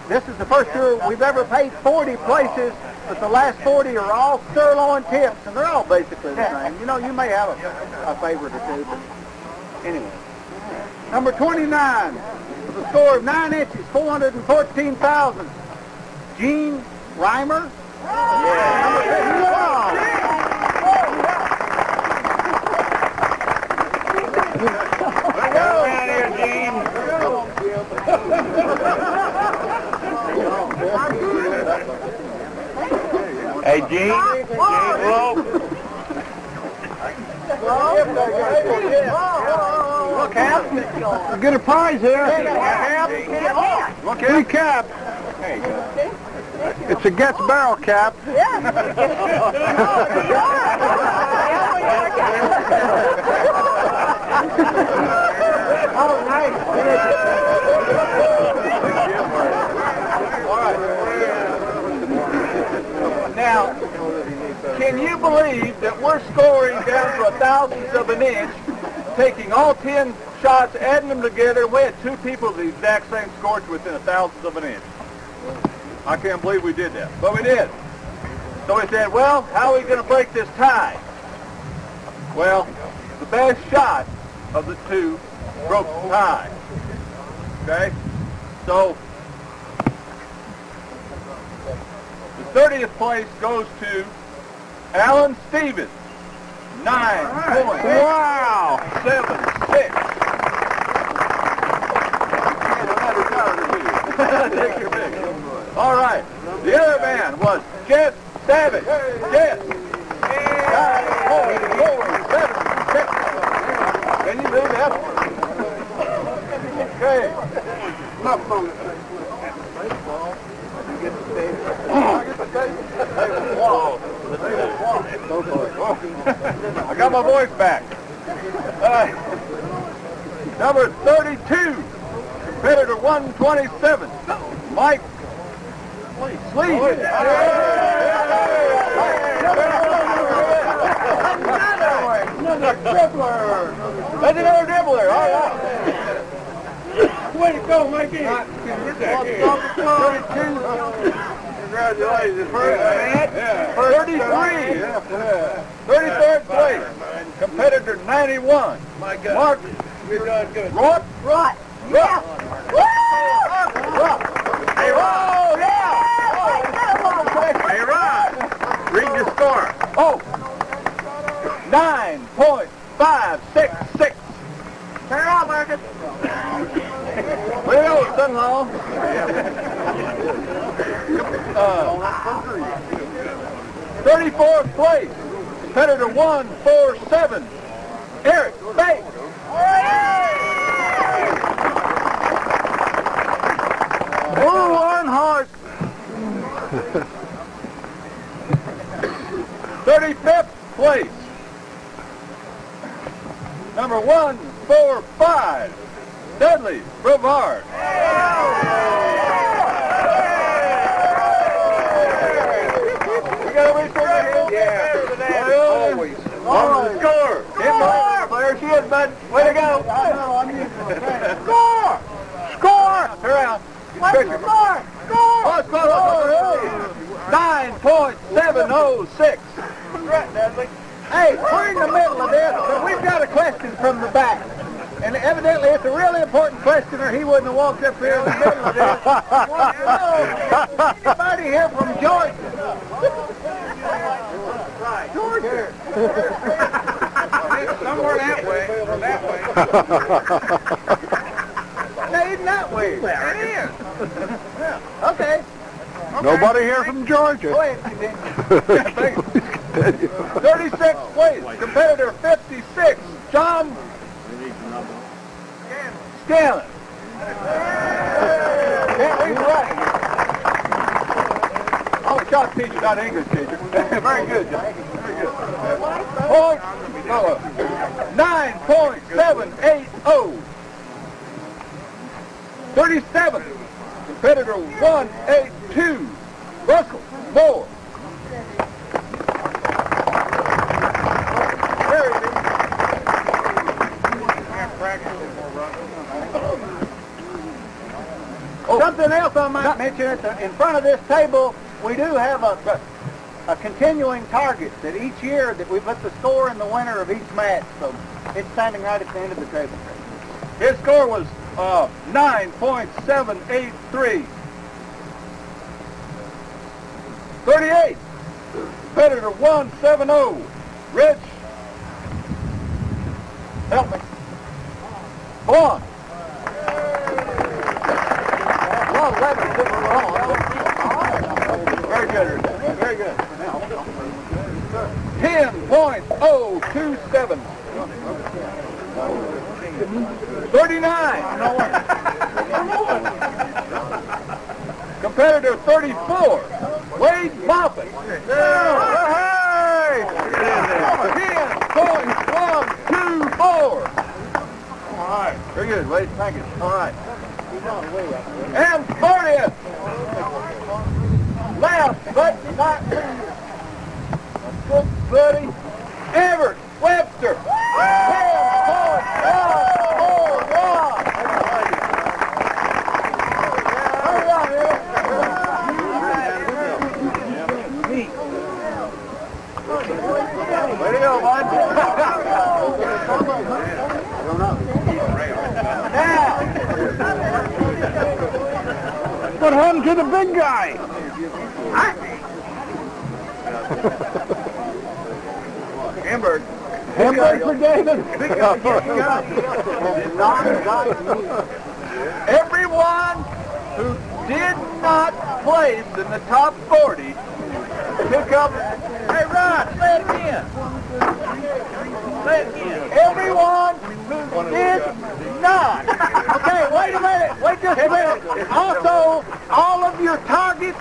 this is the first year we've ever paid 40 places, but the last 40 are all sirloin tips, and they're all basically the same. You know, you may have a favorite or two, but anyway. Number 29, with a score of 9 inches, 414,000. Gene Reimer. Number 51. Hey, Gene. Hello. Look, Cap. Get a prize here. Free cap. It's a Getz barrel cap. Oh, nice. Now, can you believe that we're scoring down to a thousandth of an inch, taking all 10 shots, adding them together? We had two people with the exact same score to within a thousandth of an inch. I can't believe we did that, but we did. So we said, well, how are we going to break this tie? Well, the best shot of the two broke the tie. Okay? So, the 30th place goes to Alan Stevens. 9.76. Take your pick. All right. The other man was Jess Savage. Jess. 9.476. Can you do that? Okay. I got my voice back. Number 32, competitor 127, Mike Sleeve. That's another dribbler. All right. Way to go, Mikey. Congratulations. 33rd place. Competitor 91. My God. Mark. You're doing good. Rot. Yeah. Hey, Rod. Hey, Rod. Read your score. Oh. 9.566. Turn it off, Marcus. Way to go, son-in-law. 34th place, competitor 147, Eric Bates. Blue Earnhardt. 35th place, number 145, Dudley Brevard. Always. On the score. There she is, bud. Way to go. I know, I'm used to it. Fisher. Score! Oh, score! 9.706. Right, Dudley. Hey, we're in the middle of this, but we've got a question from the back. And evidently it's a really important question or he wouldn't have walked up here in the middle of this. Anybody here from Georgia? Georgia. Somewhere that way. That way. No, isn't that weird? It is. Yeah. Okay. Nobody here from Georgia. Go ahead, continue. 36th place, competitor 56, John Scanlon. Can't read and write. I'm a shop teacher, not an English teacher. Very good, John. Very good. Point, 9.780. 37th, competitor 182, Russell Moore. Something else I might mention, in front of this table, we do have a continuing target that each year that we put the score in the winner of each match. So it's standing right at the end of the table. His score was 9.783. 38, competitor 170, Rich. Help me. Blonde. Very good, very good. 10.027. 39. Competitor 34, Wade Moffett. Hey! 10.124. All right. Very good, Wade. Thank you. All right. And 40th. Last but not least, good buddy, Everett Webster. 10.141. Way to go, bud. Now, What happened to the big guy? Hamburg. Hamburg for David. Everyone who did not place in the top 40 pick up. Hey, Ron, say it again. Say it again. Everyone who did not. Okay, wait a minute. Wait just a minute. Also, all of your targets.